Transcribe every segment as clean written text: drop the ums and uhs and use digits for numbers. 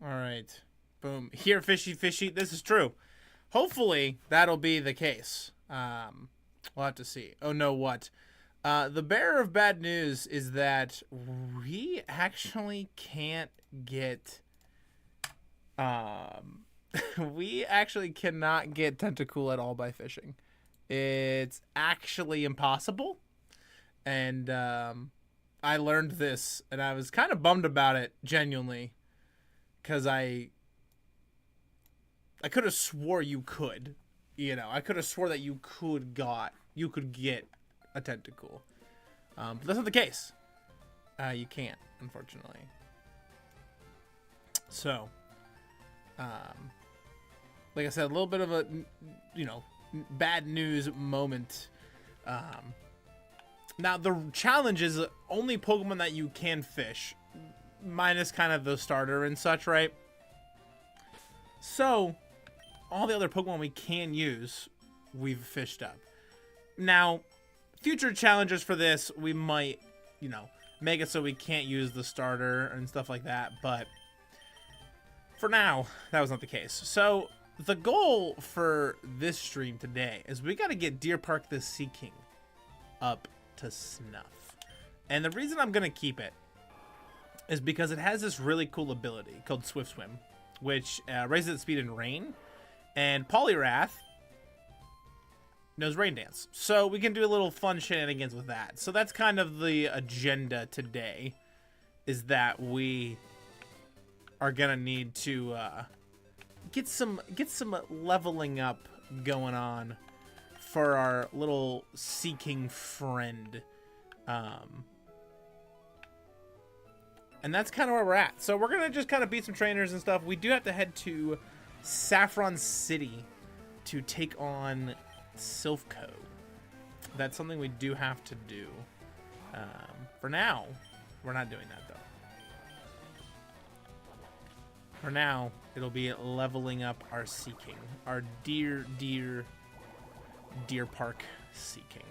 All right. Boom. Here, fishy, fishy. This is true. Hopefully, that'll be the case. We'll have to see. Oh, no, what? The bearer of bad news is that we actually can't get... we actually cannot get Tentacool at all by fishing. It's actually impossible. And I learned this, and I was kind of bummed about it, genuinely. Because I could have swore you could. You know, I could have swore that you could get a Tentacool. But that's not the case. You can't, unfortunately. So, like I said, a little bit of a, bad news moment. Now, the challenge is only Pokemon that you can fish, minus kind of the starter and such, right? So, all the other Pokemon we can use, we've fished up. Now, future challenges for this, we might, make it so we can't use the starter and stuff like that, but for now, that was not the case. So, the goal for this stream today is we got to get Deer Park the Seaking up to snuff. And the reason I'm going to keep it is because it has this really cool ability called Swift Swim, which raises its speed in rain, and Poliwrath knows Rain Dance. So we can do a little fun shenanigans with that. So that's kind of the agenda today, is that we are going to need to get some leveling up going on for our little Seaking friend. And that's kind of where we're at. So we're going to just kind of beat some trainers and stuff. We do have to head to Saffron City to take on Silph Co. That's something we do have to do. For now, we're not doing that, though. For now, it'll be leveling up our Seaking. Our Deer Park Seaking.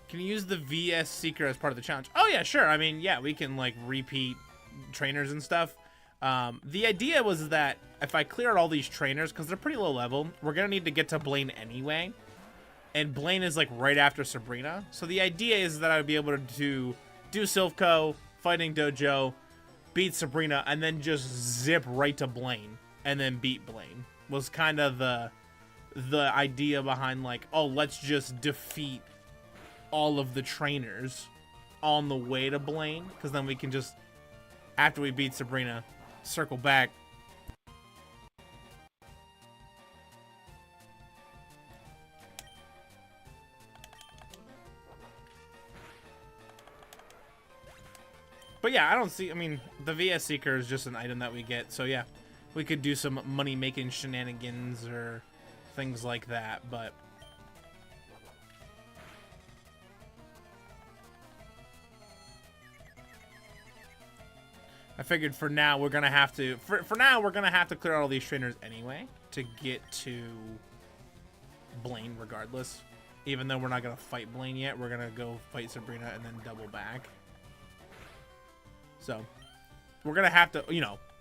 Can you use the VS Seeker as part of the challenge? Oh, yeah, sure. I mean, yeah, we can, repeat trainers and stuff. The idea was that if I clear out all these trainers, because they're pretty low level, we're going to need to get to Blaine anyway. And Blaine is, right after Sabrina. So the idea is that I would be able to do Silph Co, Fighting Dojo, beat Sabrina, and then just zip right to Blaine. And then beat Blaine. Was kind of the idea behind, oh, let's just defeat all of the trainers on the way to Blaine, because then we can just, after we beat Sabrina, circle back. But yeah, I don't see, the VS Seeker is just an item that we get, so yeah, we could do some money-making shenanigans or things like that, but I figured for now we're gonna have to clear out all these trainers anyway to get to Blaine regardless. Even though we're not gonna fight Blaine yet, we're gonna go fight Sabrina and then double back. So we're gonna have to,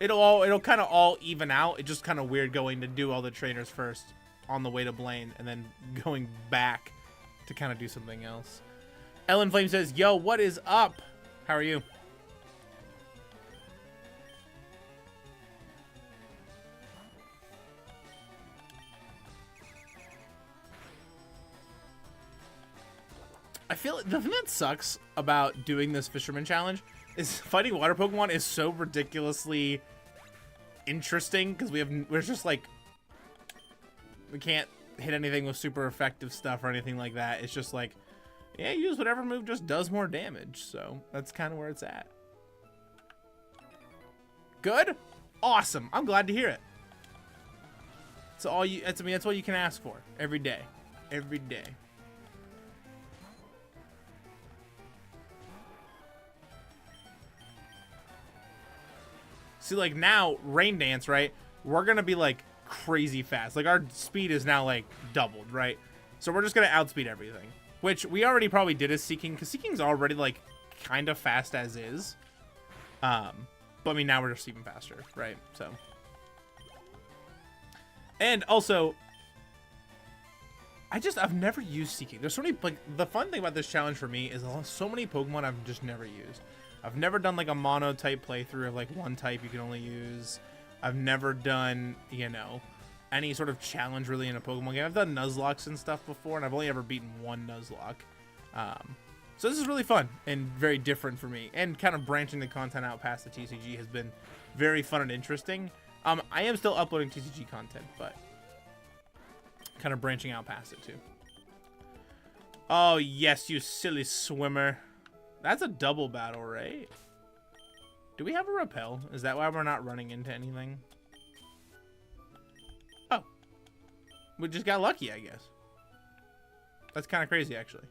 it'll kind of all even out. It's just kind of weird going to do all the trainers first on the way to Blaine and then going back to kind of do something else. Ellen Flame says, "Yo, what is up? How are you?" I feel the thing that sucks about doing this Fisherman Challenge is fighting water Pokemon is so ridiculously interesting because we're just we can't hit anything with super effective stuff or anything like that. It's just yeah, use whatever move just does more damage. So that's kind of where it's at. Good, awesome. I'm glad to hear it. That's all you. That's what you can ask for every day, every day. See, now, Rain Dance, right? We're going to be, crazy fast. Our speed is now, doubled, right? So we're just going to outspeed everything. which we already probably did as Seaking, because Seaking's already, like, kind of fast as is. But, I mean, now we're just even faster, right? So. And also, I've never used Seaking. There's so many, like, the fun thing about this challenge for me is so many Pokemon I've just never used. I've never done, like, a mono-type playthrough of, like, one type you can only use. I've never done, you know, any sort of challenge really in a Pokemon game. I've done Nuzlocks and stuff before, and I've only ever beaten one Nuzlocke. So this is really fun and very different for me. And kind of branching the content out past the TCG has been very fun and interesting. I am still uploading TCG content, but kind of branching out past it too. Oh, yes, you silly swimmer. That's a double battle, right? Do we have a repel? Is that why we're not running into anything? Oh. We just got lucky, I guess. That's kind of crazy, actually.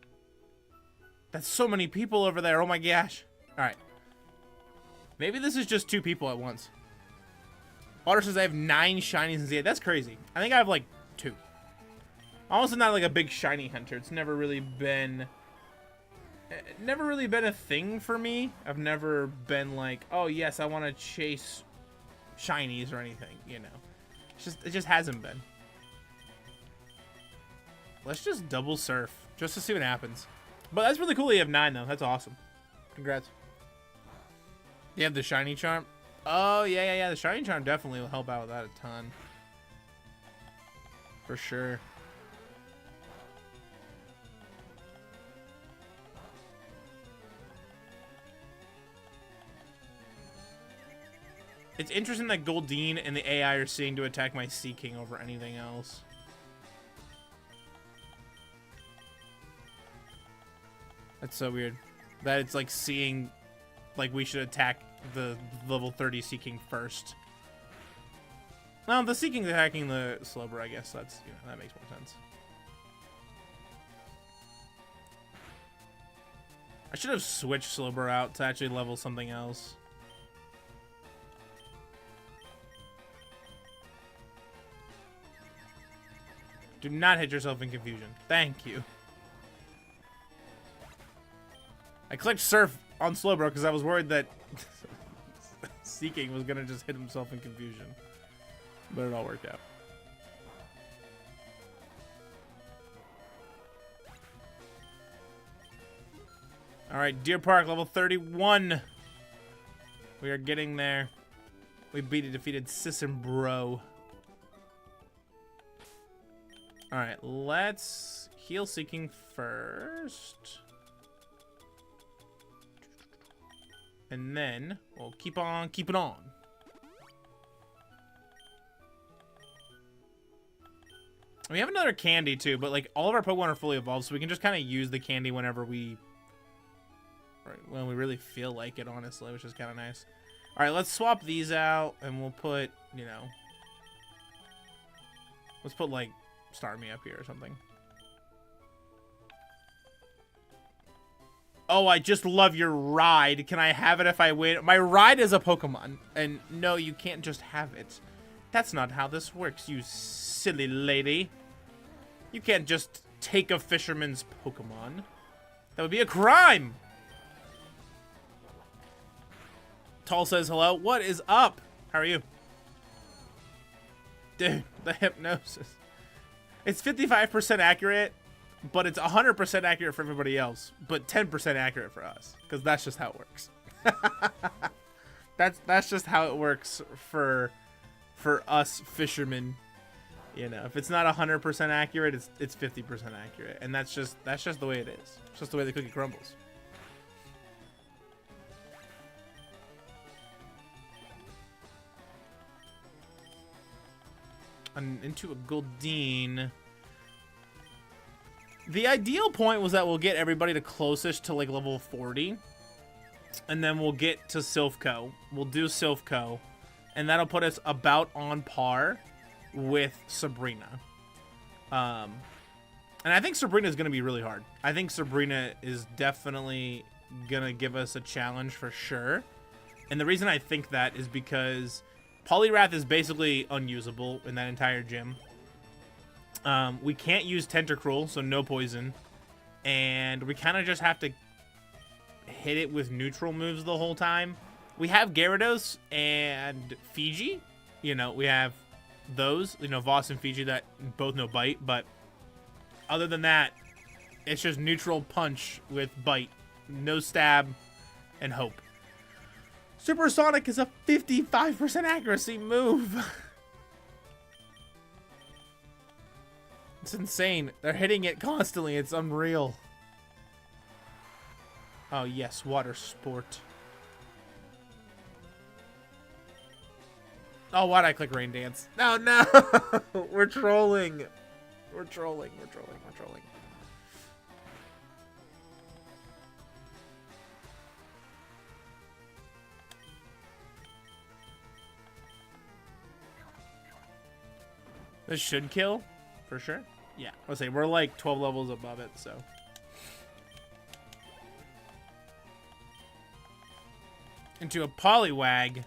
That's so many people over there. Oh, my gosh. All right. Maybe this is just 2 people at once. Water says I have 9 shinies and Z8. That's crazy. I think I have, like, 2. I'm also not, like, a big shiny hunter. It's never really been a thing for me. I've never been like, oh, yes, I want to chase shinies or anything, you know. It just hasn't been. Let's just double surf just to see what happens. But that's really cool that you have 9, though. That's awesome. Congrats. You have the shiny charm? Oh, yeah. The shiny charm definitely will help out with that a ton. For sure. It's interesting that Goldeen and the AI are seeing to attack my Seaking over anything else. That's so weird. That it's like seeing, like we should attack the level 30 Seaking first. Well, the Seaking's attacking the Slowbro, I guess. That's, you know, that makes more sense. I should have switched Slowbro out to actually level something else. Do not hit yourself in confusion. Thank you. I clicked Surf on Slowbro because I was worried that Seaking was going to just hit himself in confusion. But it all worked out. Alright, Deer Park, level 31. We are getting there. We defeated Cinnabar. Alright, let's heal Seaking first. And then we'll keep on keeping on. We have another candy too, but like all of our Pokemon are fully evolved, so we can just kind of use the candy whenever when we really feel like it, honestly, which is kind of nice. All right, let's swap these out, and we'll put, you know, let's put like Starmie up here or something. Oh, I just love your ride. Can I have it if I win? My ride is a Pokemon, and no, you can't just have it. That's not how this works, you silly lady. You can't just take a fisherman's Pokemon. That would be a crime. Tall says hello. What is up? How are you? Dude, the hypnosis. It's 55% accurate, but it's 100% accurate for everybody else, but 10% accurate for us, because that's just how it works. That's just how it works for us fishermen. You know, if it's not 100% accurate, it's 50% accurate, and that's just the way it is. It's just the way the cookie crumbles. And into a Goldeen. The ideal point was that we'll get everybody to closest to like level 40, and then we'll get to Silph Co. We'll do Silph Co. And that'll put us about on par with Sabrina. And I think Sabrina is going to be really hard. I think Sabrina is definitely going to give us a challenge for sure. And the reason I think that is because Poliwrath is basically unusable in that entire gym. We can't use Tentacruel, so no poison. and we kind of just have to hit it with neutral moves the whole time. We have Gyarados and Fiji. You know, we have those, you know, Voss and Fiji that both know Bite, but other than that, it's just neutral punch with Bite. No stab and hope. Supersonic is a 55% accuracy move. It's insane. They're hitting it constantly. It's unreal. Oh, yes. Water sport. Oh, why'd I click Rain Dance? No, no. We're trolling. We're trolling. We're trolling. We're trolling. This should kill, for sure. Yeah, let's say we're like 12 levels above it, so. Into a Poliwag.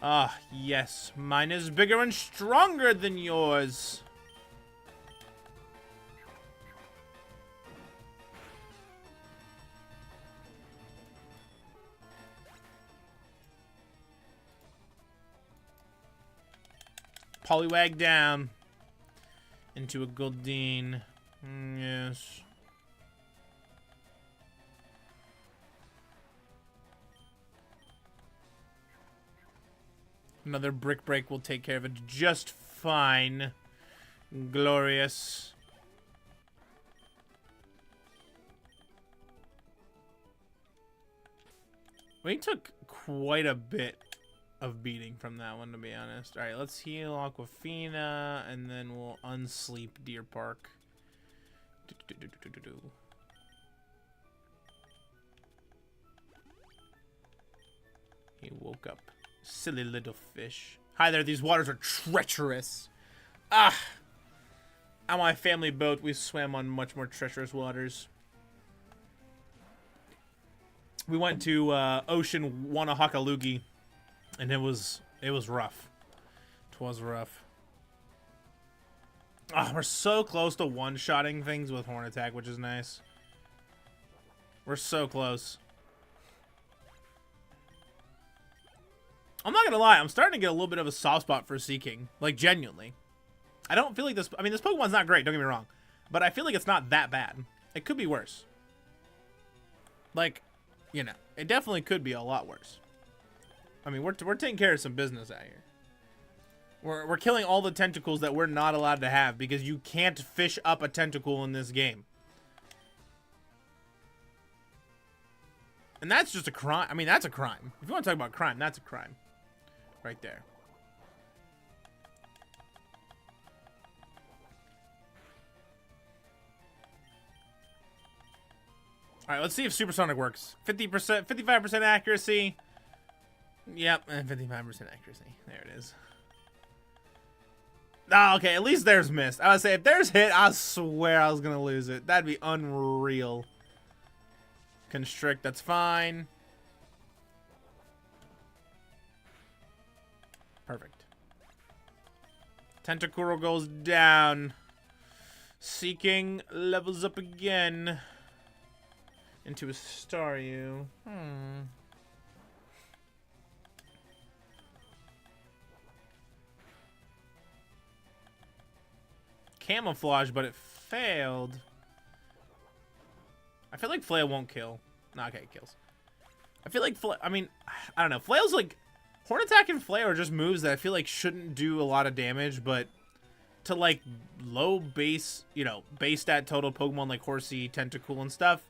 Ah, yes. Mine is bigger and stronger than yours. Poliwag down. Into a Goldeen. Yes. Another Brick Break will take care of it just fine. Glorious. We took quite a bit of beating from that one, to be honest. Alright, let's heal Aquafina, and then we'll unsleep Deer Park. He woke up. Silly little fish. Hi there, these waters are treacherous. Ah! On my family boat, we swam on much more treacherous waters. We went to Ocean Wanahakalugi, and it was rough. It was rough. Ah, we're so close to one-shotting things with Horn Attack, which is nice. We're so close. I'm not gonna lie, I'm starting to get a little bit of a soft spot for Seaking. Like, genuinely. I don't feel like this... I mean, this Pokemon's not great, don't get me wrong. But I feel like it's not that bad. It could be worse. Like, you know, it definitely could be a lot worse. I mean, we're taking care of some business out here. We're killing all the tentacles that we're not allowed to have because you can't fish up a tentacle in this game. And that's just a crime. I mean, that's a crime. If you want to talk about crime, that's a crime. Right there. Alright, let's see if Supersonic works. 50%, 55% accuracy. Yep, and 55% accuracy. There it is. Oh, okay, at least there's missed. I would say if there's hit, I swear I was going to lose it. That'd be unreal. Constrict, that's fine. Perfect. Tentacruel goes down. Seaking levels up again. Into a Staryu. Camouflage, but it failed. I feel like Flail won't kill. Nah, okay, it kills. I feel like I mean, I don't know. Flail's like... Horn Attack and Flail are just moves that I feel like shouldn't do a lot of damage, but to like low base, you know, base stat total Pokemon like Horsey, Tentacool, and stuff,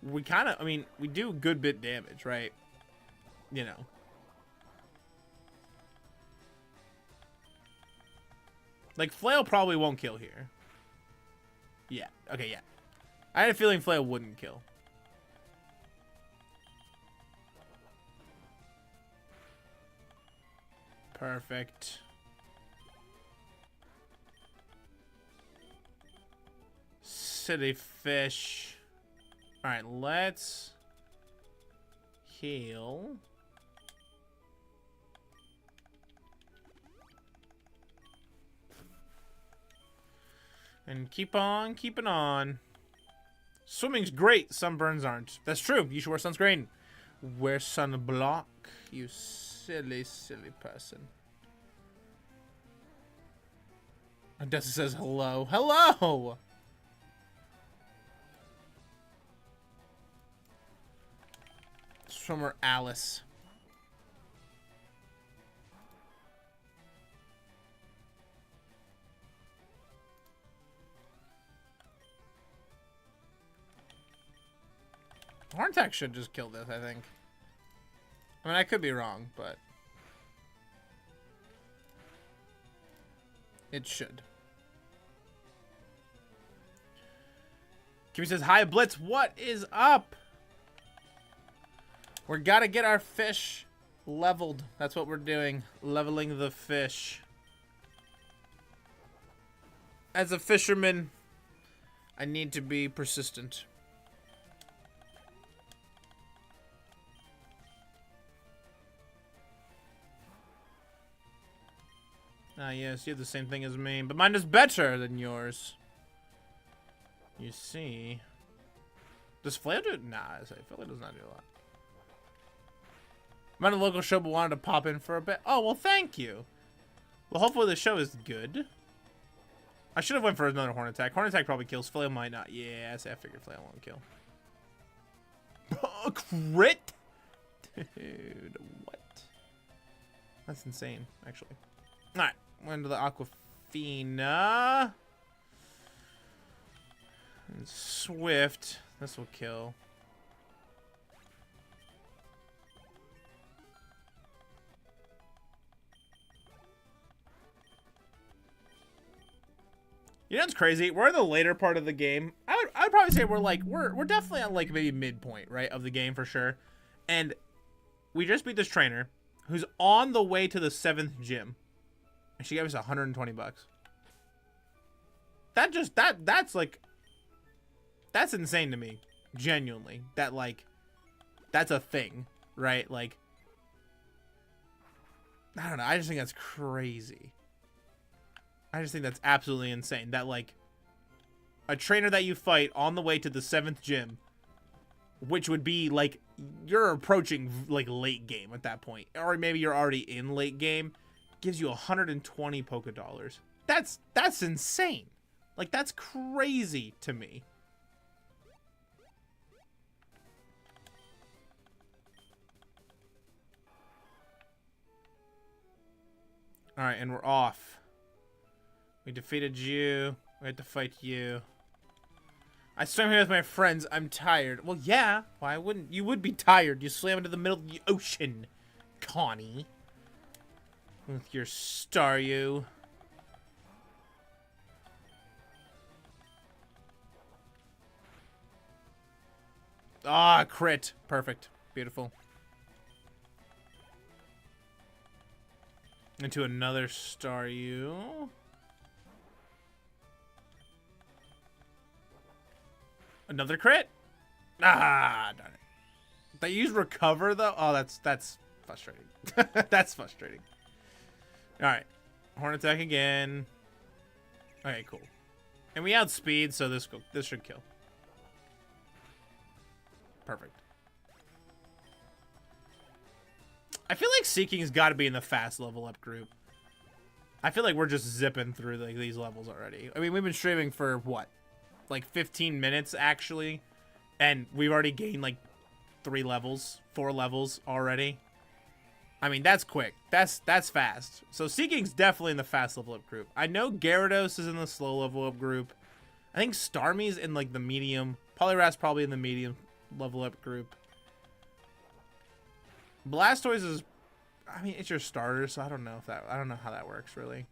we kind of, I mean, we do good bit damage, right? You know. Like, Flail probably won't kill here. Yeah, okay, yeah. I had a feeling Flail wouldn't kill. Perfect. City Fish. Alright, let's heal. And keep on keeping on. Swimming's great. Sunburns aren't. That's true. You should wear sunscreen. Wear sunblock. You silly, silly person. Odessa says hello. Hello! Swimmer Alice. Horn attack should just kill this, I think. I mean, I could be wrong, but it should. Kimmy says, hi, Blitz. What is up? We gotta get our fish leveled. That's what we're doing. Leveling the fish. As a fisherman, I need to be persistent. Ah, yes, you have the same thing as me, but mine is better than yours. You see. Does Flail do it? Nah, Flail does not do a lot. I'm at a local show, but wanted to pop in for a bit. Oh, well, thank you. Well, hopefully the show is good. I should have went for another Horn attack. Horn attack probably kills. Flail might not. Yeah, I figured Flail won't kill. Oh, crit? Dude, what? That's insane, actually. Alright, went to the Aquafina. And Swift. This will kill. You know what's crazy? We're in the later part of the game. I'd probably say we're definitely on like maybe midpoint, right, of the game for sure. And we just beat this trainer who's on the way to the 7th gym. And she gave us 120 bucks. That's like, that's insane to me. Genuinely. That like, that's a thing, right? Like, I don't know. I just think that's crazy. I just think that's absolutely insane. That like, a trainer that you fight on the way to the 7th gym, which would be like, you're approaching like late game at that point. Or maybe you're already in late game. Gives you 120 Poké Dollars. That's insane. Like, that's crazy to me. Alright, and we're off. We defeated you. We had to fight you. I swam here with my friends. I'm tired. Well, yeah. Why wouldn't you? Would be tired. You swam into the middle of the ocean, Connie. With your Staryu. Ah, crit. Perfect. Beautiful. Into another Staryu. Another crit? Ah, darn it. They use recover though? Oh, that's frustrating. That's frustrating. Alright. Horn attack again. Okay, cool. And we outspeed, so this should kill. Perfect. I feel like Seaking's got to be in the fast level up group. I feel like we're just zipping through like these levels already. I mean, we've been streaming for what? Like 15 minutes actually, and we've already gained like 4 levels already. I mean, that's quick. That's fast. So Seaking's definitely in the fast level up group. I know Gyarados is in the slow level up group. I think Starmie's in like the medium. Poliwrath's probably in the medium level up group. Blastoise is, I mean, it's your starter, so I don't know how that works really.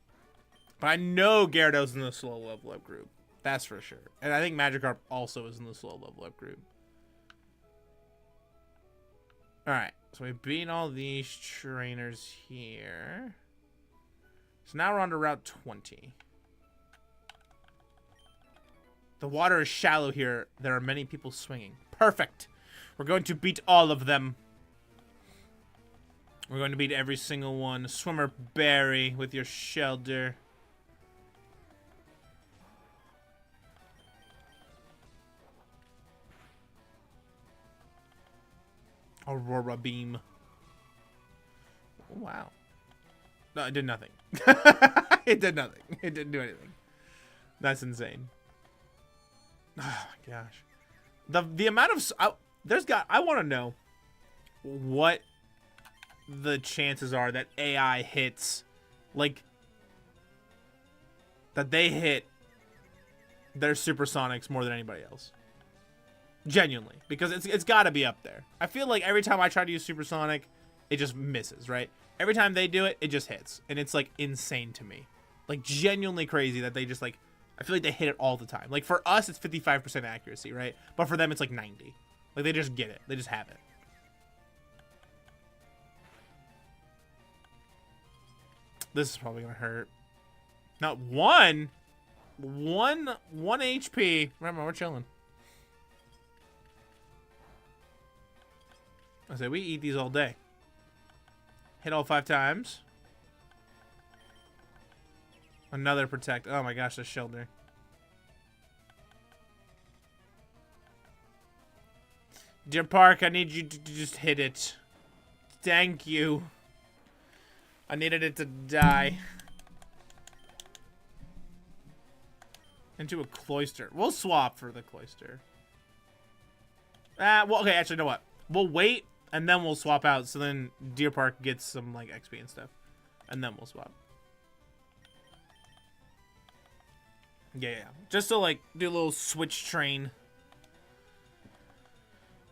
But I know Gyarados is in the slow level up group. That's for sure. And I think Magikarp also is in the slow level up group. Alright, so we've beaten all these trainers here. So now we're on to Route 20. The water is shallow here. There are many people swinging. Perfect. We're going to beat all of them. We're going to beat every single one. Swimmer Barry with your shelter. Aurora Beam. Oh, wow. No, it did nothing. It did nothing. It didn't do anything. That's insane. Oh my gosh. The amount of I want to know what the chances are that AI hits, like, that they hit their supersonics more than anybody else. Genuinely, because it's got to be up there. I feel like every time I try to use supersonic, it just misses, right? Every time they do it, it just hits, and it's like insane to me, like genuinely crazy that they just like. I feel like they hit it all the time. Like for us, it's 55% accuracy, right? But for them, it's like 90. Like they just get it. They just have it. This is probably gonna hurt. Not one HP. Remember, we're chilling. I say we eat these all day. Hit all 5 times. Another protect. Oh my gosh, the shelter. Deer Park, I need you to just hit it. Thank you. I needed it to die. Into a cloister. We'll swap for the cloister. Well, okay, actually, you know what? We'll wait, and then we'll swap out, so then Deer Park gets some, like, XP and stuff. And then we'll swap. Yeah. Just to, like, do a little switch train.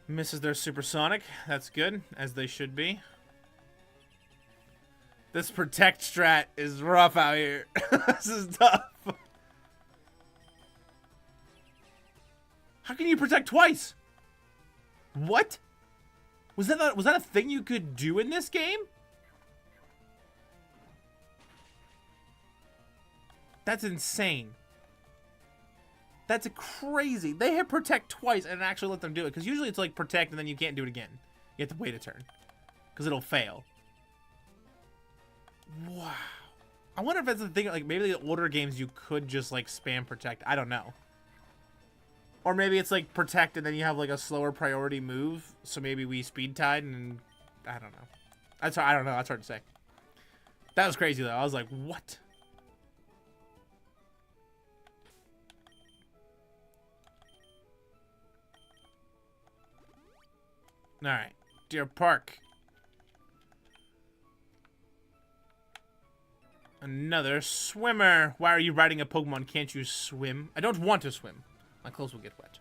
Misses their supersonic. That's good, as they should be. This protect strat is rough out here. This is tough. How can you protect twice? What? Was that a thing you could do in this game? That's insane. That's crazy. They hit protect twice and actually let them do it. Because usually it's like protect and then you can't do it again. You have to wait a turn. Because it'll fail. Wow. I wonder if that's the thing. Like maybe the older games you could just like spam protect. I don't know. Or maybe it's like protect and then you have like a slower priority move. So maybe we speed tied and I don't know. I don't know. That's hard to say. That was crazy though. I was like, what? Alright. Deer Park. Another swimmer. Why are you riding a Pokemon? Can't you swim? I don't want to swim. My clothes will get wet.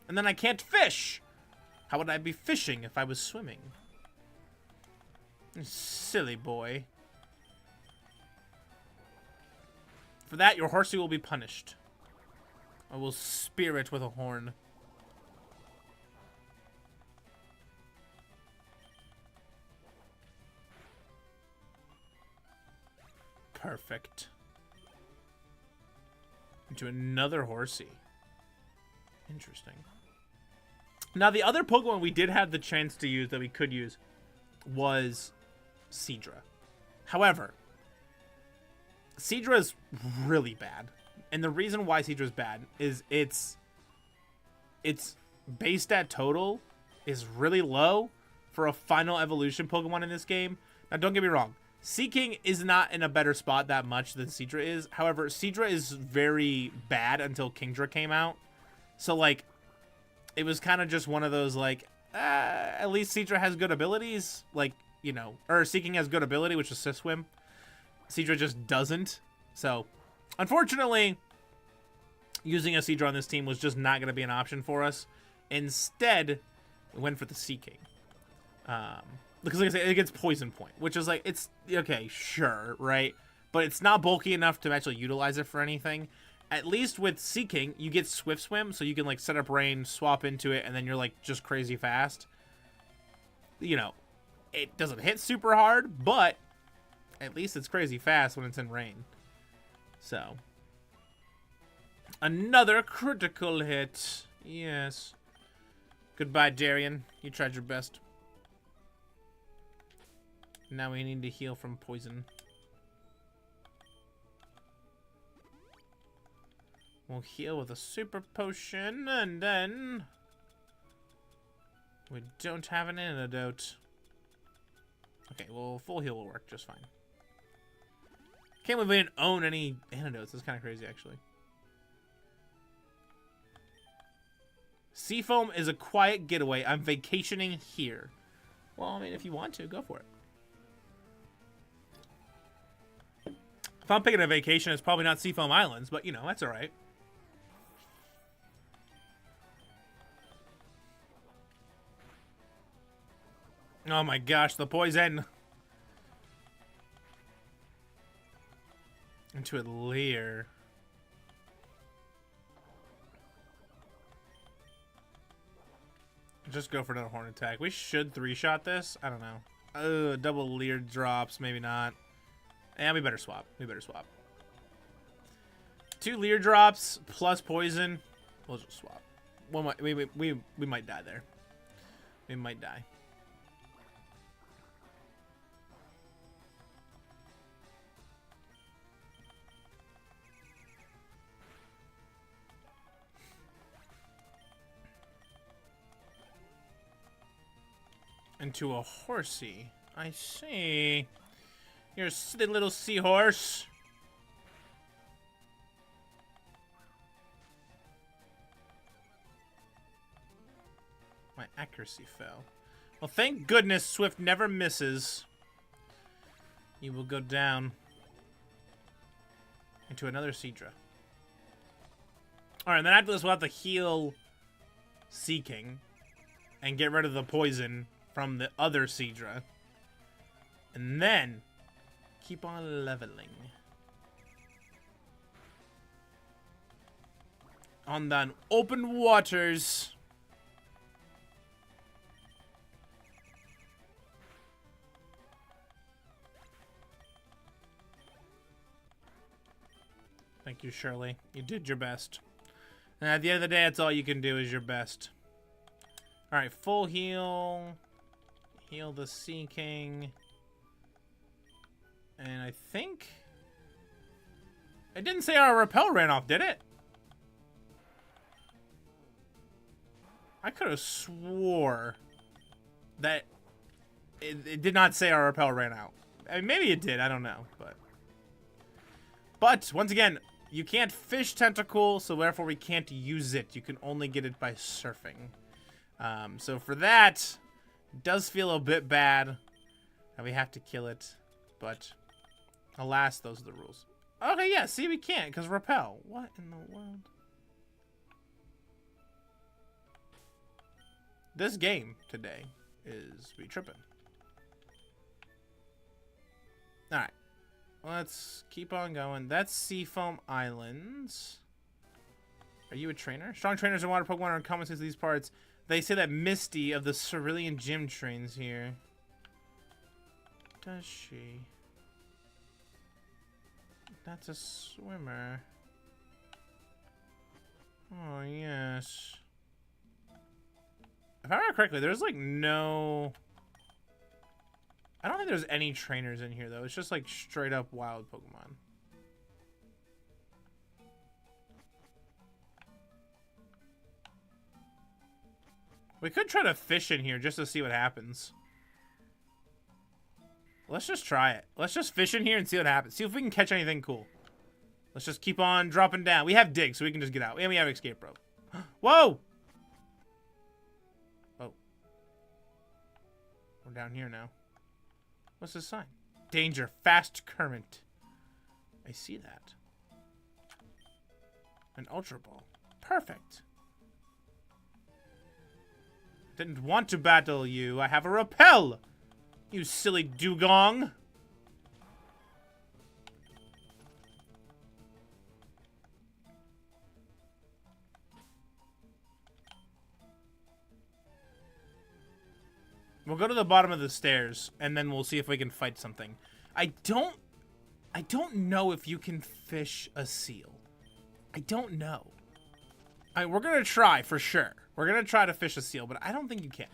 And then I can't fish. How would I be fishing if I was swimming? Silly boy. For that, your horsey will be punished. I will spear it with a horn. Perfect. Into another horsey. Interesting. Now, the other Pokemon we did have the chance to use that we could use was Seadra. However, Seadra is really bad. And the reason why Seadra is bad is its base stat total is really low for a final evolution Pokemon in this game. Now, don't get me wrong. Seaking is not in a better spot that much than Seadra is. However, Seadra is very bad until Kingdra came out. So, like, it was kind of just one of those, like, at least Seadra has good abilities. Like, you know, or Seaking has good ability, which is Swim. Seadra just doesn't. So, unfortunately, using a Seadra on this team was just not going to be an option for us. Instead, we went for the Seaking. Because, like I said, it gets Poison Point, which is like, it's, okay, sure, right? But it's not bulky enough to actually utilize it for anything. At least with Seaking, you get Swift Swim, so you can, like, set up rain, swap into it, and then you're, like, just crazy fast. You know, it doesn't hit super hard, but at least it's crazy fast when it's in rain. So, another critical hit. Yes. Goodbye, Darien. You tried your best. Now we need to heal from poison. We'll heal with a super potion, and then We don't have an antidote. Okay, well, full heal will work just fine. Can't believe we didn't own any antidotes. That's kind of crazy, actually. Seafoam is a quiet getaway. I'm vacationing here. Well, I mean, if you want to, go for it. If I'm picking a vacation, it's probably not Seafoam Islands, but, you know, that's all right. Oh my gosh, the poison. Into a lair. Just go for another horn attack. We should 3-shot this. I don't know. Double leer drops. Maybe not. Yeah, we better swap. We better swap. 2 leer drops plus poison. We'll just swap. We might die there. We might die. Into a horsey. I see. You're a silly little seahorse. My accuracy fell. Well, thank goodness Swift never misses. You will go down into another Seadra. Alright, and then after this we'll have to heal Seaking and get rid of the poison from the other Seadra. And then keep on leveling. On the open waters. Thank you, Shirley. You did your best. And at the end of the day, that's all you can do is your best. Alright, full heal. Heal the Seaking. And I think... It didn't say our repel ran off, did it? I could have swore that it did not say our repel ran out. I mean, maybe it did, I don't know. But once again, you can't fish Tentacool, so therefore we can't use it. You can only get it by surfing. So for that, it does feel a bit bad that we have to kill it. But alas, those are the rules. Okay, yeah, see, we can't, because repel. What in the world? This game today is we tripping. Alright. Let's keep on going. That's Seafoam Islands. Are you a trainer? Strong trainers and water Pokemon are common to these parts. They say that Misty of the Cerulean Gym trains here. Does she? That's a swimmer. Oh, yes. If I remember correctly, there's like no... I don't think there's any trainers in here, though. It's just like straight up wild Pokemon. We could try to fish in here just to see what happens. Let's just try it. Let's just fish in here and see what happens. See if we can catch anything cool. Let's just keep on dropping down. We have dig, so we can just get out. And we have escape rope. Whoa! Oh. We're down here now. What's this sign? Danger, fast current. I see that. An Ultra Ball. Perfect. Didn't want to battle you. I have a repel. You silly dugong. We'll go to the bottom of the stairs, and then we'll see if we can fight something. I don't know if you can fish a seal. I don't know. We're gonna try for sure. We're gonna try to fish a seal, but I don't think you can.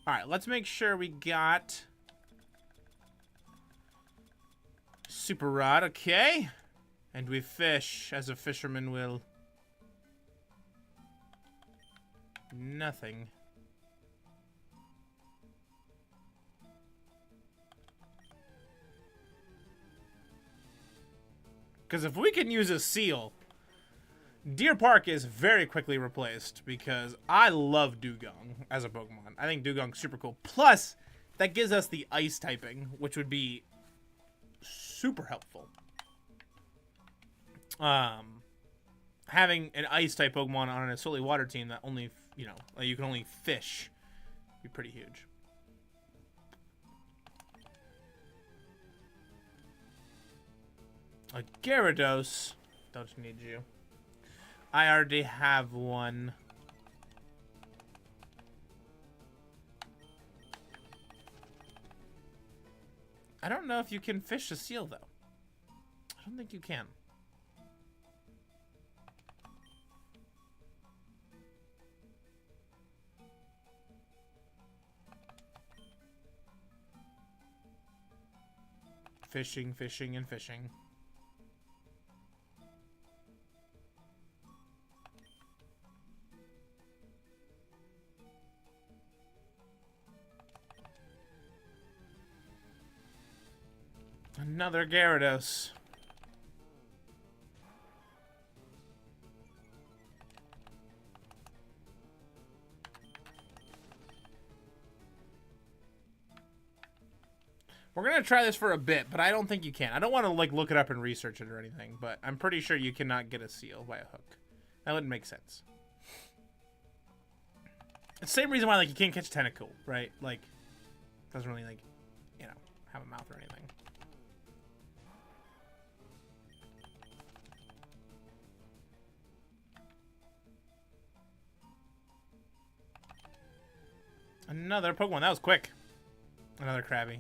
All right, let's make sure we got Super Rod, okay? And we fish as a fisherman will. Nothing. Because if we can use a seal, Deer Park is very quickly replaced because I love Dugong as a Pokemon. I think Dugong's super cool. Plus, that gives us the ice typing, which would be super helpful. Having an ice type Pokemon on a solely water team that only, you know, you can only fish would be pretty huge. A Gyarados. Don't need you. I already have one. I don't know if you can fish a seal, though. I don't think you can. Fishing, fishing, and fishing. Another Gyarados. We're gonna try this for a bit, but I don't think you can. I don't want to like look it up and research it or anything, but I'm pretty sure you cannot get a seal by a hook. That wouldn't make sense. It's the same reason why like you can't catch Tentacool, right? Like, doesn't really like, you know, have a mouth or anything. Another Pokemon. That was quick. Another Krabby.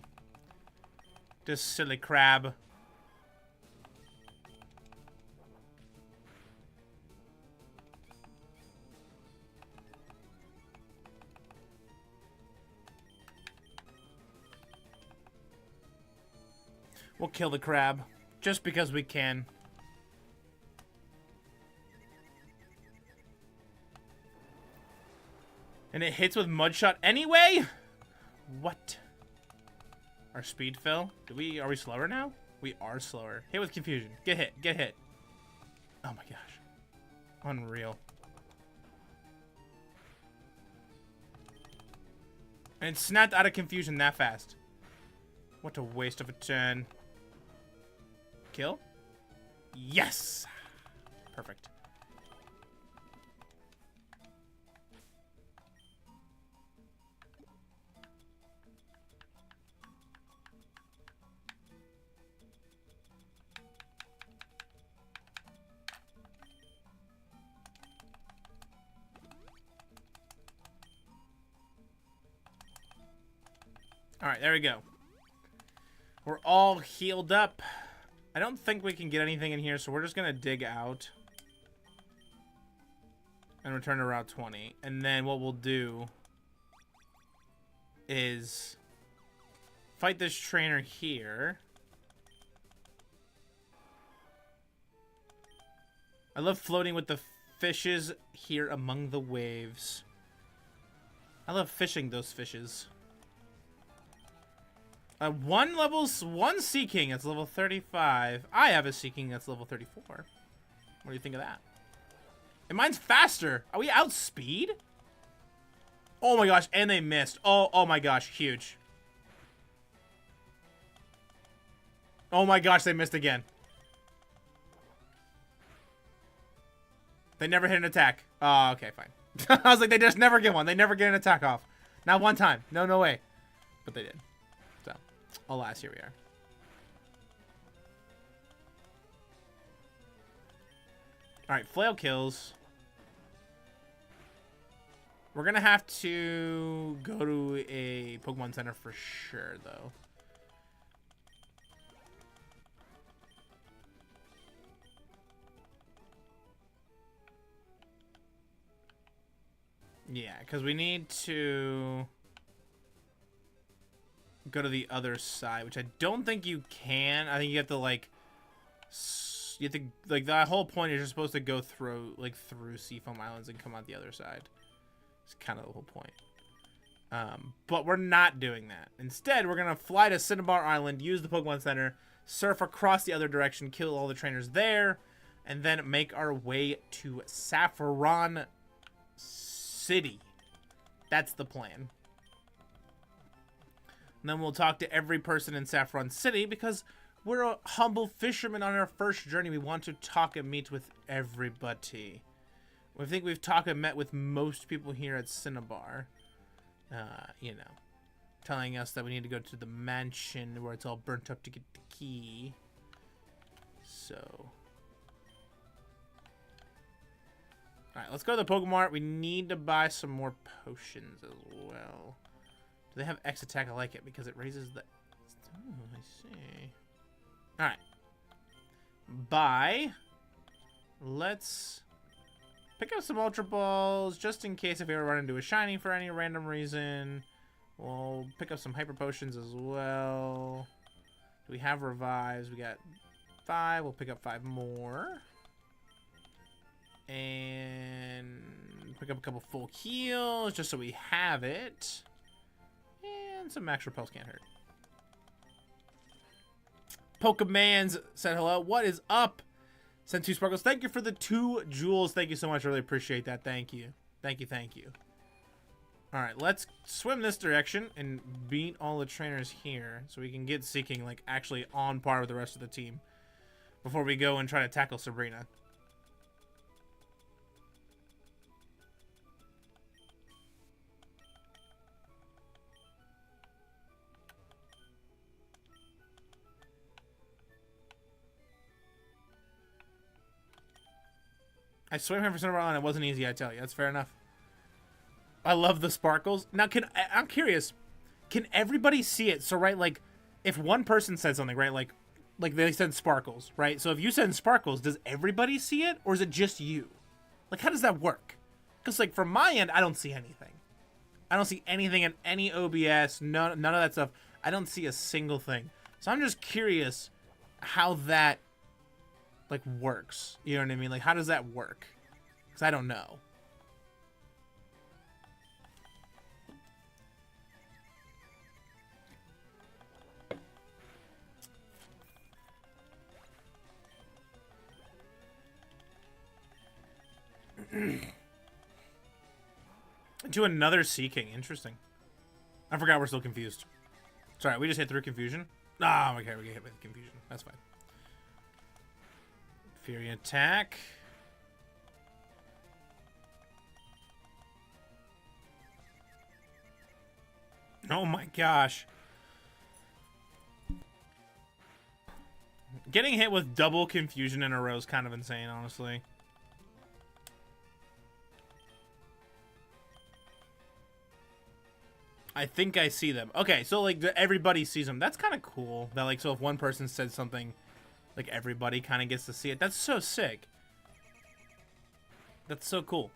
This silly crab. We'll kill the crab. Just because we can. And it hits with Mud Shot anyway? What? Our speed fell? Are we slower now? We are slower. Hit with Confusion. Get hit. Get hit. Oh my gosh. Unreal. And it snapped out of Confusion that fast. What a waste of a turn. Kill? Yes! Perfect. Alright, there we go. We're all healed up. I don't think we can get anything in here, so we're just going to dig out. And return to Route 20. And then what we'll do is fight this trainer here. I love floating with the fishes here among the waves. I love fishing those fishes. One Seaking that's level 35. I have a Seaking that's level 34. What do you think of that? And mine's faster. Are we outspeed? Oh my gosh, and they missed. Oh my gosh, huge. Oh my gosh, they missed again. They never hit an attack. Oh, okay, fine. I was like, they just never get one. They never get an attack off. Not one time. No way. But they did. So, alas, here we are. Alright, Flail kills. We're gonna have to go to a Pokemon Center for sure, though. Yeah, because we need to go to the other side, which I don't think you can. I think you have to, like, that whole point is you're supposed to go through, like, through Seafoam Islands and come out the other side. It's kind of the whole point. But we're not doing that. Instead, we're going to fly to Cinnabar Island, use the Pokemon Center surf across the other direction, kill all the trainers there, and then make our way to Saffron City. That's the plan. And then we'll talk to every person in Saffron City because we're a humble fisherman on our first journey. We want to talk and meet with everybody. I think we've talked and met with most people here at Cinnabar. You know, telling us that we need to go to the mansion where it's all burnt up to get the key. So, alright, let's go to the Pokemon Mart. We need to buy some more potions as well. Do they have X attack? I like it because it raises the... Oh, I see. Alright. Buy. Let's pick up some Ultra Balls just in case if we ever run into a shiny for any random reason. We'll pick up some Hyper Potions as well. Do we have Revives? We got 5. We'll pick up 5 more. And pick up a couple full heals just so we have it. And some Max Repels can't hurt. Pokemans said hello. What is up? Sent 2 sparkles. Thank you for the 2 jewels. Thank you so much. Really appreciate that. Thank you. Thank you. Thank you. Alright, let's swim this direction and beat all the trainers here so we can get Seaking like actually on par with the rest of the team before we go and try to tackle Sabrina. I swam here for Cinnabar and it wasn't easy, I tell you. That's fair enough. I love the sparkles. Now, I'm curious. Can everybody see it? So, right, like, if one person said something, right, like they said sparkles, right? So if you send sparkles, does everybody see it? Or is it just you? Like, how does that work? Because, like, from my end, I don't see anything. I don't see anything in any OBS, none of that stuff. I don't see a single thing. So I'm just curious how that, like, works. You know what I mean? Like, how does that work? Because I don't know. To another Seaking. Interesting. I forgot we're still confused. Sorry, we just hit through confusion. Ah, okay, we get hit with confusion. That's fine. Fury attack. Oh my gosh. Getting hit with double confusion in a row is kind of insane, honestly. I think I see them. Okay, so like everybody sees them. That's kind of cool. That like, so if one person said something, like everybody kind of gets to see it. That's so sick. That's so cool.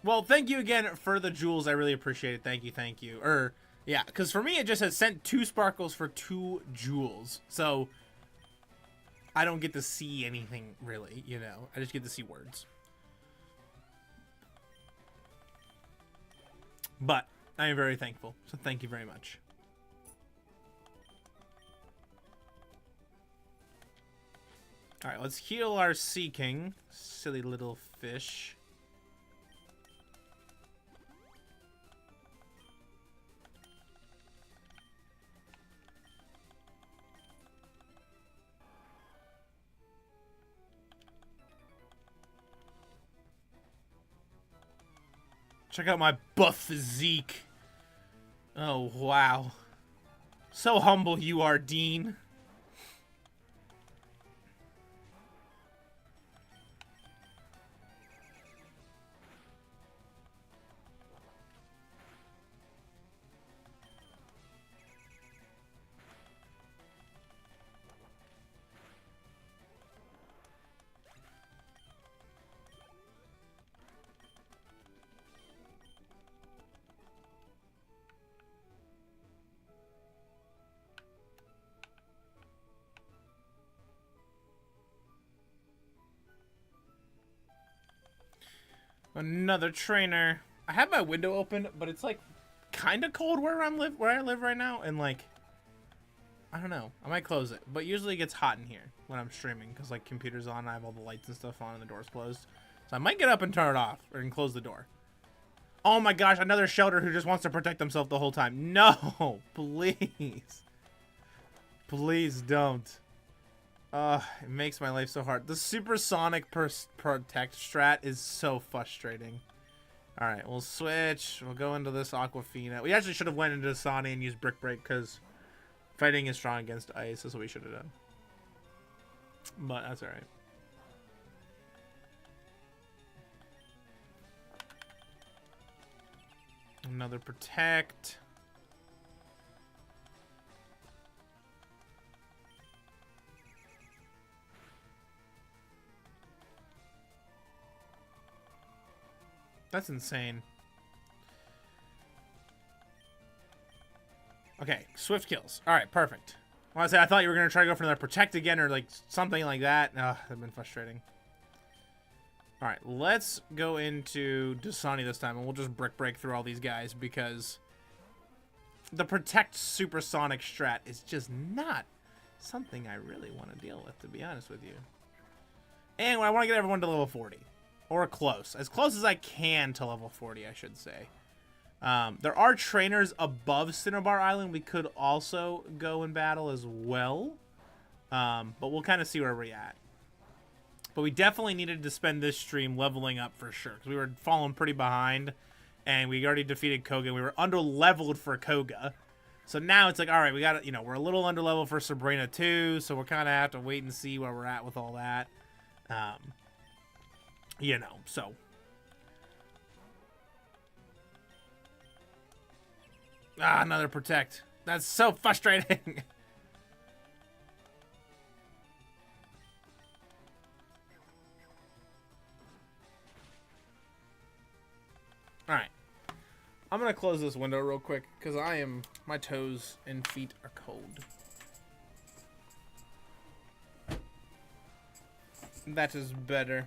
Well, thank you again for the jewels. I really appreciate it. Thank you, thank you. Yeah, because for me it just has sent 2 sparkles for 2 jewels. So I don't get to see anything really, you know. I just get to see words. But I am very thankful, so thank you very much. Alright, let's heal our Seaking. Silly little fish. Check out my buff physique. Oh, wow. So humble you are, Dean. Another trainer. I have my window open, but it's like kind of cold where I live right now, and like, I don't know. I might close it, but usually it gets hot in here when I'm streaming because like computer's on, I have all the lights and stuff on, and the door's closed. So I might get up and turn it off and close the door. Oh my gosh, another shelter who just wants to protect himself the whole time. No, please. Please don't. It makes my life so hard. The supersonic protect strat is so frustrating. Alright, we'll switch. We'll go into this Aquafina. We actually should have went into Dasani and used Brick Break because fighting is strong against ice. That's what we should have done. But that's alright. Another protect. That's insane. Okay, swift kills. All right, perfect. Well, I thought you were gonna try to go for another protect again or like something like that. That'd been frustrating. All right, let's go into Dasani this time, and we'll just brick break through all these guys because the protect supersonic strat is just not something I really want to deal with, to be honest with you. And I want to get everyone to level 40. Or close. As close as I can to level 40, I should say. There are trainers above Cinnabar Island we could also go and battle as well. But we'll kind of see where we're at. But we definitely needed to spend this stream leveling up for sure. Because we were falling pretty behind. And we already defeated Koga. We were under-leveled for Koga. So now it's like, alright, we got to, we're a little under-leveled for Sabrina too. So we're kind of have to wait and see where we're at with all that. So. Another protect. That's so frustrating. Alright. I'm going to close this window real quick because my toes and feet are cold. That is better.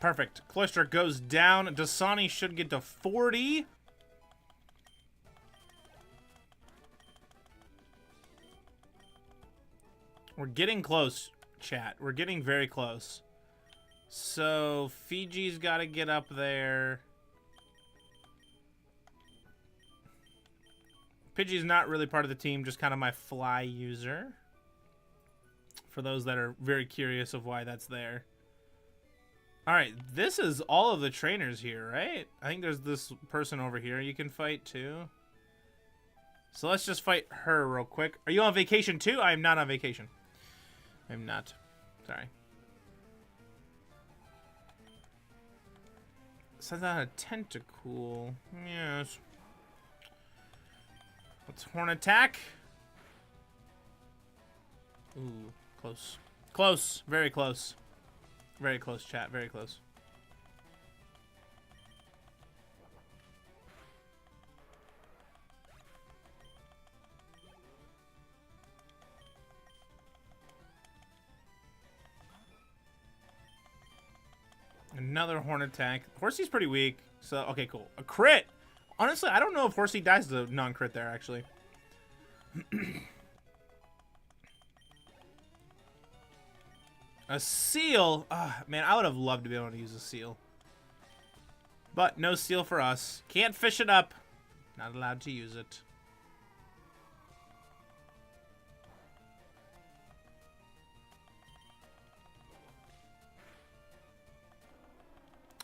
Perfect. Cloister goes down. Dasani should get to 40. We're getting close, chat. We're getting very close. So, Fiji's got to get up there. Pidgey's not really part of the team, just kind of my fly user. For those that are very curious of why that's there. Alright, this is all of the trainers here, right? I think there's this person over here you can fight too. So let's just fight her real quick. Are you on vacation too? I am not on vacation. I'm not. Sorry. Sends out a tentacool. Yes. Let's horn attack. Ooh, close. Close. Very close. Very close, chat. Very close. Another horn attack. Horsey's pretty weak. So, okay, cool. A crit! Honestly, I don't know if Horsey dies to non-crit there, actually. A seal? Man, I would have loved to be able to use a seal. But no seal for us. Can't fish it up. Not allowed to use it.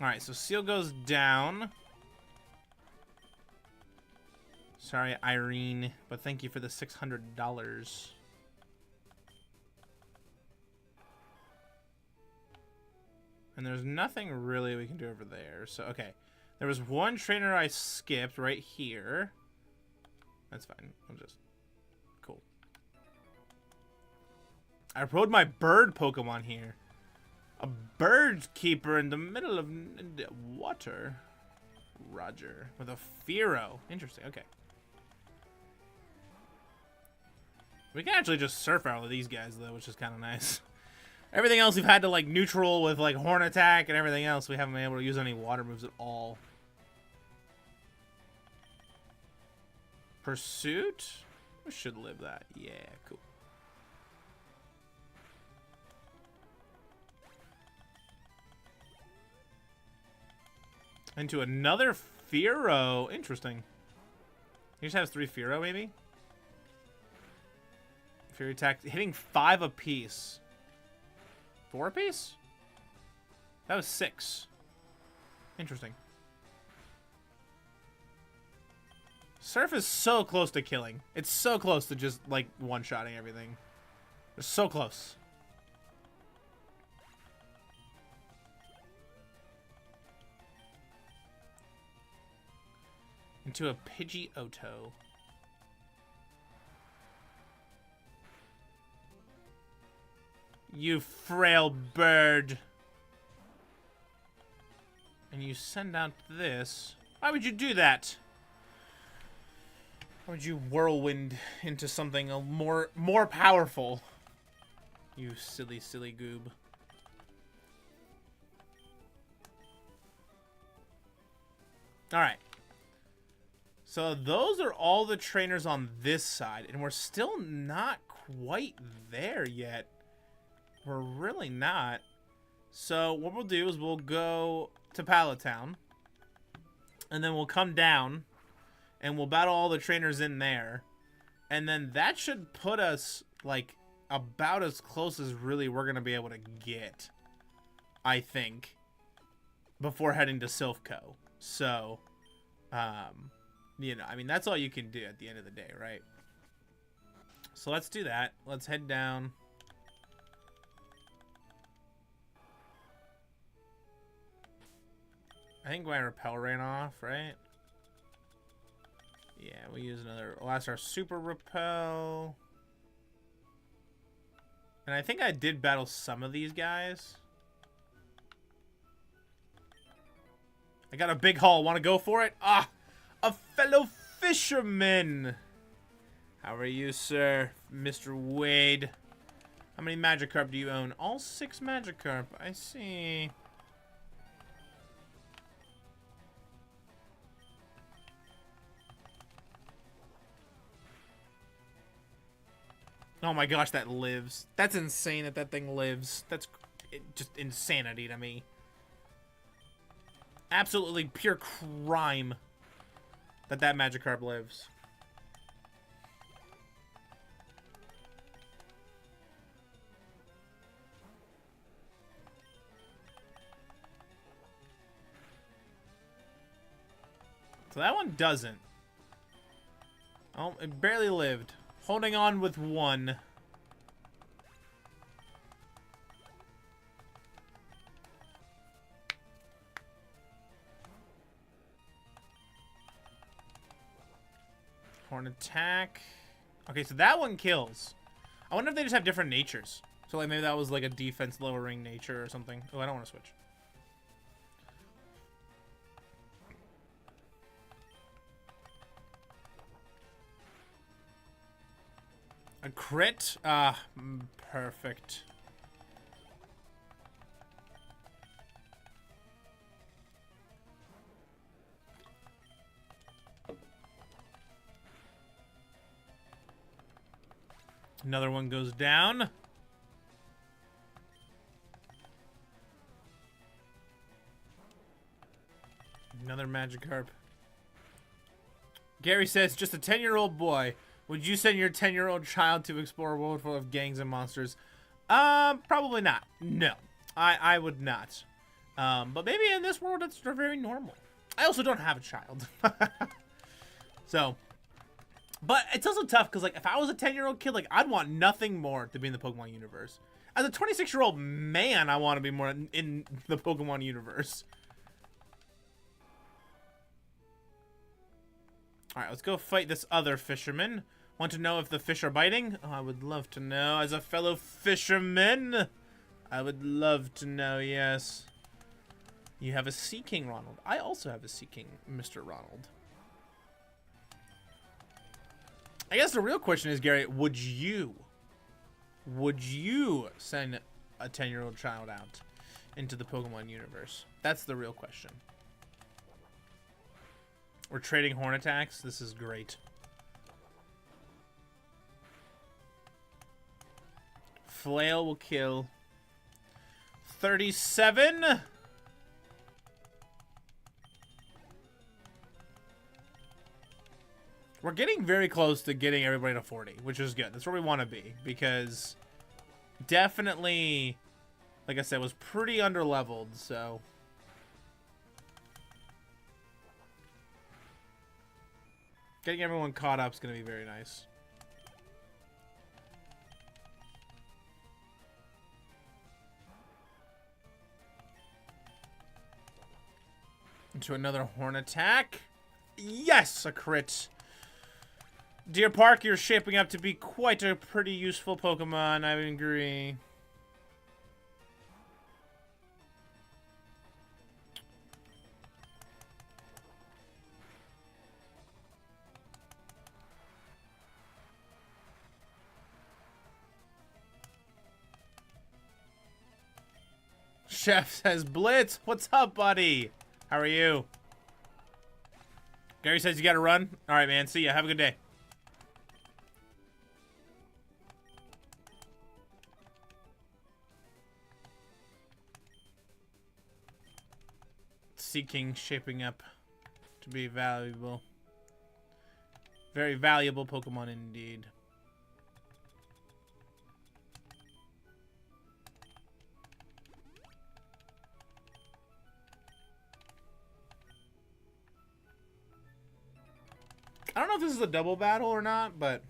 Alright, so seal goes down. Sorry, Irene, but thank you for the $600. And there's nothing really we can do over there. So, okay. There was one trainer I skipped right here. That's fine. I'll just... Cool. I rode my bird Pokemon here. A bird keeper in the middle of the water. Roger. With a Fearow. Interesting, okay. We can actually just surf out with these guys, though, which is kind of nice. Everything else we've had to, like, neutral with, like, Horn Attack and everything else. We haven't been able to use any water moves at all. Pursuit? We should live that. Yeah, cool. Into another Fearow. Interesting. He just has 3 Fearow, maybe? Fury attack. Hitting 5 apiece. 4 apiece? That was 6. Interesting. Surf is so close to killing. It's so close to just, like, one-shotting everything. They're so close. Into a Pidgeotto. You frail bird. And you send out this. Why would you do that? Why would you whirlwind into something more powerful? You silly, silly goob. Alright. So those are all the trainers on this side. And we're still not quite there yet. We're really not. So what we'll do is we'll go to Pallet Town. And then we'll come down. And we'll battle all the trainers in there. And then that should put us, like, about as close as really we're going to be able to get. I think. Before heading to Silph Co. So, you know, I mean, that's all you can do at the end of the day, right? So let's do that. Let's head down. I think my repel ran off, right? Yeah, we'll use another. We'll ask our super repel. And I think I did battle some of these guys. I got a big haul. Want to go for it? Ah, a fellow fisherman. How are you, sir? Mr. Wade. How many Magikarp do you own? All 6 Magikarp. I see. Oh my gosh, that lives. That's insane that that thing lives. That's just insanity to me. Absolutely pure crime that that Magikarp lives. So that one doesn't. Oh, it barely lived. Holding on with 1. Horn attack. Okay, so that one kills. I wonder if they just have different natures. So like maybe that was like a defense lowering nature or something. Oh, I don't want to switch. A crit? Ah, perfect. Another one goes down. Another Magikarp. Gary says, just a 10-year-old boy. Would you send your 10-year-old child to explore a world full of gangs and monsters? Probably not. No, I would not. But maybe in this world, it's very normal. I also don't have a child. So, but it's also tough because, like, if I was a 10-year-old kid, like, I'd want nothing more to be in the Pokemon universe. As a 26-year-old man, I want to be more in the Pokemon universe. Alright, let's go fight this other fisherman. Want to know if the fish are biting? Oh, I would love to know as a fellow fisherman. I would love to know, yes. You have a Seaking, Ronald. I also have a Seaking, Mr. Ronald. I guess the real question is, Gary, would you send a 10-year-old child out into the Pokemon universe? That's the real question. We're trading horn attacks. This is great. Flail will kill. 37. We're getting very close to getting everybody to 40, which is good. That's where we want to be, because definitely, like I said, was pretty under-leveled, so... Getting everyone caught up is going to be very nice. Into another horn attack. Yes, a crit. Deer Park, you're shaping up to be quite a pretty useful Pokemon, I would agree. Chef says, Blitz, what's up, buddy? How are you? Gary says you gotta run. All right, man. See ya. Have a good day. Seaking shaping up to be valuable. Very valuable Pokemon indeed. I don't know if this is a double battle or not, but...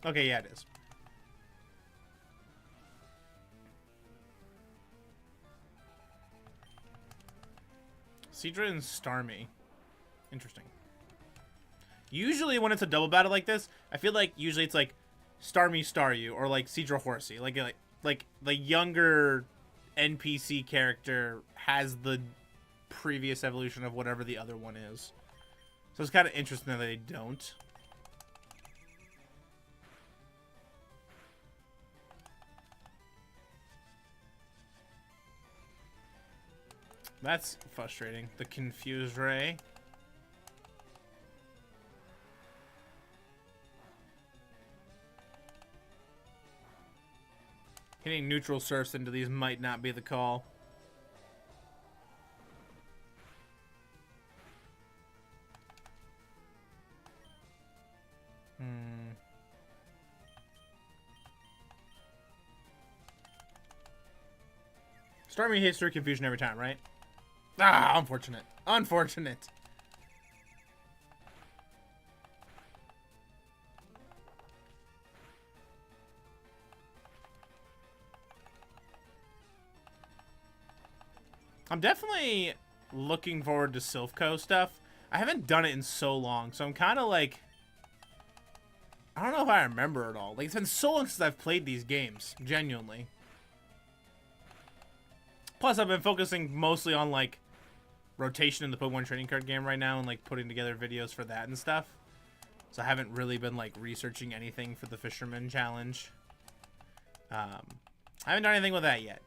Okay, yeah, it is. Seadra and Starmie. Interesting. Usually when it's a double battle like this, I feel like usually it's like Starmie Staryu or like Seadra Horsey. Like the younger NPC character has the previous evolution of whatever the other one is. So it's kind of interesting that they don't. That's frustrating. The Confused Ray. Hitting neutral surfs into these might not be the call. Starmie hits through confusion every time, right? Ah, unfortunate. Unfortunate. I'm definitely looking forward to Silph Co stuff. I haven't done it in so long, so I'm kind of like... I don't know if I remember it all. Like, it's been so long since I've played these games, genuinely. Plus, I've been focusing mostly on, like, rotation in the Pokemon trading card game right now and, like, putting together videos for that and stuff. So I haven't really been, like, researching anything for the Fisherman Challenge. I haven't done anything with that yet.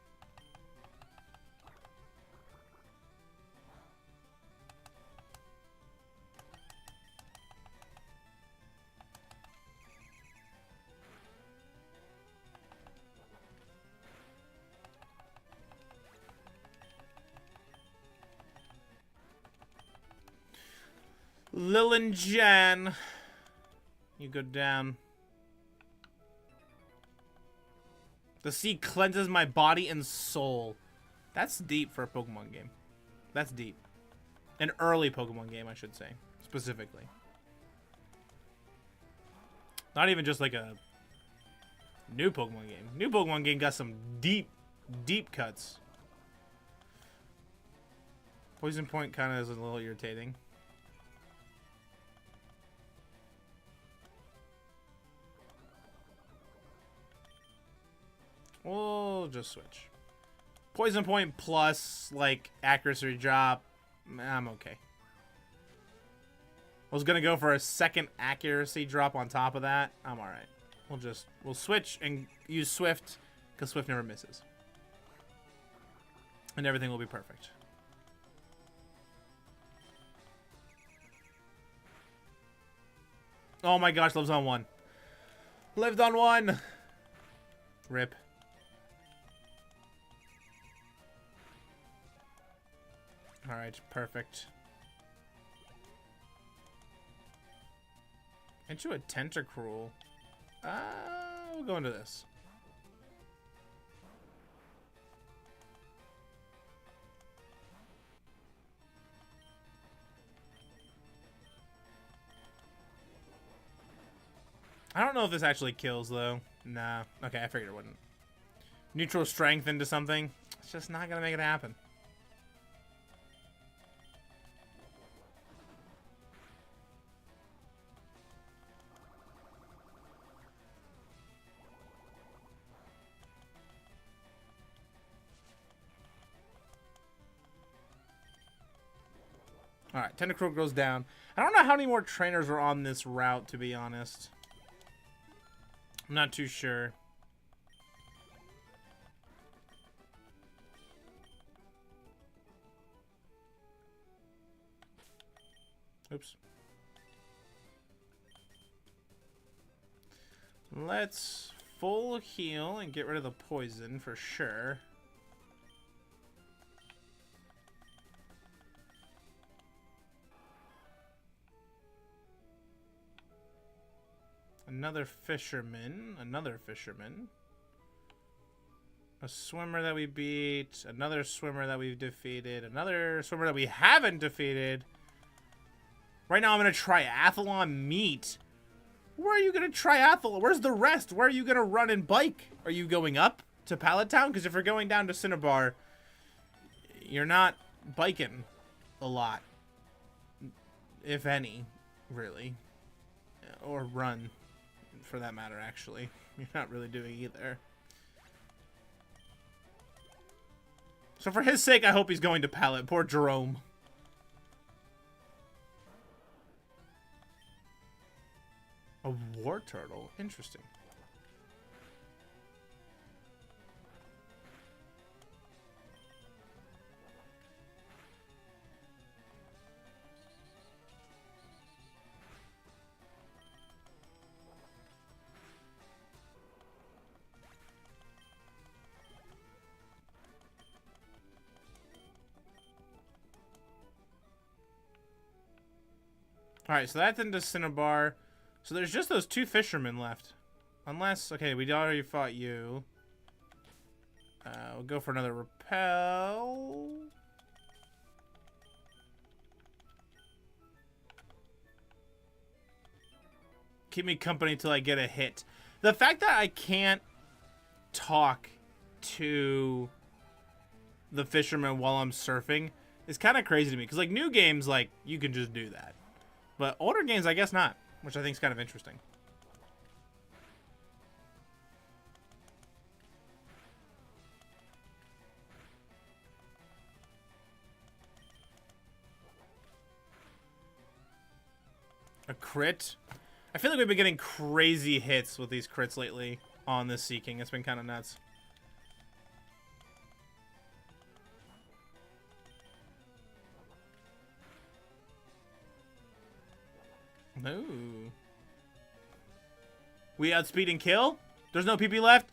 Lil and Jan, you go down. The sea cleanses my body and soul. That's deep for a Pokemon game. That's deep. An early Pokemon game, I should say, specifically. Not even just like a new Pokemon game. New Pokemon game got some deep, deep cuts. Poison Point kind of is a little irritating. We'll just switch. Poison point plus, like, accuracy drop. I'm okay. I was gonna go for a second accuracy drop on top of that. I'm alright. We'll switch and use Swift, because Swift never misses. And everything will be perfect. Oh my gosh, lives on 1. Lived on 1! Rip. Alright, perfect. Into a Tentacruel. We'll go into this. I don't know if this actually kills, though. Nah. Okay, I figured it wouldn't. Neutral strength into something. It's just not gonna make it happen. Alright, Tentacruel goes down. I don't know how many more trainers are on this route, to be honest. I'm not too sure. Oops. Let's full heal and get rid of the poison for sure. Another fisherman. Another fisherman. A swimmer that we beat. Another swimmer that we've defeated. Another swimmer that we haven't defeated. Right now I'm going to triathlon meet. Where are you going to triathlon? Where's the rest? Where are you going to run and bike? Are you going up to Pallet Town? Because if you're going down to Cinnabar, you're not biking a lot. If any, really. Or run. For that matter, actually. You're not really doing either. So for his sake, I hope he's going to Pallet. Poor Jerome. A war turtle? Interesting. Alright, so that's into Cinnabar. So there's just those 2 fishermen left. Unless, okay, we already fought you. We'll go for another repel. Keep me company till I get a hit. The fact that I can't talk to the fisherman while I'm surfing is kind of crazy to me. Because, like, new games, like, you can just do that. But older games, I guess not. Which I think is kind of interesting. A crit? I feel like we've been getting crazy hits with these crits lately on this Seaking. It's been kind of nuts. No. We outspeed and kill? There's no PP left?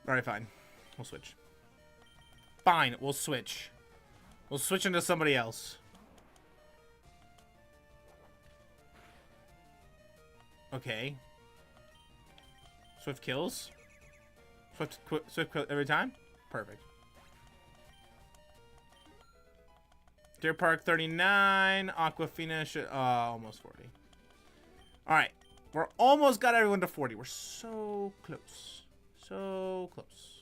Alright, fine. We'll switch. Fine, we'll switch. We'll switch into somebody else. Okay. Swift kills? Swift kill every time? Perfect. Deer Park 39. Aquafina should almost 40. Alright. We're almost got everyone to 40. We're so close. So close.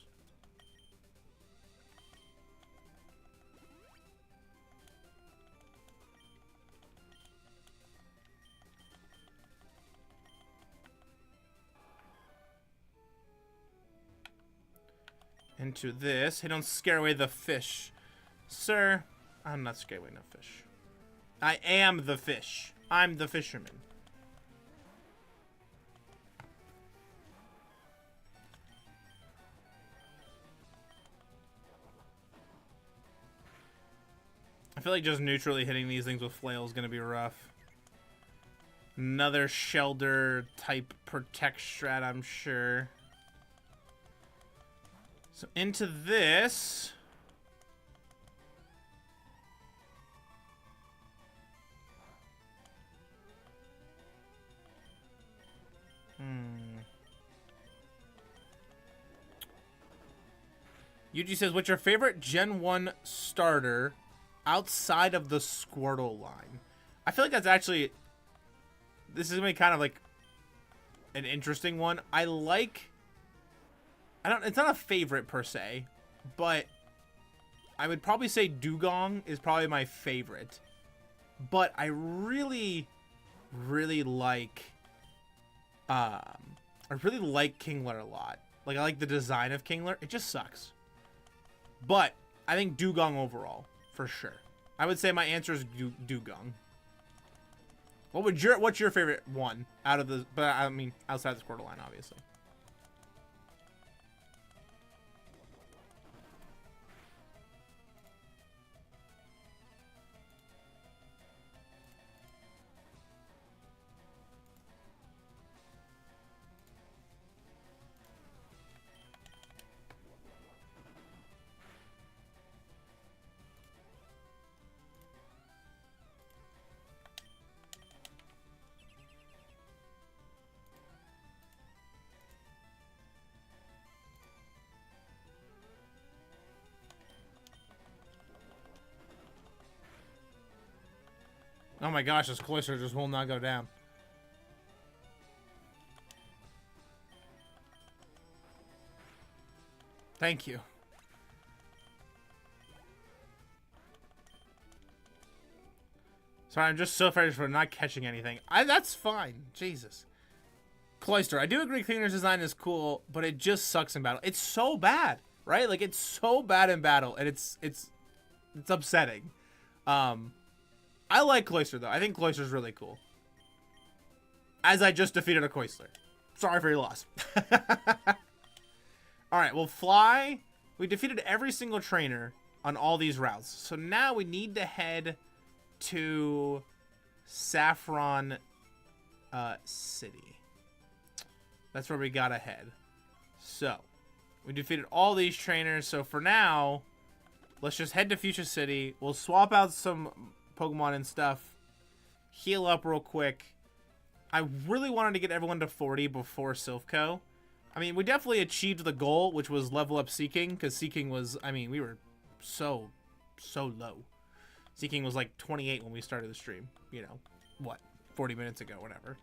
into this. Hey, don't scare away the fish. Sir, I'm not scared away no fish. I am the fish. I'm the fisherman. I feel like just neutrally hitting these things with flail is going to be rough. Another shelter type protect strat, I'm sure. So into this. Yuji says, what's your favorite Gen 1 starter outside of the Squirtle line? I feel like that's actually... This is going to be kind of like an interesting one. It's not a favorite per se, but I would probably say Dugong is probably my favorite. But I really, really like... I really like Kingler a lot. Like, I like the design of Kingler. It just sucks. But I think Dugong overall, for sure. I would say my answer is Dugong. What's your favorite one out of the? But I mean, outside the Squirtle line, obviously. Oh my gosh, this Cloyster just will not go down. Thank you. Sorry, I'm just so frustrated for not catching anything. That's fine. Jesus. Cloyster, I do agree Cleaner's design is cool, but it just sucks in battle. It's so bad, right? Like, it's so bad in battle, and it's upsetting. I like Cloyster, though. I think Cloyster's really cool. As I just defeated a Cloyster. Sorry for your loss. Alright, well, Fly. We defeated every single trainer on all these routes. So now we need to head to Saffron City. That's where we gotta head. So, we defeated all these trainers. So for now, let's just head to Fuchsia City. We'll swap out some Pokemon and stuff, heal up real quick. I really wanted to get everyone to 40 before Silph Co. I mean, we definitely achieved the goal, which was level up Seaking, because Seaking was, I mean, we were so low. Seaking was like 28 when we started the stream. You know, what, 40 minutes ago, whatever.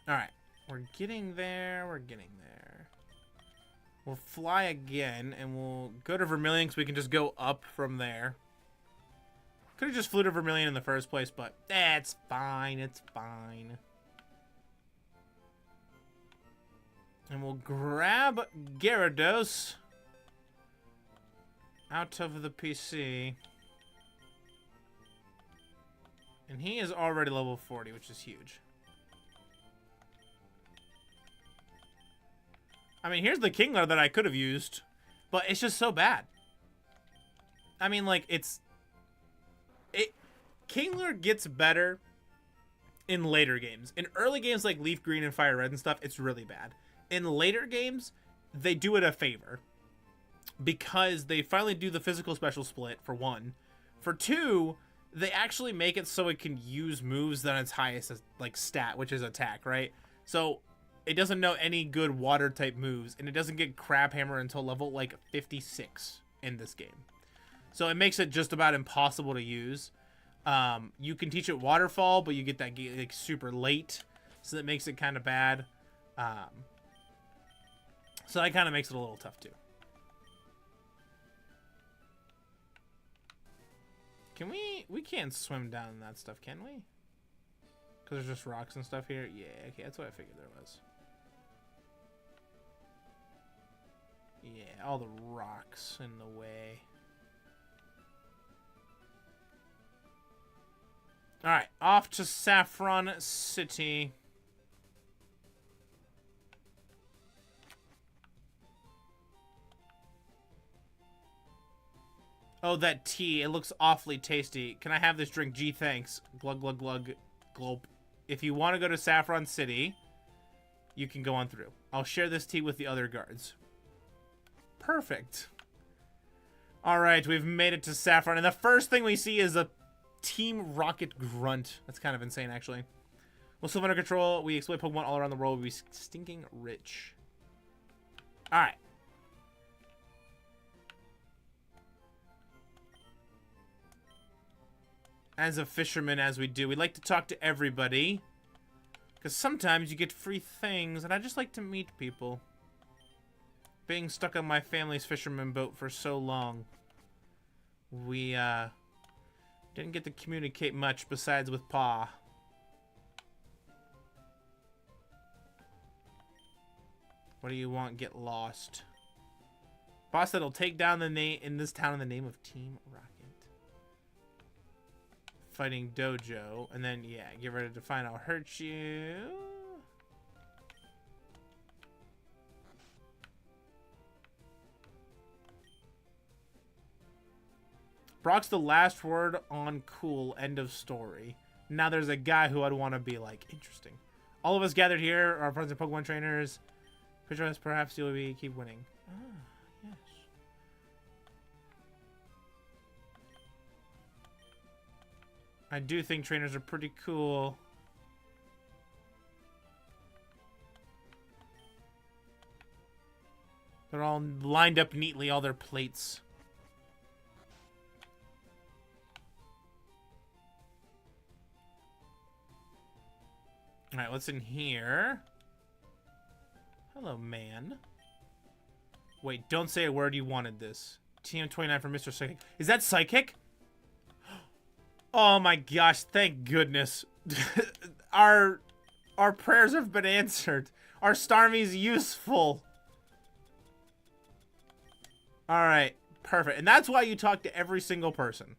Alright, we're getting there, we're getting there. We'll fly again, and we'll go to Vermilion, so we can just go up from there. Could have just flew to Vermilion in the first place, but it's fine, it's fine. And we'll grab Gyarados out of the PC. And he is already level 40, which is huge. I mean, here's the Kingler that I could have used, but it's just so bad. I mean, like, Kingler gets better in later games. In early games like LeafGreen and Fire Red and stuff, it's really bad. In later games, they do it a favor. Because they finally do the physical special split, for one. For two, they actually make it so it can use moves on its highest, like, stat, which is attack, right? So it doesn't know any good water type moves, and it doesn't get Crab Hammer until level like 56 in this game. So it makes it just about impossible to use. You can teach it Waterfall, but you get that like super late, so that makes it kind of bad. So that kind of makes it a little tough too. Can we can't swim down that stuff, can we? Because there's just rocks and stuff here? Yeah, okay, that's what I figured there was. Yeah, all the rocks in the way. Alright, off to Saffron City. Oh, that tea. It looks awfully tasty. Can I have this drink? Gee, thanks. Glug, glug, glug, glop. If you want to go to Saffron City, you can go on through. I'll share this tea with the other guards. Perfect. Alright, we've made it to Saffron. And the first thing we see is a Team Rocket Grunt. That's kind of insane, actually. We'll still have under control. We exploit Pokemon all around the world. We'll be stinking rich. Alright. As a fisherman, as we do, we like to talk to everybody. Because sometimes you get free things, and I just like to meet people. Being stuck on my family's fisherman boat for so long, we, didn't get to communicate much besides with Pa. What do you want? Get lost. Boss said he'll take down the name in this town in the name of Team Rocket. Fighting Dojo, and then yeah, get ready to find I'll hurt you. Brock's the last word on cool. End of story. Now there's a guy who I'd want to be like interesting. All of us gathered here are friends of Pokemon trainers. Picture us, perhaps you'll be keep winning. Ah, yes. I do think trainers are pretty cool. They're all lined up neatly, all their plates. Alright, what's in here? Hello, man. Wait, don't say a word, you wanted this. TM29 for Mr. Psychic. Is that Psychic? Oh my gosh, thank goodness. Our prayers have been answered. Our Starmie's useful. Alright, perfect. And that's why you talk to every single person.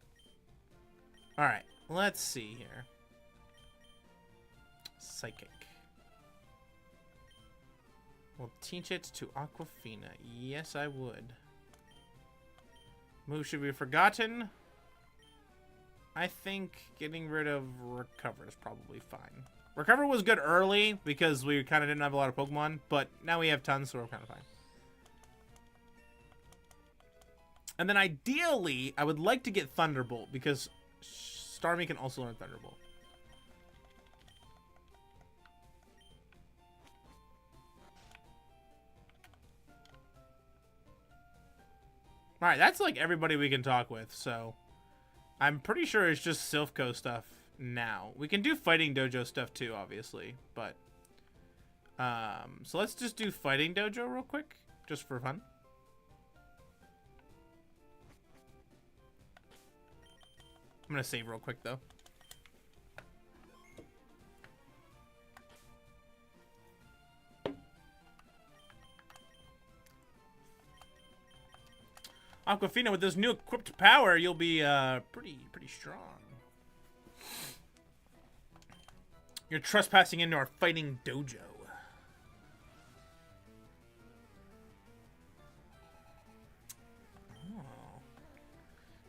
Alright, let's see here. Psychic. We'll teach it to Aquafina. Yes, I would. Move should be forgotten. I think getting rid of Recover is probably fine. Recover was good early because we kind of didn't have a lot of Pokemon, but now we have tons, so we're kind of fine. And then ideally, I would like to get Thunderbolt because Starmie can also learn Thunderbolt. Alright, that's like everybody we can talk with, so I'm pretty sure it's just Silph Co stuff now. We can do Fighting Dojo stuff too, obviously, but so let's just do Fighting Dojo real quick, just for fun. I'm gonna save real quick though. Aquafina, with this new equipped power, you'll be pretty strong. You're trespassing into our fighting dojo. Oh.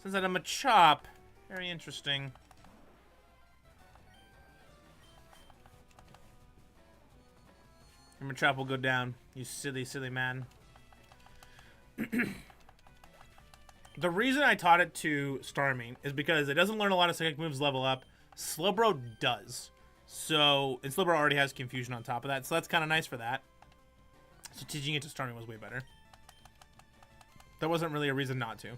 Since I'm a chop, very interesting. Your Machop will go down, you silly, silly man. The reason I taught it to Starmie is because it doesn't learn a lot of psychic moves level up. Slowbro does. So, and Slowbro already has Confusion on top of that, so that's kind of nice for that. So teaching it to Starmie was way better. There wasn't really a reason not to.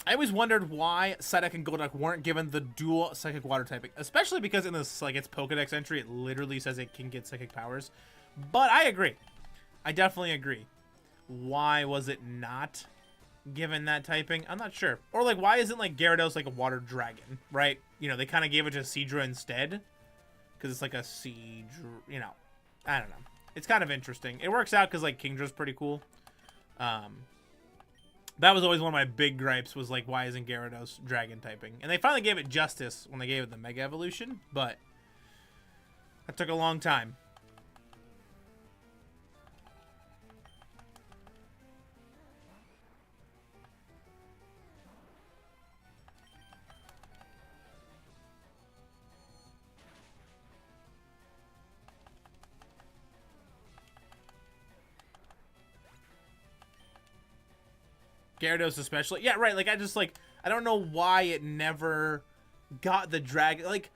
I always wondered why Psyduck and Golduck weren't given the dual Psychic Water typing, especially because in this, like, its Pokedex entry, it literally says it can get Psychic powers. But I agree. I definitely agree. Why was it not given that typing? I'm not sure. Or, like, why isn't, like, Gyarados, like, a water dragon, right? You know, they kind of gave it to Seadra instead. Because it's, like, a Seadra, you know. I don't know. It's kind of interesting. It works out because, like, Kingdra's pretty cool. That was always one of my big gripes was, like, why isn't Gyarados dragon typing? And they finally gave it justice when they gave it the Mega Evolution, but that took a long time. Gyarados especially. Yeah, right. Like, I don't know why it never got the dragon. Like,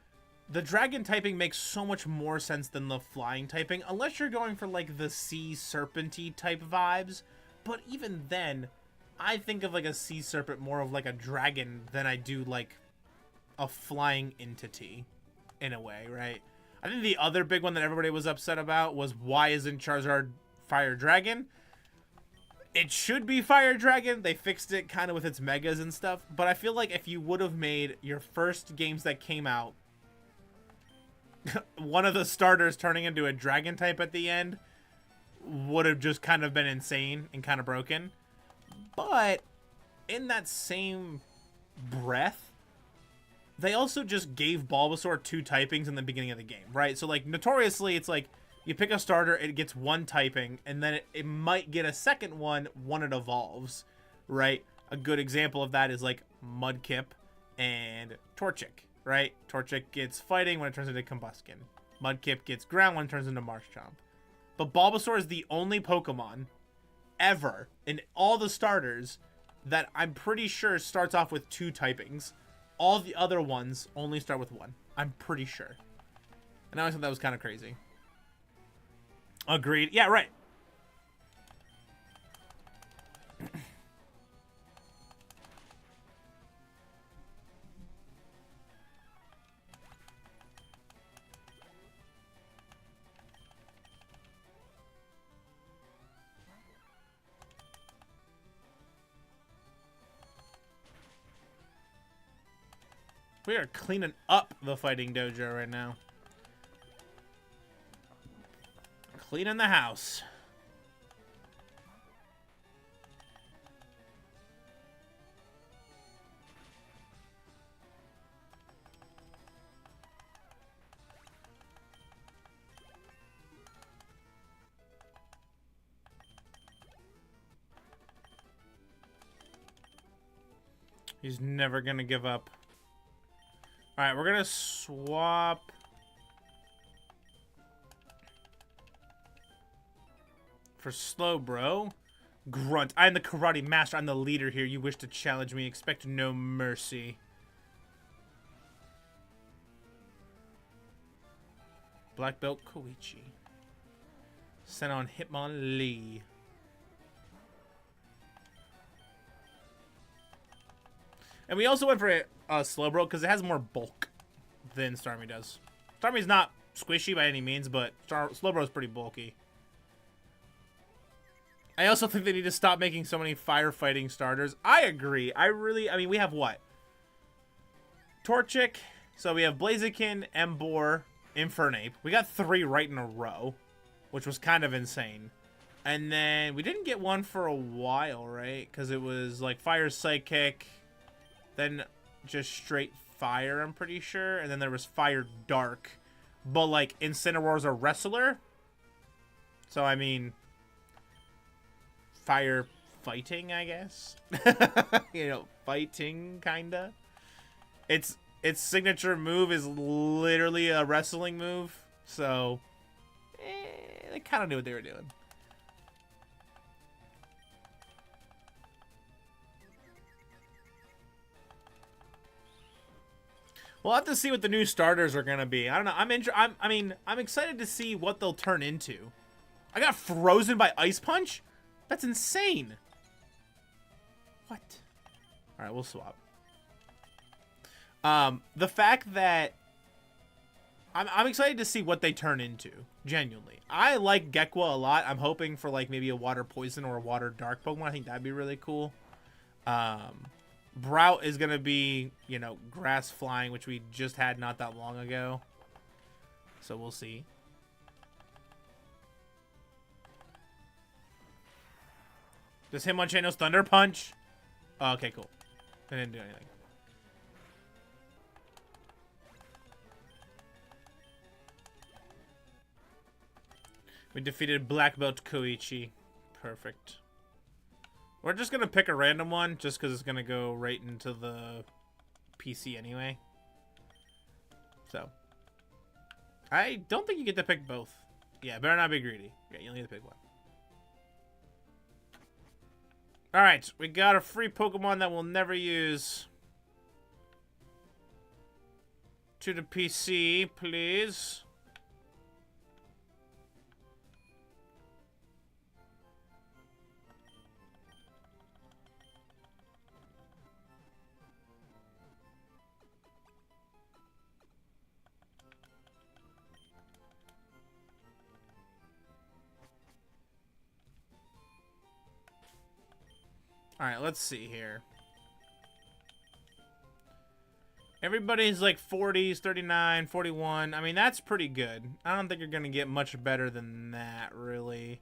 the dragon typing makes so much more sense than the flying typing. Unless you're going for, like, the sea serpenty type vibes. But even then, I think of, like, a sea serpent more of, like, a dragon than I do, like, a flying entity. In a way, right? I think the other big one that everybody was upset about was why isn't Charizard Fire Dragon? It should be Fire Dragon. They fixed it kind of with its megas and stuff. But I feel like if you would have made your first games that came out one of the starters turning into a dragon type at the end would have just kind of been insane and kind of broken. But in that same breath, they also just gave Bulbasaur 2 typings in the beginning of the game, right? So, like, notoriously, it's like you pick a starter, it gets 1 typing, and then it might get a second one when it evolves, right? A good example of that is, like, Mudkip and Torchic, right? Torchic gets fighting when it turns into Combustion. Mudkip gets ground when it turns into Marshtomp. But Bulbasaur is the only Pokemon ever in all the starters that I'm pretty sure starts off with 2 typings. All the other ones only start with 1. I'm pretty sure. And I always thought that was kind of crazy. Agreed. Yeah, right. We are cleaning up the fighting dojo right now. Cleaning the house. He's never gonna give up. Alright, we're gonna swap for Slowbro. Grunt. I am the karate master. I'm the leader here. You wish to challenge me. Expect no mercy. Black Belt Koichi. Sent on Hitmonlee. And we also went for Slowbro because it has more bulk than Starmie does. Starmie's not squishy by any means, but Slowbro's pretty bulky. I also think they need to stop making so many firefighting starters. I agree. I mean, we have what? Torchic. So we have Blaziken, Emboar, Infernape. We got 3 right in a row, which was kind of insane. And then we didn't get one for a while, right? Because it was like Fire Psychic, then just straight Fire, I'm pretty sure. And then there was Fire Dark. But like Incineroar's a wrestler. So I mean, fire fighting, I guess. You know, fighting kinda. Its signature move is literally a wrestling move. So they kind of knew what they were doing. We'll have to see what the new starters are gonna be. I don't know. I'm excited to see what they'll turn into. I got frozen by Ice Punch? That's insane. What? All right, we'll swap. The fact that I'm excited to see what they turn into. Genuinely, I like Gekwa a lot. I'm hoping for like maybe a water poison or a water dark Pokemon. I think that'd be really cool. Brout is going to be, you know, grass flying, which we just had not that long ago. So we'll see. Does Hitmonchan's Thunder Punch? Oh, okay, cool. I didn't do anything. We defeated Black Belt Koichi. Perfect. We're just going to pick a random one just because it's going to go right into the PC anyway. So. I don't think you get to pick both. Yeah, better not be greedy. Yeah, you only get to pick one. Alright, we got a free Pokemon that we'll never use. To the PC, please. Alright, let's see here. Everybody's like 40s, 39, 41. I mean, that's pretty good. I don't think you're going to get much better than that, really.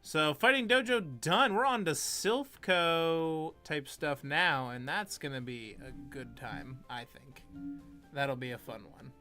So, Fighting Dojo done. We're on to Silph Co type stuff now, and that's going to be a good time, I think. That'll be a fun one.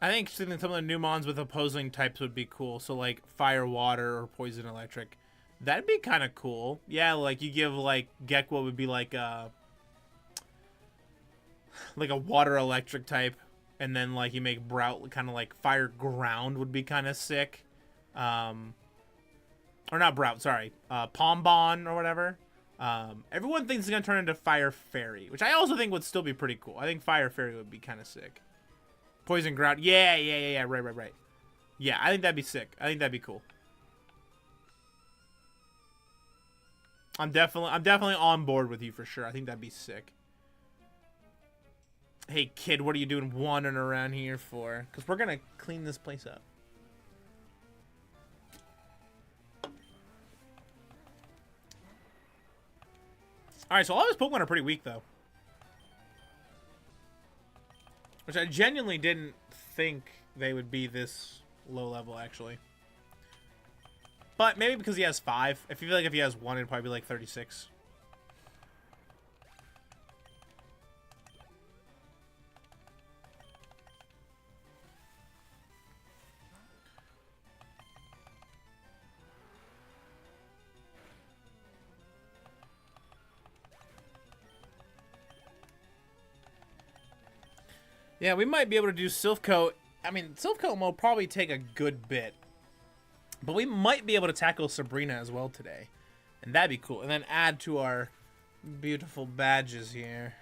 I think seeing some of the new mons with opposing types would be cool. So like fire, water, or poison, electric. That'd be kind of cool. Yeah, like you give like Gekwa would be like a water electric type, and then like you make Brout kind of like fire ground would be kind of sick. Or not Brout, sorry, Pombon or whatever. Everyone thinks it's gonna turn into Fire Fairy, which I also think would still be pretty cool. I think Fire Fairy would be kind of sick. Poison ground. Yeah. Right. Yeah, I think that'd be sick. I think that'd be cool. I'm definitely on board with you for sure. I think that'd be sick. Hey kid, what are you doing wandering around here for? Because we're gonna clean this place up. Alright, so all his Pokemon are pretty weak though. Which I genuinely didn't think they would be this low level, actually. But maybe because he has 5. I feel like if he has 1, it'd probably be like 36. Yeah, we might be able to do Silph Co. I mean, Silph Co will probably take a good bit. But we might be able to tackle Sabrina as well today. And that'd be cool. And then add to our beautiful badges here.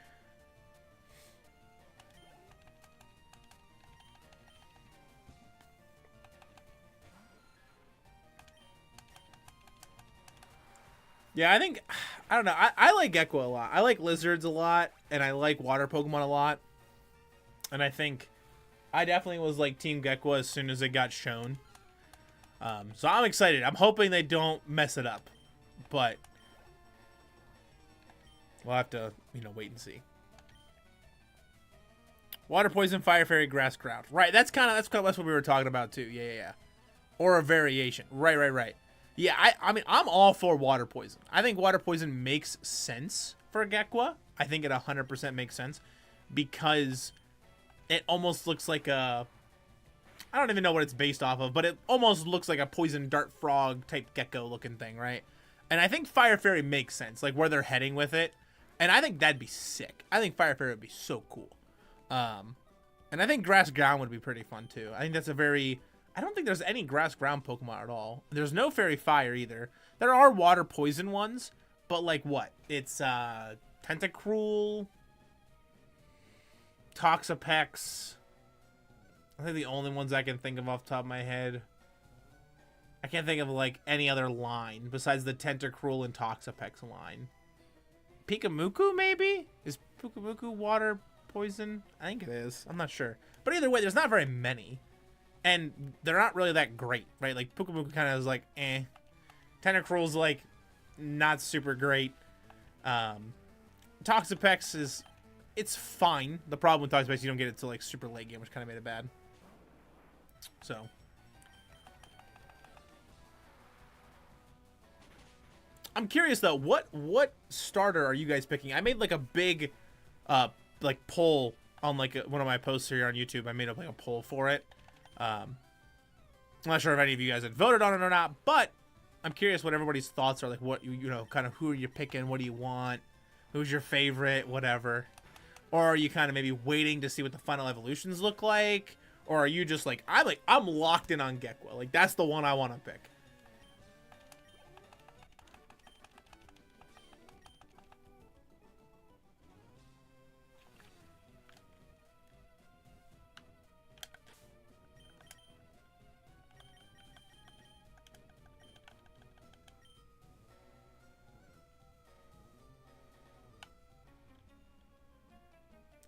Yeah, I think, I don't know. I like Gekko a lot. I like lizards a lot. And I like water Pokemon a lot. And I think I definitely was like Team Gekko as soon as it got shown. So I'm excited. I'm hoping they don't mess it up. But we'll have to, wait and see. Water poison, fire fairy, grass ground. Right, that's kind of what we were talking about too. Yeah. Or a variation. Right. Yeah, I mean, I'm all for water poison. I think water poison makes sense for Gekko. I think it 100% makes sense because it almost looks like a, I don't even know what it's based off of, but it almost looks like a poison dart frog type gecko looking thing, right? And I think Fire Fairy makes sense, like where they're heading with it. And I think that'd be sick. I think Fire Fairy would be so cool. And I think Grass Ground would be pretty fun too. I think that's a very, I don't think there's any Grass Ground Pokemon at all. There's no Fairy Fire either. There are water poison ones, but like what? It's Tentacruel, Toxapex. I think the only ones I can think of off the top of my head. I can't think of, like, any other line besides the Tentacruel and Toxapex line. Pikamuku, maybe? Is Pikamuku water poison? I think it is. I'm not sure. But either way, there's not very many. And they're not really that great, right? Like, Pikamuku kind of is like, eh. Tentacruel's, like, not super great. Toxapex is... It's fine. The problem with Toxapex, you don't get it till, like, super late game, which kind of made it bad. So... I'm curious though, what starter are you guys picking? I made like a big, like poll on like one of my posts here on YouTube. I made up like a poll for it. I'm not sure if any of you guys had voted on it or not, but I'm curious what everybody's thoughts are. Like, what you know, kind of who are you picking? What do you want? Who's your favorite? Whatever. Or are you kind of maybe waiting to see what the final evolutions look like? Or are you just like I'm locked in on Gekwa. Like that's the one I want to pick.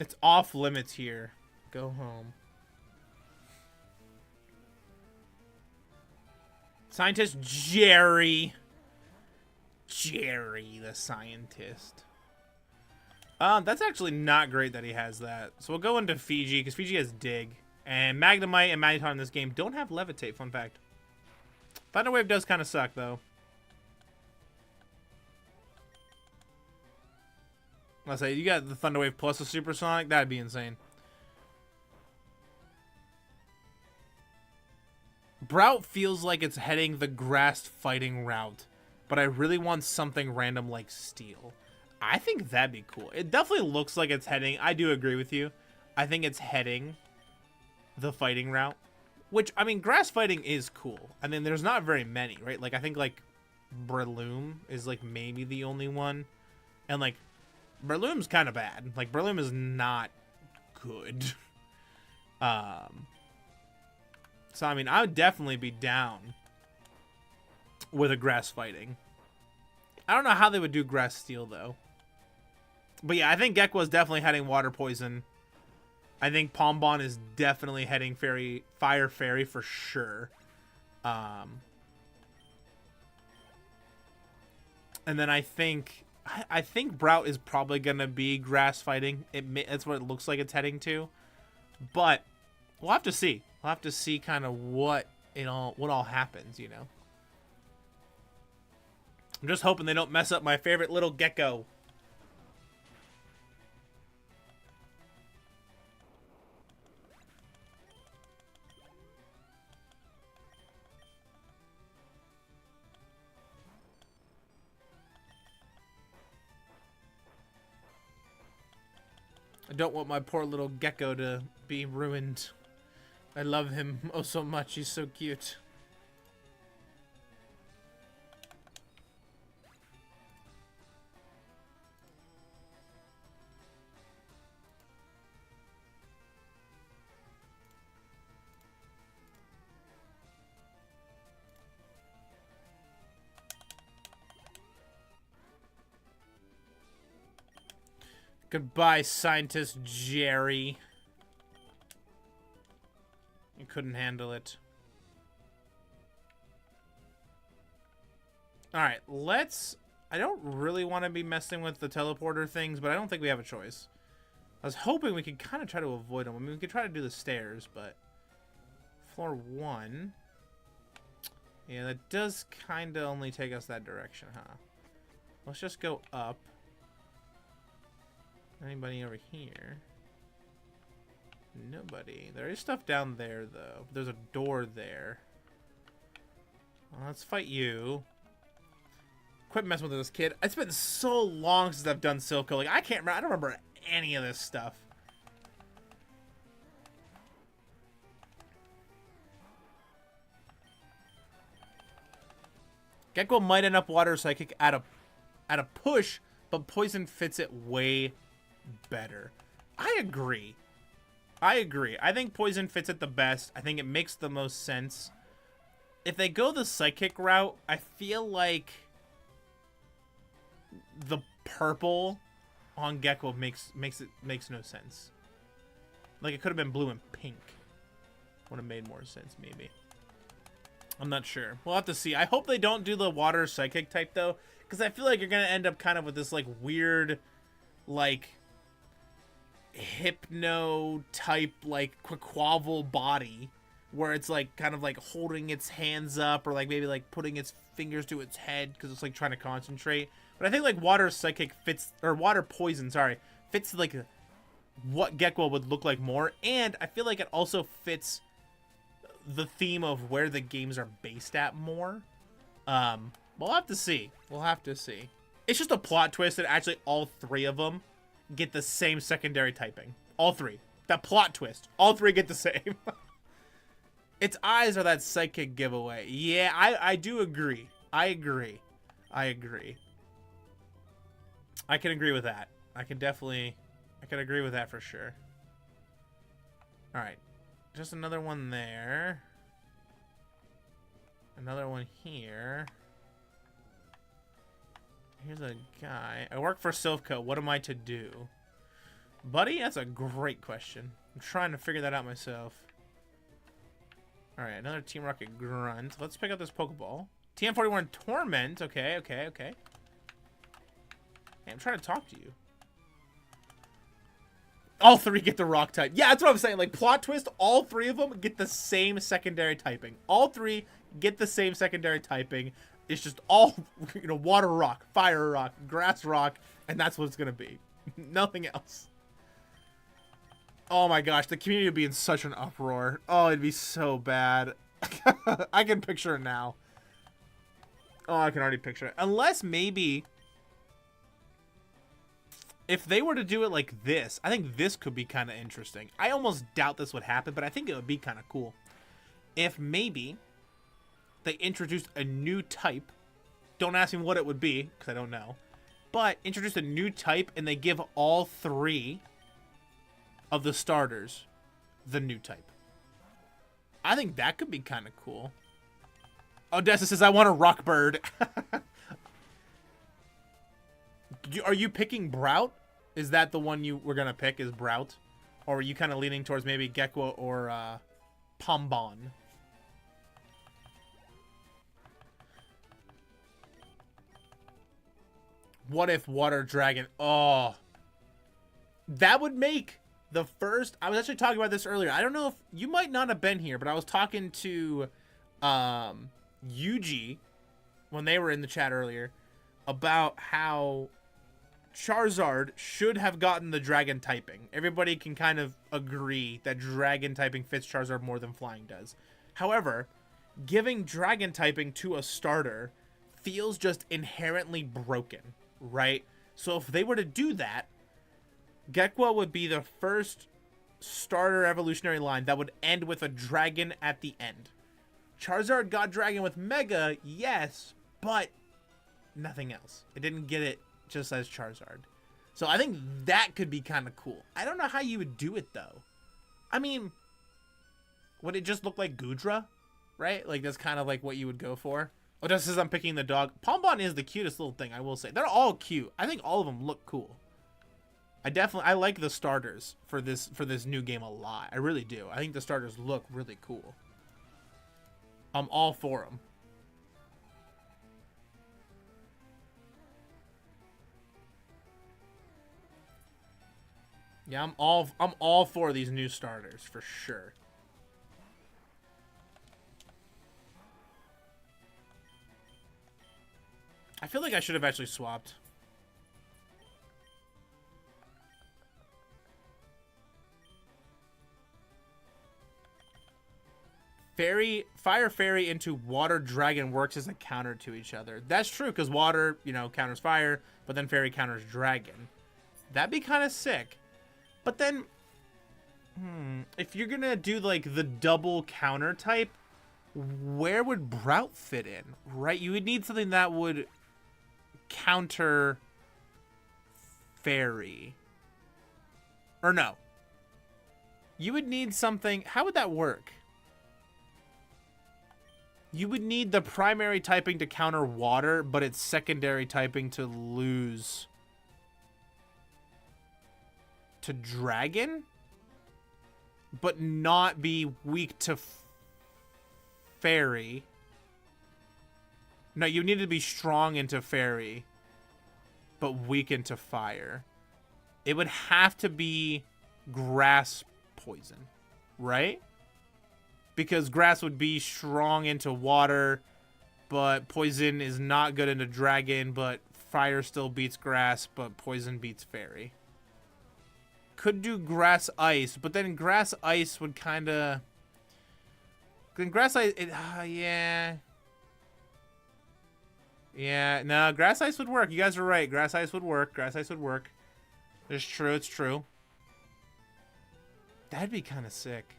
It's off limits here. Go home. Scientist Jerry. Jerry the scientist. That's actually not great that he has that. So we'll go into Fiji, because Fiji has Dig. And Magnemite and Magneton in this game don't have Levitate, fun fact. Thunder Wave does kind of suck, though. Let's say you got the Thunder Wave plus a Supersonic, that'd be insane. Brout feels like it's heading the grass fighting route, but I really want something random like Steel. I think that'd be cool. It definitely looks like it's heading. I do agree with you. I think it's heading the fighting route, which, I mean, grass fighting is cool. I mean, there's not very many, right? Like, I think, like, Breloom is, like, maybe the only one. And, like, Breloom's kind of bad. Like, Breloom is not good. So, I mean, I would definitely be down with a grass fighting. I don't know how they would do grass steel, though. But, yeah, I think Gekwa is definitely heading water poison. I think Pombon is definitely heading fire fairy for sure. And then I think Brout is probably gonna be grass fighting. That's what it looks like it's heading to. But we'll have to see. We'll have to see kind of what all happens, you know. I'm just hoping they don't mess up my favorite little gecko. I don't want my poor little gecko to be ruined. I love him oh so much. He's so cute. Goodbye, Scientist Jerry. You couldn't handle it. Alright, let's... I don't really want to be messing with the teleporter things, but I don't think we have a choice. I was hoping we could kind of try to avoid them. I mean, we could try to do the stairs, but... Floor 1... Yeah, that does kind of only take us that direction, huh? Let's just go up. Anybody over here? Nobody. There is stuff down there, though. There's a door there. Well, let's fight you. Quit messing with this kid. It's been so long since I've done Silph Co. Like, I can't remember. I don't remember any of this stuff. Gekko might end up Water Psychic at a push, but Poison fits it way better. I agree. I think Poison fits it the best. I think it makes the most sense. if they go the Psychic route, I feel like the purple on Gecko makes no sense. Like, it could have been blue and pink. Would have made more sense, maybe. I'm not sure. We'll have to see. I hope they don't do the water Psychic type, though, because I feel like you're going to end up kind of with this, like, weird, like, hypno-type, like, Quaquaval body, where it's, like, kind of, like, holding its hands up, or, like, maybe, like, putting its fingers to its head, because it's, like, trying to concentrate. But I think, like, water Psychic fits, or water poison, sorry, fits, like, what Gecko would look like more, and I feel like it also fits the theme of where the games are based at more. We'll have to see. We'll have to see. It's just a plot twist that actually all three of them get the same secondary typing. All three. That plot twist. All three get the same. Its eyes are that Psychic giveaway. Yeah, I do agree. I agree. I can agree with that. I can agree with that for sure. Alright. Just another one there. Another one here. Here's a guy. I work for Silph Co. What am I to do? Buddy, that's a great question. I'm trying to figure that out myself. Alright, another Team Rocket Grunt. Let's pick up this Pokeball. TM41 Torment. Okay. Hey, I'm trying to talk to you. All three get the rock type. Yeah, that's what I'm saying. Like, plot twist, all three of them get the same secondary typing. All three get the same secondary typing. It's just all, you know, water rock, fire rock, grass rock, and that's what it's going to be. Nothing else. Oh my gosh, the community would be in such an uproar. Oh, it'd be so bad. I can picture it now. Oh, I can already picture it. Unless maybe if they were to do it like this, I think this could be kind of interesting. I almost doubt this would happen, but I think it would be kind of cool. If maybe they introduced a new type. Don't ask me what it would be, because I don't know. But introduce a new type, and they give all three of the starters the new type. I think that could be kind of cool. Odessa says, I want a rock bird. Are you picking Brout? Is that the one you were going to pick, is Brout? Or are you kind of leaning towards maybe Gecko or Pombon? What if Water Dragon? Oh. That would make the first... I was actually talking about this earlier. I don't know if... You might not have been here, but I was talking to Yuji when they were in the chat earlier about how Charizard should have gotten the dragon typing. Everybody can kind of agree that dragon typing fits Charizard more than flying does. However, giving dragon typing to a starter feels just inherently broken, right? So if they were to do that, Gecko would be the first starter evolutionary line that would end with a dragon at the end. Charizard got dragon with Mega, yes, but nothing else. It didn't get it just as Charizard. So I think that could be kind of cool. I don't know how you would do it, though. I mean, would it just look like Goodra? Right? Like, that's kind of like what you would go for. Oh, just says I'm picking the dog. Pombon is the cutest little thing, I will say. They're all cute. I think all of them look cool. I like the starters for this new game a lot. I really do. I think the starters look really cool. I'm all for them. Yeah, I'm all for these new starters for sure. I feel like I should have actually swapped. Fire Fairy into Water Dragon works as a counter to each other. That's true, because water, you know, counters fire, but then Fairy counters dragon. That'd be kind of sick. But then, if you're gonna do like the double counter type, where would Brout fit in, right? You would need something that would counter Fairy. Or no. You would need something, how would that work? You would need the primary typing to counter water, but its secondary typing to lose to dragon, but not be weak to fairy. No, you need to be strong into fairy, but weak into fire. It would have to be grass poison, right? Because grass would be strong into water, but poison is not good into dragon, but fire still beats grass, but poison beats fairy. Could do grass ice, but then grass ice would kind of... Then grass ice... yeah. Yeah, no, grass ice would work. You guys are right. Grass ice would work. Grass ice would work. It's true. It's true. That'd be kind of sick.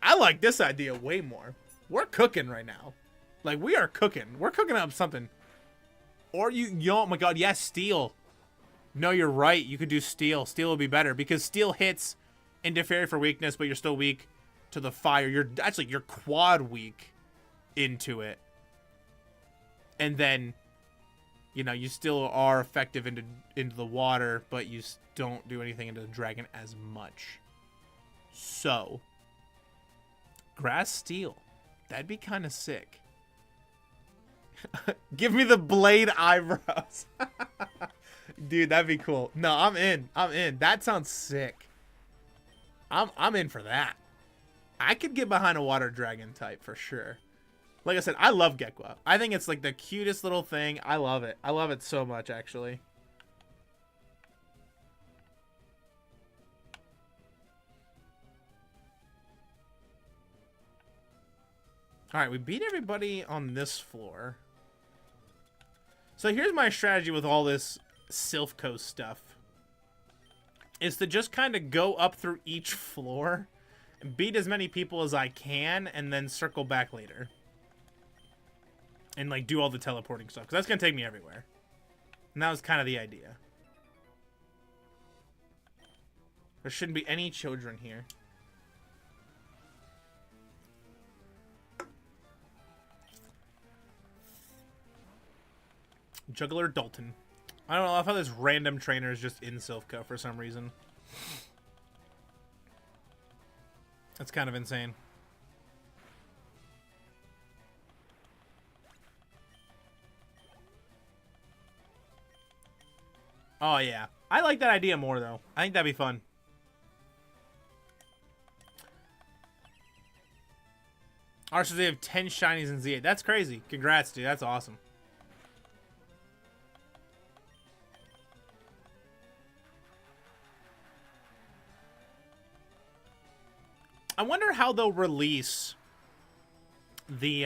I like this idea way more. We're cooking right now. Like, we are cooking. We're cooking up something. Or oh my god, yes, steel. No, you're right. You could do steel. Steel would be better because steel hits into fairy for weakness, but you're still weak to the fire. You're quad weak into it. And then, you know, you still are effective into the water, but you don't do anything into the dragon as much. So, grass steel. That'd be kind of sick. Give me the blade eyebrows. Dude, that'd be cool. No, I'm in. I'm in. That sounds sick. I'm in for that. I could get behind a water dragon type for sure. Like I said, I love Gekwa. I think it's like the cutest little thing. I love it. I love it so much, actually. Alright, we beat everybody on this floor. So here's my strategy with all this Silph Co stuff. Is to just kind of go up through each floor and beat as many people as I can and then circle back later. And like do all the teleporting stuff. Because that's going to take me everywhere. And that was kind of the idea. There shouldn't be any children here. Juggler Dalton. I don't know, I love how this random trainer is just in Silph Co for some reason. That's kind of insane. Oh yeah. I like that idea more though. I think that'd be fun. Ours says they have 10 shinies in Z8. That's crazy. Congrats, dude. That's awesome. I wonder how they'll release the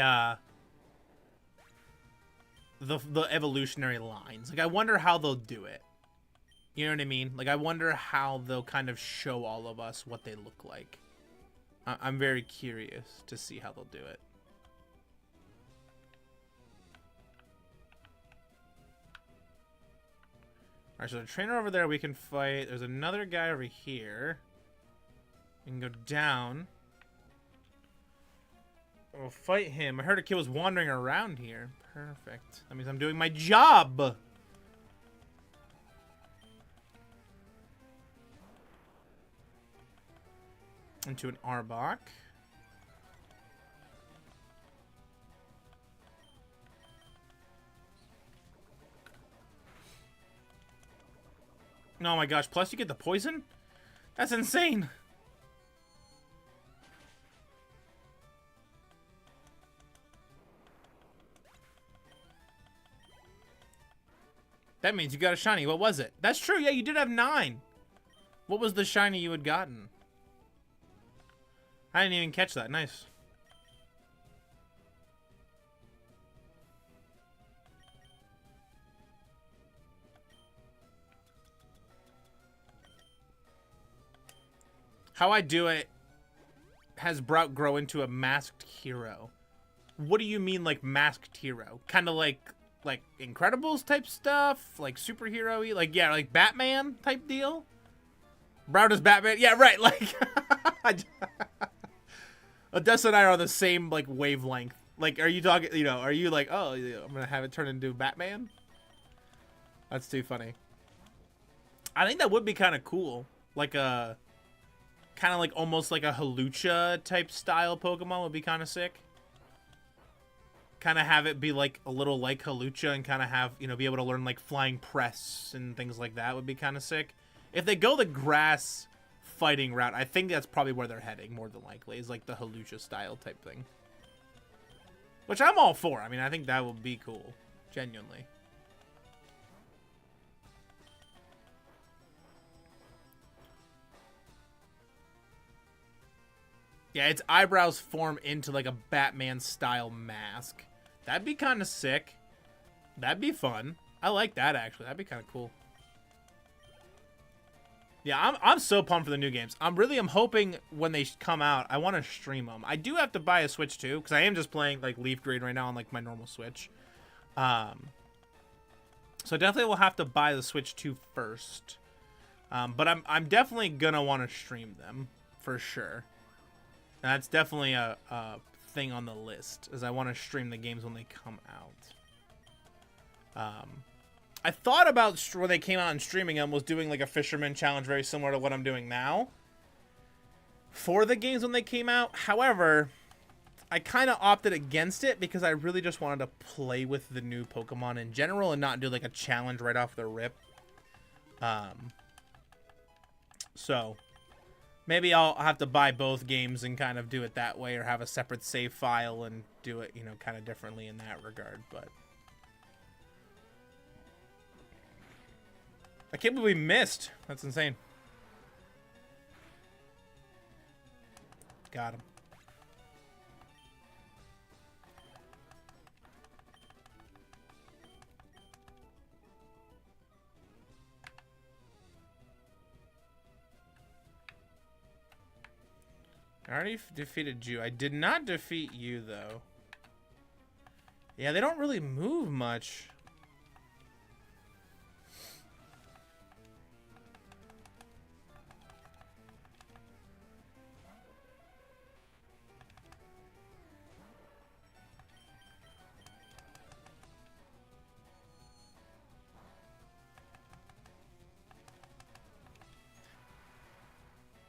evolutionary lines. Like, I wonder how they'll do it. You know what I mean? Like, I wonder how they'll kind of show all of us what they look like. I'm very curious to see how they'll do it. Alright, so the trainer over there we can fight. There's another guy over here. We can go down. We'll fight him. I heard a kid was wandering around here. Perfect. That means I'm doing my job. Into an Arbok. Oh my gosh, plus you get the poison? That's insane. That means you got a shiny. What was it? That's true. Yeah, you did have 9. What was the shiny you had gotten? I didn't even catch that. Nice. How I do it has Brout grow into a masked hero. What do you mean, like, masked hero? Kind of like Incredibles type stuff? Like superhero-y? Like, yeah, like Batman type deal? Brout is Batman? Yeah, right, like... Odessa and I are on the same, like, wavelength. Like, are you talking, you know, are you like, oh, I'm gonna have it turn into Batman? That's too funny. I think that would be kind of cool. Like a, kind of like almost like a Halucha type style Pokemon would be kind of sick. Kind of have it be like a little like Halucha and kind of have, you know, be able to learn like Flying Press and things like that would be kind of sick. If they go the grass fighting route, I think that's probably where they're heading more than likely, is like the Halucha style type thing. Which I'm all for. I mean, I think that would be cool. Genuinely. Yeah, its eyebrows form into like a Batman style mask. That'd be kind of sick. That'd be fun. I like that, actually. That'd be kind of cool. Yeah, I'm so pumped for the new games. I'm hoping when they come out, I want to stream them. I do have to buy a Switch too, because I am just playing like LeafGreen right now on like my normal Switch. So definitely will have to buy the Switch 2 first. But I'm definitely gonna want to stream them for sure. And that's definitely a thing on the list, is I want to stream the games when they come out. I thought about when they came out and streaming them was doing like a fisherman challenge very similar to what I'm doing now for the games when they came out. However, I kind of opted against it because I really just wanted to play with the new Pokemon in general and not do like a challenge right off the rip. So maybe I'll have to buy both games and kind of do it that way, or have a separate save file and do it, you know, kind of differently in that regard. But I can't believe we missed. That's insane. Got him. I already defeated you. I did not defeat you, though. Yeah, they don't really move much.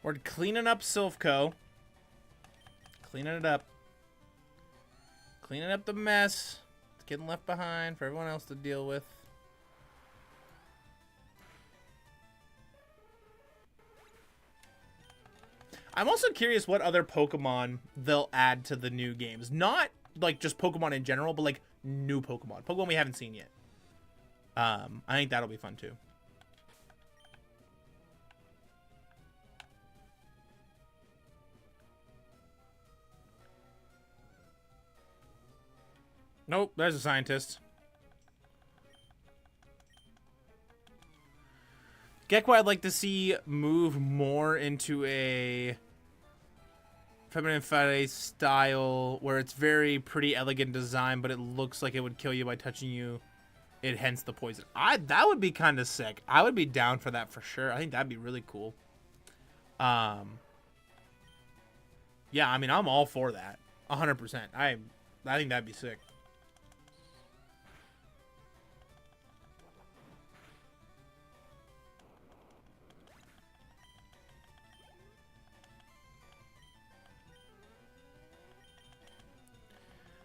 We're cleaning up Silph Co. Cleaning it up. Cleaning up the mess. It's getting left behind for everyone else to deal with. I'm also curious what other Pokemon they'll add to the new games. Not like just Pokemon in general, but like new Pokemon. Pokemon we haven't seen yet. I think that'll be fun too. Nope, there's a scientist. Gekko I'd like to see move more into a feminine fight style where it's very pretty elegant design, but it looks like it would kill you by touching you. It hence the poison. That would be kind of sick. I would be down for that for sure. I think that'd be really cool. Yeah, I mean, I'm all for that. 100%. I think that'd be sick.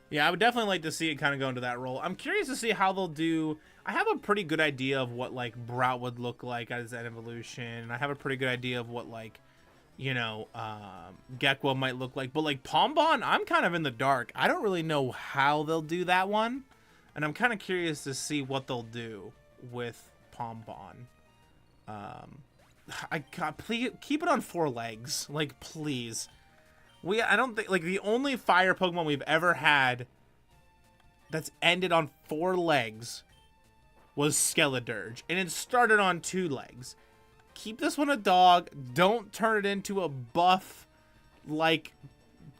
Yeah, I would definitely like to see it kind of go into that role. I'm curious to see how they'll do. I have a pretty good idea of what, like, Brout would look like as that evolution. I have a pretty good idea of what, like, you know, Gekko might look like. But, like, Pombon, I'm kind of in the dark. I don't really know how they'll do that one. And I'm kind of curious to see what they'll do with Pombon. Please, keep it on 4 legs. Like, please. I don't think, like, the only fire Pokemon we've ever had that's ended on 4 legs was Skeledirge, and it started on 2 legs. Keep this one a dog. Don't turn it into a buff, like,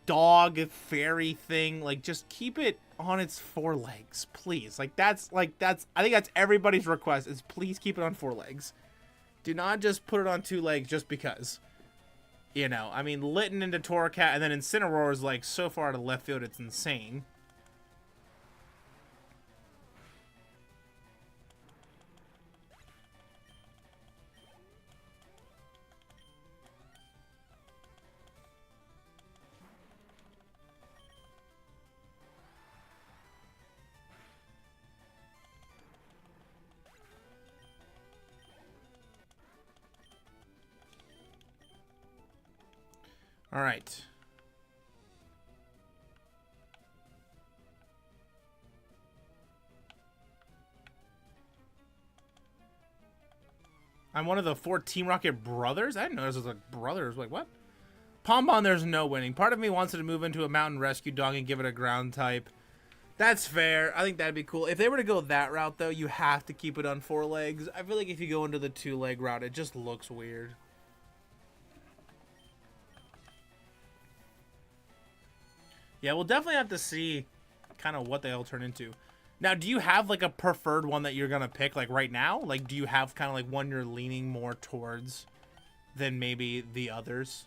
dog fairy thing. Like, just keep it on its 4 legs, please. Like, I think that's everybody's request, is please keep it on 4 legs. Do not just put it on 2 legs just because. You know, I mean, Litten into Torracat, and then Incineroar is like so far to left field, it's insane. All right. I'm one of the 4 Team Rocket brothers? I didn't know this was like brothers. Like, what? Pombon, there's no winning. Part of me wants it to move into a mountain rescue dog and give it a ground type. That's fair. I think that'd be cool. If they were to go that route, though, you have to keep it on 4 legs. I feel like if you go into the 2-leg route, it just looks weird. Yeah, we'll definitely have to see kind of what they all turn into. Now, do you have, like, a preferred one that you're going to pick, like, right now? Like, do you have kind of, like, one you're leaning more towards than maybe the others?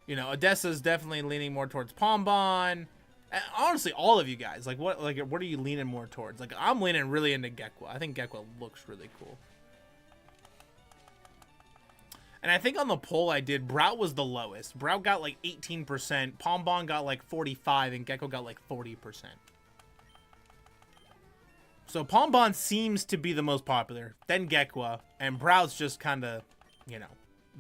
You know, Odessa's definitely leaning more towards Pombon. And honestly, all of you guys, like, what are you leaning more towards? Like, I'm leaning really into Gekwa. I think Gekwa looks really cool. And I think on the poll I did, Brout was the lowest. Brout got like 18%, Pombon got like 45%, and Gecko got like 40%. So Pombon seems to be the most popular, then Gekwa, and Brout's just kind of, you know,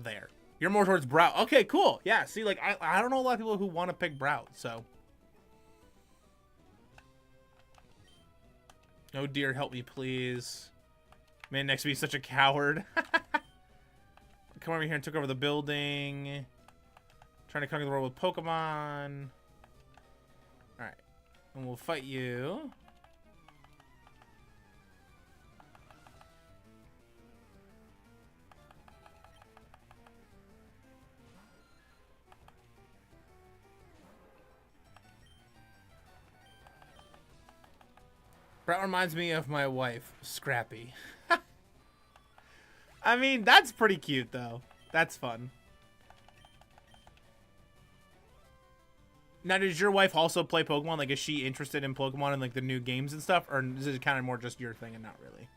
there. You're more towards Brout. Okay, cool. Yeah, see, like, I don't know a lot of people who want to pick Brout, so. Oh dear, help me, please. Man next to me is such a coward. Come over here and took over the building. Trying to conquer the world with Pokemon. Alright. And we'll fight you. That reminds me of my wife, Scrappy. I mean, that's pretty cute, though. That's fun. Now, does your wife also play Pokemon? Like, is she interested in Pokemon and, like, the new games and stuff? Or is it kind of more just your thing and not really?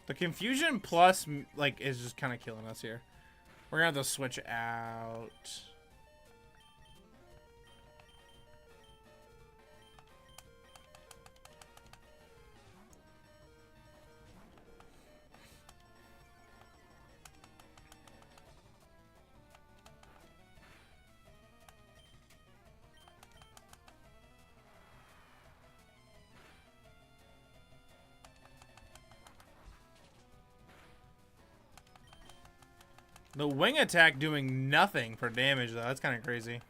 The Confusion Plus, like, is just kind of killing us here. We're going to have to switch out. The wing attack doing nothing for damage, though. That's kind of crazy.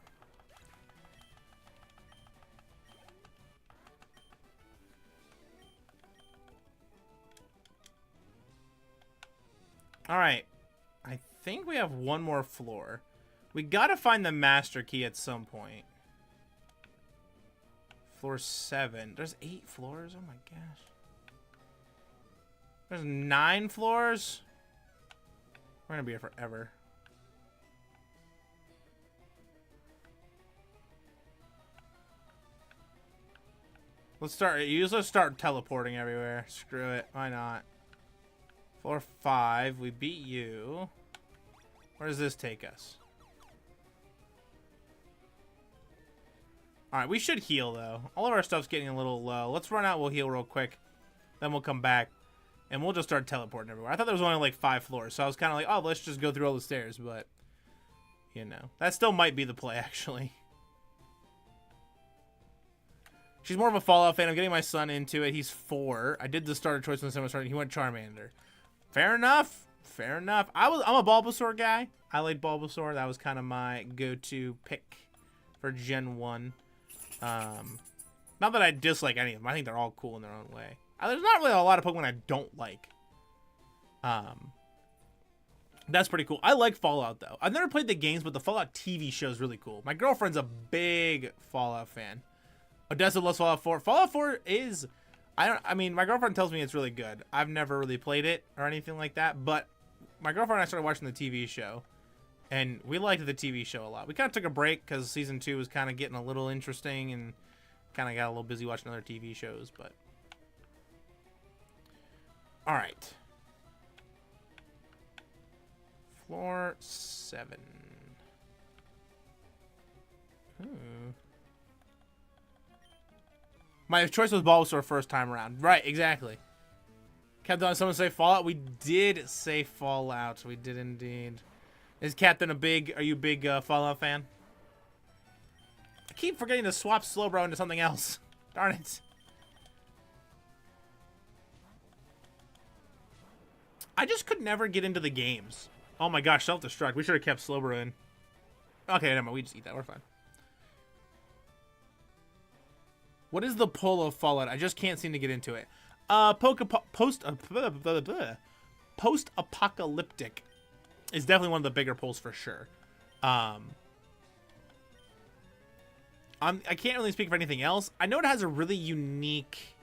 Alright. I think we have one more floor. We gotta find the master key at some point. Floor 7. There's 8 floors? Oh my gosh. There's 9 floors? We're gonna be here forever. Let's start. Usually start teleporting everywhere. Screw it. Why not? Floor 5. We beat you. Where does this take us? Alright, we should heal, though. All of our stuff's getting a little low. Let's run out. We'll heal real quick. Then we'll come back. And we'll just start teleporting everywhere. I thought there was only like 5 floors. So I was kind of like, oh, let's just go through all the stairs. But, you know. That still might be the play, actually. She's more of a Fallout fan. I'm getting my son into it. He's 4. I did the starter choice when the summer started. He went Charmander. Fair enough. Fair enough. I'm a Bulbasaur guy. I like Bulbasaur. That was kind of my go-to pick for Gen 1. Not that I dislike any of them. I think they're all cool in their own way. There's not really a lot of Pokemon I don't like. That's pretty cool. I like Fallout, though. I've never played the games, but the Fallout TV show is really cool. My girlfriend's a big Fallout fan. Odessa loves Fallout 4. Fallout 4 is... I mean, my girlfriend tells me it's really good. I've never really played it or anything like that, but my girlfriend and I started watching the TV show, and we liked the TV show a lot. We kind of took a break because Season 2 was kind of getting a little interesting and kind of got a little busy watching other TV shows, but... Alright. Floor 7. My choice was Bulbasaur first time around. Right, exactly. Captain, someone say Fallout? We did say Fallout. We did indeed. Is Captain are you a big Fallout fan? I keep forgetting to swap Slowbro into something else. Darn it. I just could never get into the games. Oh my gosh, self-destruct. We should have kept Slowbro in. Okay, never mind. We just eat that. We're fine. What is the pull of Fallout? I just can't seem to get into it. Post-apocalyptic is definitely one of the bigger pulls for sure. I can't really speak for anything else. I know it has a really unique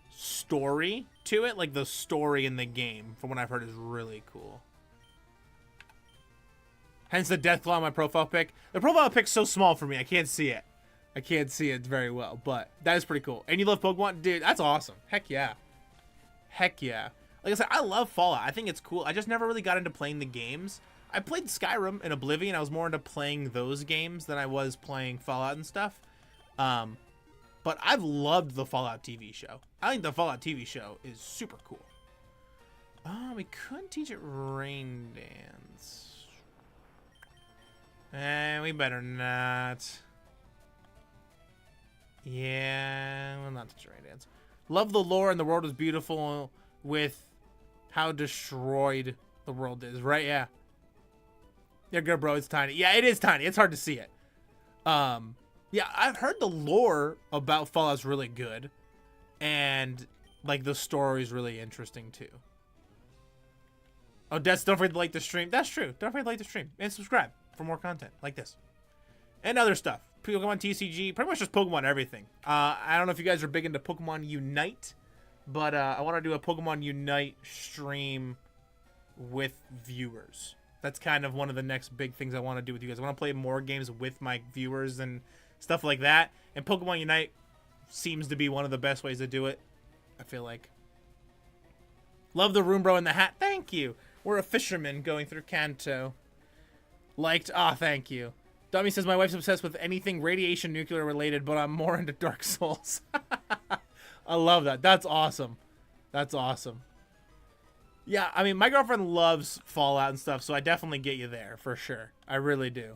story to it. Like, the story in the game, from what I've heard, is really cool. Hence the Deathclaw on my profile pic. The profile pic's so small for me, I can't see it. I can't see it very well, but that is pretty cool. And you love Pokemon? Dude, that's awesome. Heck yeah. Heck yeah. Like I said, I love Fallout. I think it's cool. I just never really got into playing the games. I played Skyrim and Oblivion. I was more into playing those games than I was playing Fallout and stuff. But I've loved the Fallout TV show. I think the Fallout TV show is super cool. We couldn't teach it Rain Dance. We better not. Yeah, well, not the Rain Dance. Love the lore and the world is beautiful with how destroyed the world is, right? Yeah. Yeah, good, bro. It's tiny. Yeah, it is tiny. It's hard to see it. Yeah, I've heard the lore about Fallout's really good. And, like, the story's really interesting, too. Oh, don't forget to like the stream. That's true. Don't forget to like the stream. And subscribe for more content like this. And other stuff. Pokemon TCG. Pretty much just Pokemon everything. I don't know if you guys are big into Pokemon Unite. But I want to do a Pokemon Unite stream with viewers. That's kind of one of the next big things I want to do with you guys. I want to play more games with my viewers and stuff like that. And Pokemon Unite seems to be one of the best ways to do it, I feel like. Love the room, bro, in the hat. Thank you. We're a fisherman going through Kanto. Liked. Ah, thank you. Dummy says, my wife's obsessed with anything radiation nuclear related, but I'm more into Dark Souls. I love that. That's awesome. That's awesome. Yeah, I mean, my girlfriend loves Fallout and stuff, so I definitely get you there, for sure. I really do.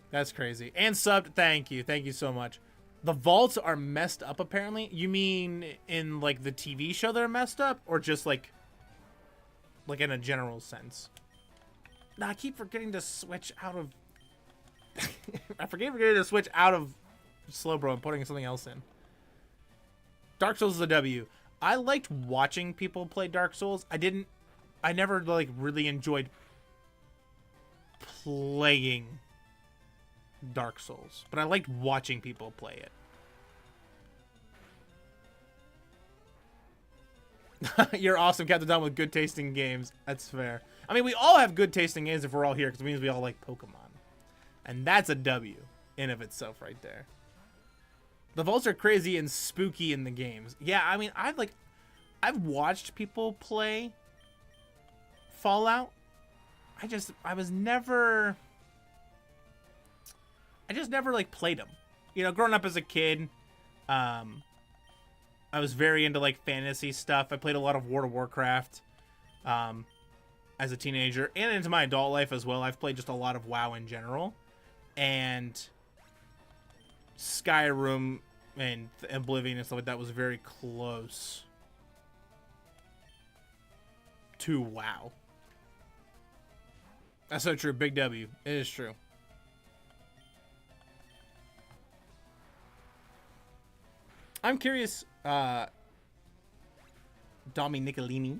That's crazy. And subbed, thank you. Thank you so much. The vaults are messed up, apparently. You mean in, like, the TV show they're messed up? Or just, like in a general sense? Nah, I keep forgetting to switch out of... I forget to switch out of Slowbro and putting something else in. Dark Souls is a W. I liked watching people play Dark Souls. I never, like, really enjoyed playing Dark Souls. But I liked watching people play it. You're awesome, Captain Don, with good tasting games. That's fair. I mean, we all have good tasting games if we're all here, because it means we all like Pokemon. And that's a W in of itself right there. The vaults are crazy and spooky in the games. Yeah, I mean, I've watched people play Fallout. I just never like played them. You know, growing up as a kid, I was very into like fantasy stuff. I played a lot of World of Warcraft as a teenager and into my adult life as well. I've played just a lot of WoW in general. And Skyrim and Oblivion and stuff like that was very close to WoW. That's so true. Big W. It is true. I'm curious, Domi Nicolini,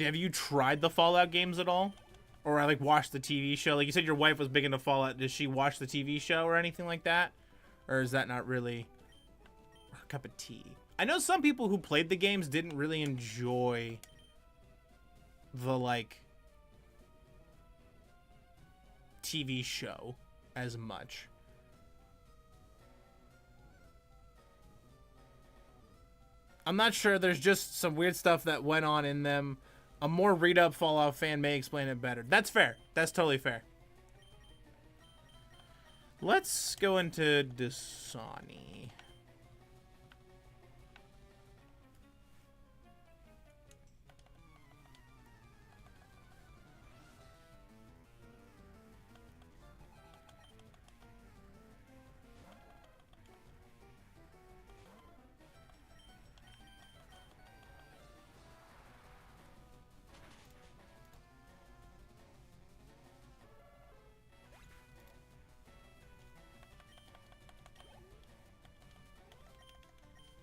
have you tried the Fallout games at all? Or like watched the TV show? Like you said your wife was big into Fallout. Does she watch the TV show or anything like that? Or is that not really her cup of tea? I know some people who played the games didn't really enjoy the like TV show as much. I'm not sure. There's just some weird stuff that went on in them. A more read-up Fallout fan may explain it better. That's fair. That's totally fair. Let's go into Dasani.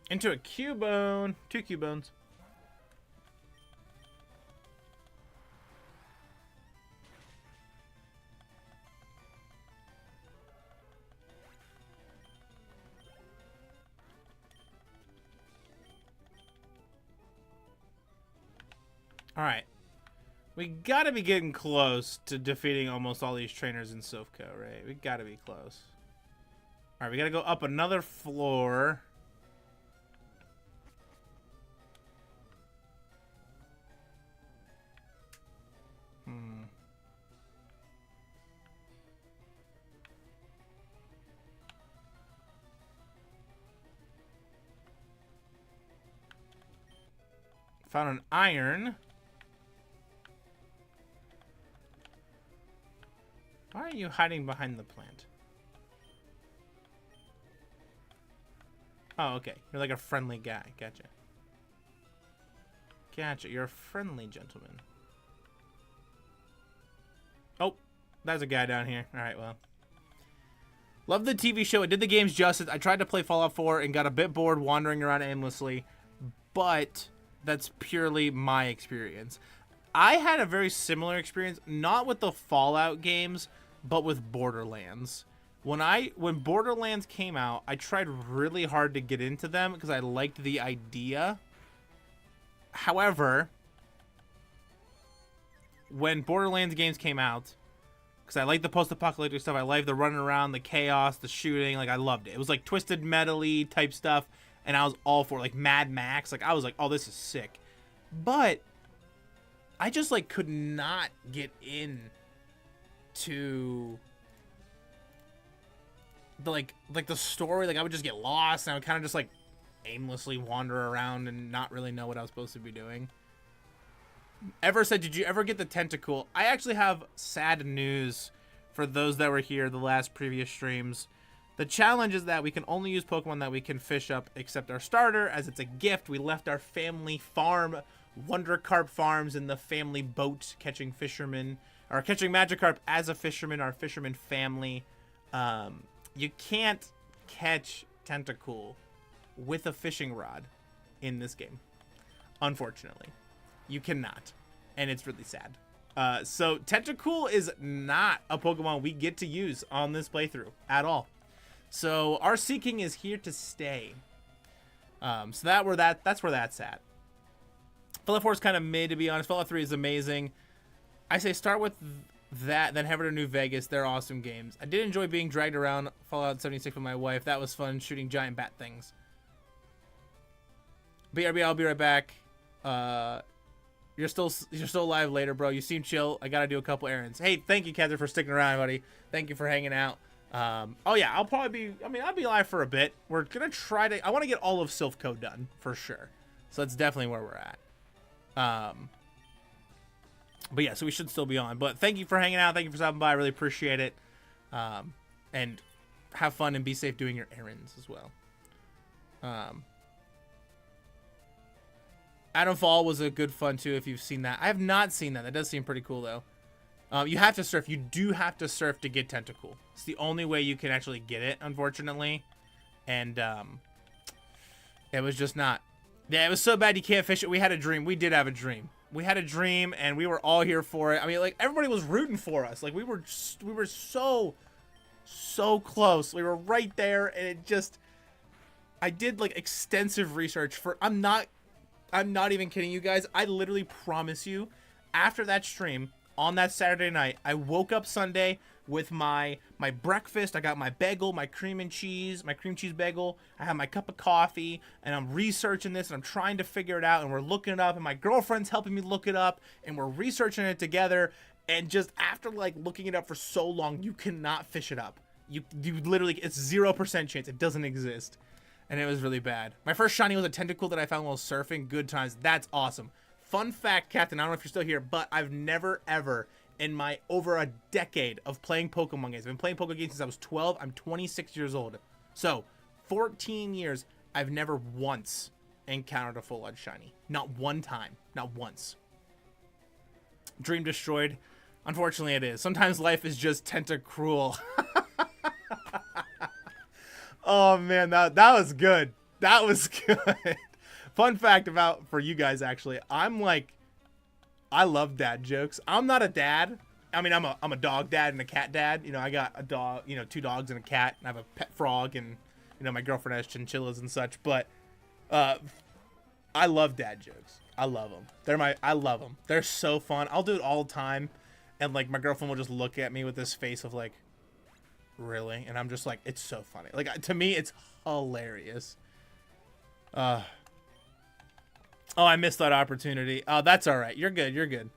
Into a Cubone. 2 Cubones. Alright. We gotta be getting close to defeating almost all these trainers in Silph Co, right? We gotta be close. Alright, we gotta go up another floor. Found an iron. Why are you hiding behind the plant? Oh, okay. You're like a friendly guy. Gotcha. Gotcha. You're a friendly gentleman. Oh, there's a guy down here. All right, well. Love the TV show. It did the games justice. I tried to play Fallout 4 and got a bit bored wandering around aimlessly, but that's purely my experience. I had a very similar experience, not with the Fallout games, but with Borderlands. When Borderlands came out, I tried really hard to get into them because I liked the idea. However, when Borderlands games came out, because I liked the post-apocalyptic stuff, I liked the running around, the chaos, the shooting, like I loved it. It was like Twisted Metal-y type stuff, and I was all for it. Like Mad Max, like I was like, oh, this is sick. But I just like could not get in to the like the story. Like I would just get lost, and I would kind of just like aimlessly wander around and not really know what I was supposed to be doing. Ever said, did you ever get the tentacle? I actually have sad news for those that were here the last previous streams. The challenge is that we can only use Pokemon that we can fish up except our starter, as it's a gift. We left our family farm, Wonder Karp Farms, in the family boat catching fishermen, or catching Magikarp as a fisherman, our fisherman family. You can't catch Tentacool with a fishing rod in this game, unfortunately. You cannot, and it's really sad. So Tentacool is not a Pokemon we get to use on this playthrough at all. So our Seaking is here to stay. So that's where that's at. Fallout 4 is kind of mid, to be honest. Fallout 3 is amazing. I say start with that, then head over to New Vegas. They're awesome games. I did enjoy being dragged around Fallout 76 with my wife. That was fun, shooting giant bat things. BRB, I'll be right back. You're still alive later, bro. You seem chill. I gotta do a couple errands. Hey, thank you, Catherine, for sticking around, buddy. Thank you for hanging out. Oh yeah, I'll be alive for a bit. We're gonna try to. I want to get all of Silph Co done for sure. So that's definitely where we're at. But yeah, so we should still be on. But thank you for hanging out. Thank you for stopping by. I really appreciate it. And have fun and be safe doing your errands as well. Adam Fall was a good fun too if you've seen that. I have not seen that. That does seem pretty cool though. You have to surf. You do have to surf to get Tentacool. It's the only way you can actually get it, unfortunately. And it was just not. Yeah, it was so bad you can't fish it. We had a dream. We did have a dream. We had a dream, and we were all here for it. I mean, like, everybody was rooting for us. Like, we were so close. We were right there, and it just. I did like extensive research for. I'm not even kidding you guys. I literally promise you, after that stream on that Saturday night, I woke up Sunday with my breakfast. I got my bagel, my cream cheese bagel. I have my cup of coffee, and I'm researching this, and I'm trying to figure it out, and we're looking it up, and my girlfriend's helping me look it up, and we're researching it together. And just after like looking it up for so long, you cannot fish it up. You literally, it's 0% chance. It doesn't exist. And it was really bad. My first shiny was a Tentacool that I found while surfing. Good times. That's awesome. Fun fact, Captain, I don't know if you're still here, but I've never, ever, in my over a decade of playing Pokemon games, I've been playing Pokemon games since I was 12. I'm 26 years old. So, 14 years, I've never once encountered a full-on shiny. Not one time. Not once. Dream destroyed. Unfortunately, it is. Sometimes life is just Tentacruel. Oh man, that was good. That was good. Fun fact for you guys actually, I love dad jokes. I'm not a dad. I mean, I'm a dog dad and a cat dad. You know, I got a dog, you know, 2 dogs and a cat, and I have a pet frog, and you know, my girlfriend has chinchillas and such. But I love dad jokes. I love them. I love them. They're so fun. I'll do it all the time, and like my girlfriend will just look at me with this face of like, really? And I'm just like, it's so funny. Like, to me, it's hilarious. Oh, I missed that opportunity. Oh, that's all right. You're good. You're good.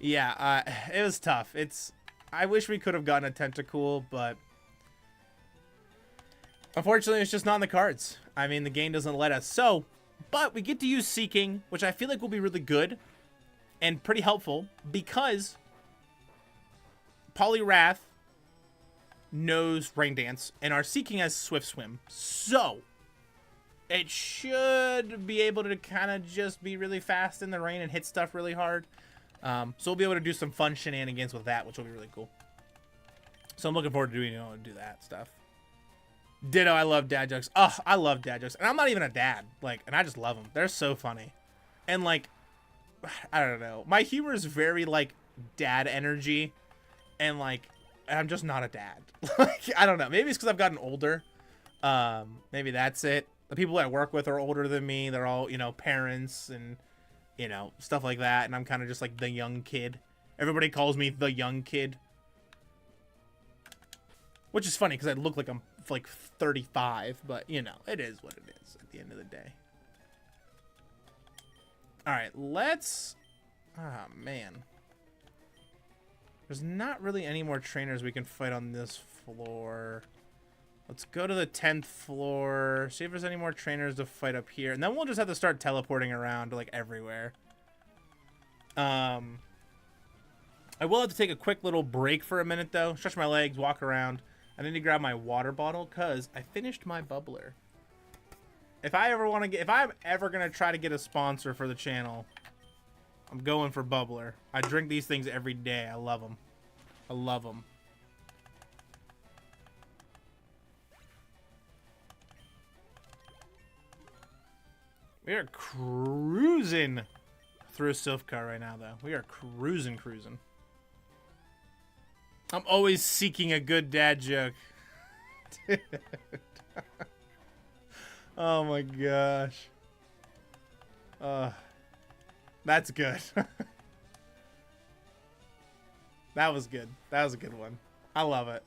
Yeah, it was tough. I wish we could have gotten a Tentacool, but unfortunately, it's just not in the cards. I mean, the game doesn't let us. So, but we get to use Seaking, which I feel like will be really good and pretty helpful because Poliwrath knows Rain Dance, and our Seaking has Swift Swim. So, it should be able to kind of just be really fast in the rain and hit stuff really hard. So we'll be able to do some fun shenanigans with that, which will be really cool. So I'm looking forward to do that stuff. Ditto, I love dad jokes. Oh, I love dad jokes. And I'm not even a dad. Like, and I just love them. They're so funny. And like, I don't know. My humor is very like dad energy. And like, I'm just not a dad. Like, I don't know. Maybe it's because I've gotten older. Maybe that's it. The people I work with are older than me. They're all, you know, parents and, you know, stuff like that. And I'm kind of just like the young kid. Everybody calls me the young kid. Which is funny because I look like I'm like 35. But, you know, it is what it is at the end of the day. All right, let's... Ah, man. There's not really any more trainers we can fight on this floor. Let's go to the 10th floor. See if there's any more trainers to fight up here. And then we'll just have to start teleporting around to, like, everywhere. I will have to take a quick little break for a minute, though. Stretch my legs, walk around. I need to grab my water bottle, because I finished my bubbler. If I'm ever going to try to get a sponsor for the channel, I'm going for bubbler. I drink these things every day. I love them. I love them. We are cruising through Silph Co right now, though. We are cruising. I'm always seeking a good dad joke. Dude. Oh my gosh. That's good. That was good. That was a good one. I love it.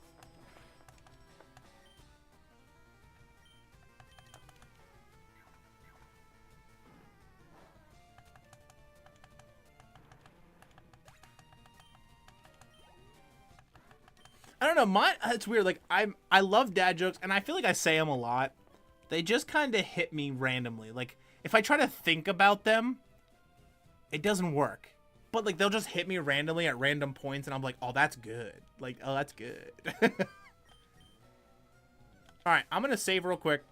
I don't know, it's weird. Like, I love dad jokes, and I feel like I say them a lot. They just kind of hit me randomly. Like, if I try to think about them, it doesn't work. But, like, they'll just hit me randomly at random points, and I'm like, oh, that's good. Like, oh, that's good. Alright, I'm going to save real quick.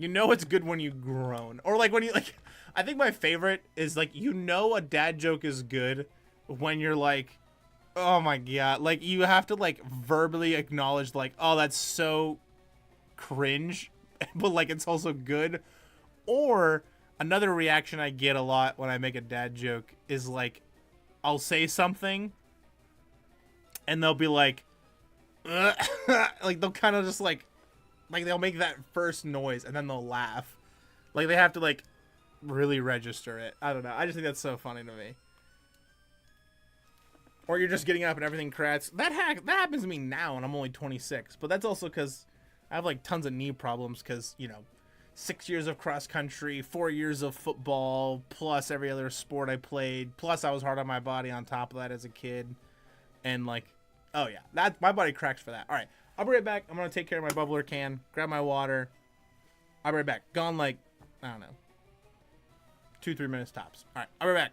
You know it's good when you groan. Or like when you like I think my favorite is like you know a dad joke is good when you're like, oh my god, like you have to like verbally acknowledge like, oh that's so cringe, but like it's also good. Or another reaction I get a lot when I make a dad joke is like I'll say something and they'll be like like they'll kind of just like they'll make that first noise and then they'll laugh. Like they have to like really register it. I don't know. I just think that's so funny to me. Or you're just getting up and everything cracks. That happens to me now and I'm only 26. But that's also because I have like tons of knee problems because, you know, 6 years of cross country, 4 years of football, plus every other sport I played. Plus I was hard on my body on top of that as a kid. And like, oh yeah, that my body cracks for that. All right, I'll be right back. I'm going to take care of my bubbler can, grab my water. I'll be right back. Gone like, I don't know, 2-3 minutes tops. All right, I'll be right back.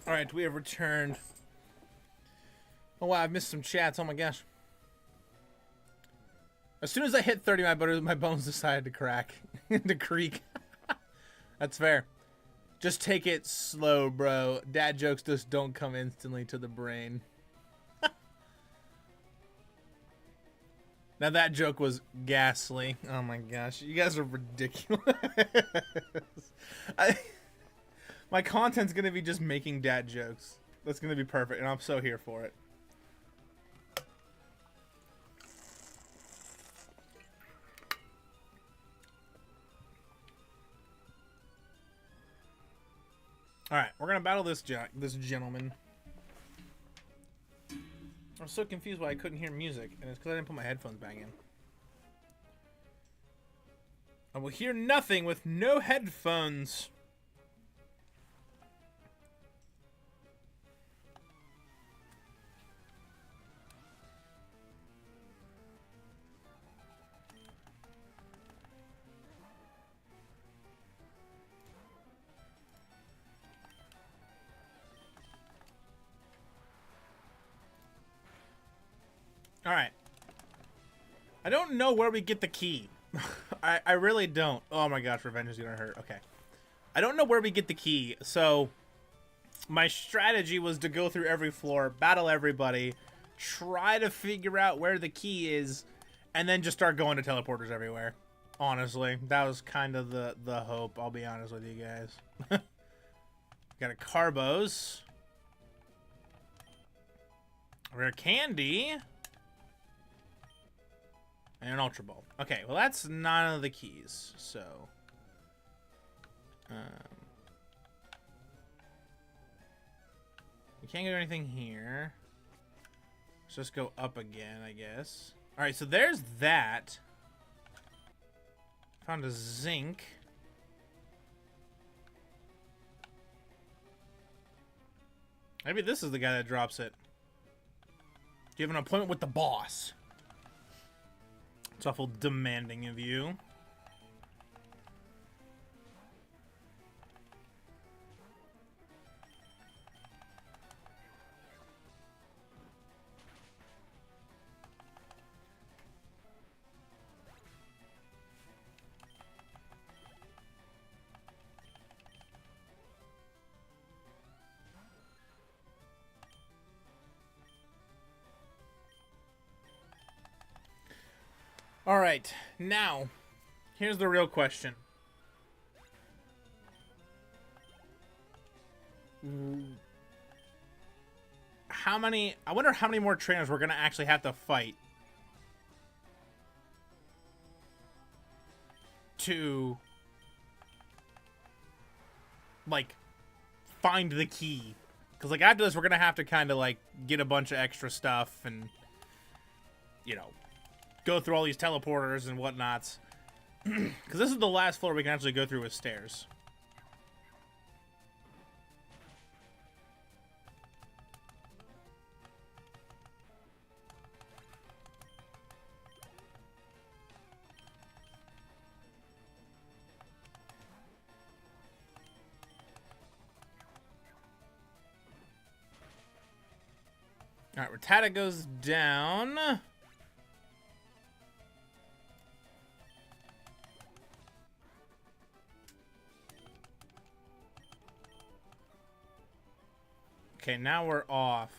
All right, we have returned. Oh wow, I've missed some chats. Oh my gosh. As soon as I hit 30, my bones decided to crack. To creak. That's fair. Just take it slow, bro. Dad jokes just don't come instantly to the brain. Now that joke was ghastly. Oh my gosh. You guys are ridiculous. My content's going to be just making dad jokes. That's going to be perfect, and I'm so here for it. All right, we're gonna battle this gentleman. I'm so confused why I couldn't hear music, and it's because I didn't put my headphones back in. I will hear nothing with no headphones. Alright. I don't know where we get the key. I really don't. Oh my gosh, revenge is gonna hurt. Okay. I don't know where we get the key, so my strategy was to go through every floor, battle everybody, try to figure out where the key is, and then just start going to teleporters everywhere. Honestly, that was kind of the hope, I'll be honest with you guys. Got a Carbos. Rare Candy. And an Ultra Ball. Okay, well that's none of the keys, so... we can't get anything here. Let's just go up again, I guess. Alright, so there's that. Found a zinc. Maybe this is the guy that drops it. Do you have an appointment with the boss? It's awful demanding of you. Alright, now, here's the real question. I wonder how many more trainers we're going to actually have to fight to, like, find the key. Because, like, after this, we're going to have to kind of, like, get a bunch of extra stuff and, you know, go through all these teleporters and whatnots. Because this is the last floor we can actually go through with stairs. Alright, Rattata goes down. Okay, now we're off.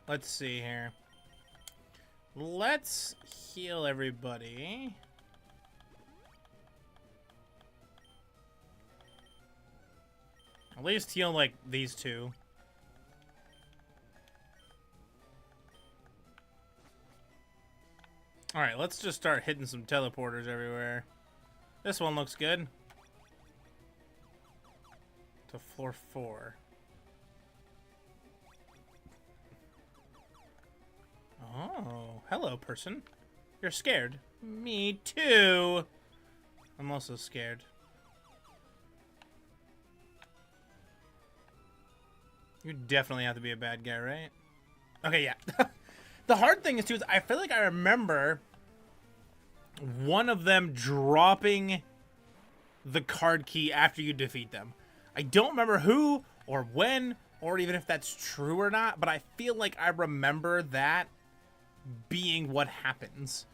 Let's see here. Let's heal everybody. At least heal, like, these two. Alright, let's just start hitting some teleporters everywhere. This one looks good. To floor 4. Oh, hello, person. You're scared. Me too. I'm also scared. You definitely have to be a bad guy, right? Okay, yeah. The hard thing is, too, is I feel like I remember one of them dropping the card key after you defeat them. I don't remember who or when or even if that's true or not, but I feel like I remember that being what happens.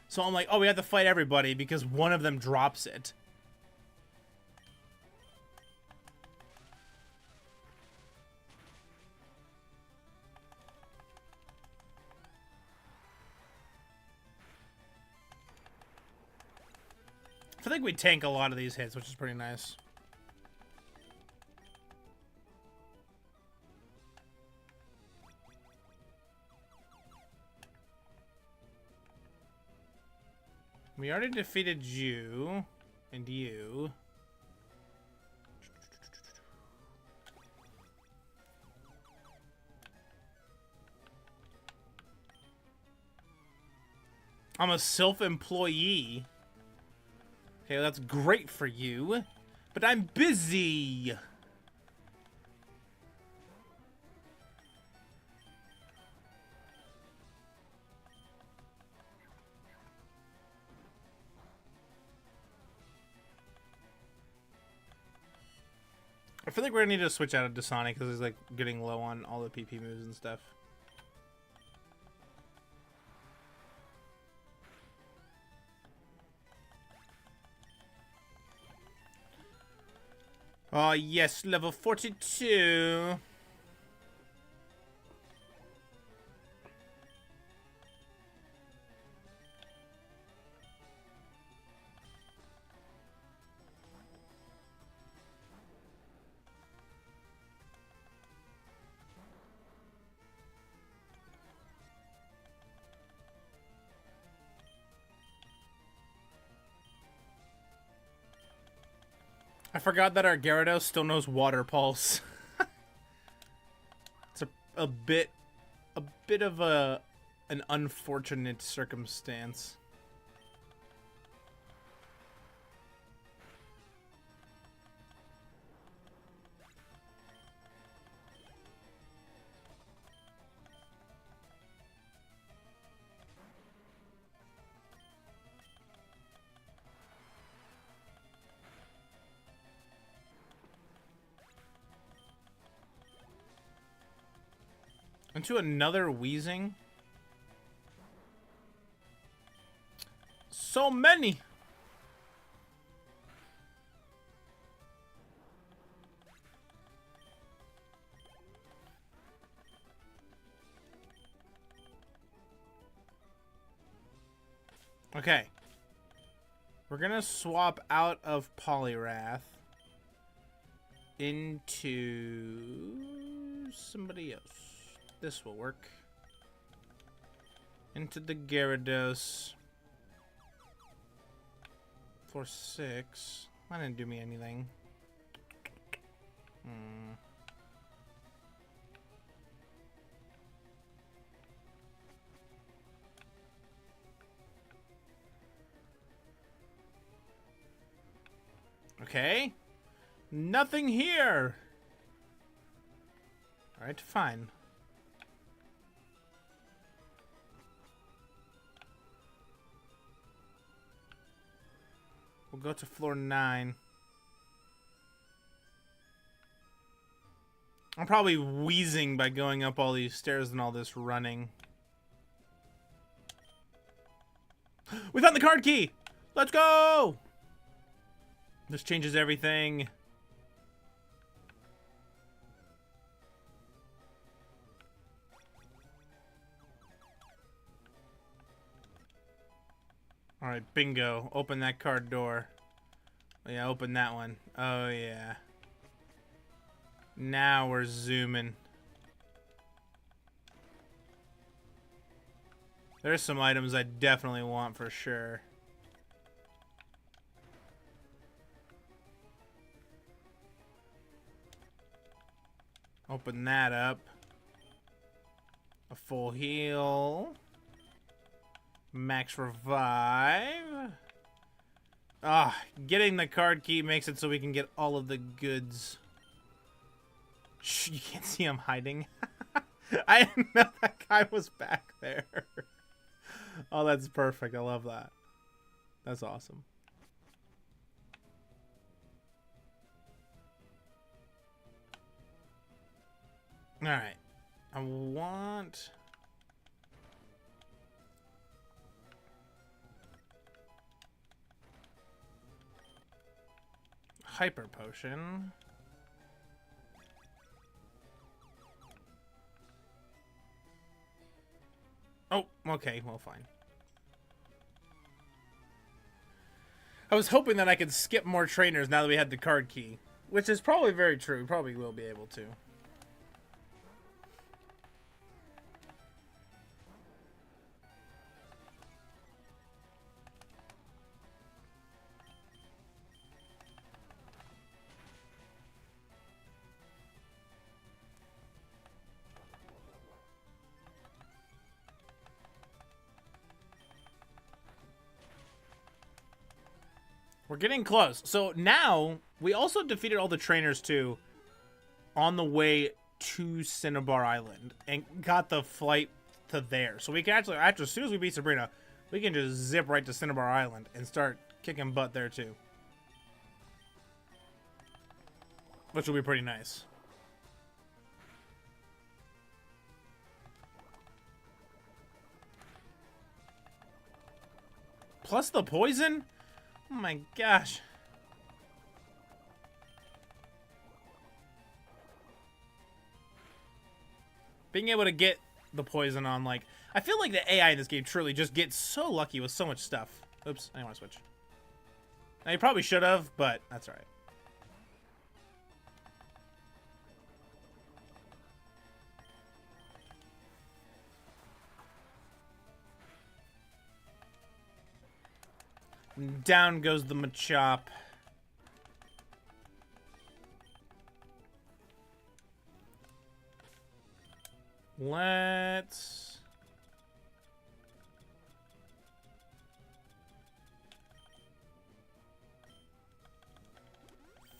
So I'm like, oh, we have to fight everybody because one of them drops it. I think we tank a lot of these hits, which is pretty nice. We already defeated you and you. I'm a self-employee. Okay, that's great for you. But I'm busy. I feel like we're gonna need to switch out of Dasani because he's like getting low on all the PP moves and stuff. Oh yes, level 42. I forgot that our Gyarados still knows Water Pulse. It's a bit of an unfortunate circumstance. Into another wheezing. So many. Okay. We're gonna swap out of Poliwrath into somebody else. This will work. Into the Gyarados. For 6. That didn't do me anything. Okay. Nothing here. Alright, fine. We'll go to floor 9. I'm probably wheezing by going up all these stairs and all this running. We found the card key! Let's go! This changes everything. Alright, bingo. Open that card door. Yeah, open that one. Oh, yeah. Now we're zooming. There's some items I definitely want for sure. Open that up. A full heal. Max revive. Ah, getting the card key makes it so we can get all of the goods. Shh, you can't see him hiding. I didn't know that guy was back there. Oh, that's perfect. I love that. That's awesome. All right. I want... Hyper Potion. Oh, okay, well, fine. I was hoping that I could skip more trainers now that we had the card key, which is probably very true. We probably will be able to. We're getting close. So now, we also defeated all the trainers, too, on the way to Cinnabar Island. And got the flight to there. So we can actually, as soon as we beat Sabrina, we can just zip right to Cinnabar Island and start kicking butt there, too. Which will be pretty nice. Plus the poison? Oh my gosh. Being able to get the poison on, like... I feel like the AI in this game truly just gets so lucky with so much stuff. Oops, I didn't want to switch. Now, you probably should have, but that's alright. Down goes the Machop. Let's...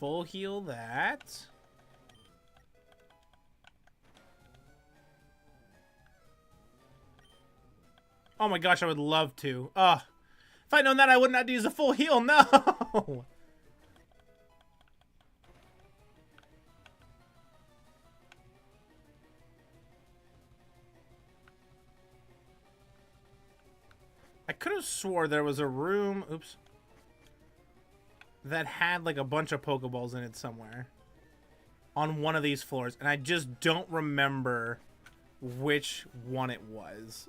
full heal that. Oh my gosh, I would love to. Ugh. If I'd known that, I would not use a full heal. No! I could have swore there was a room, oops, that had like a bunch of Pokeballs in it somewhere on one of these floors, and I just don't remember which one it was.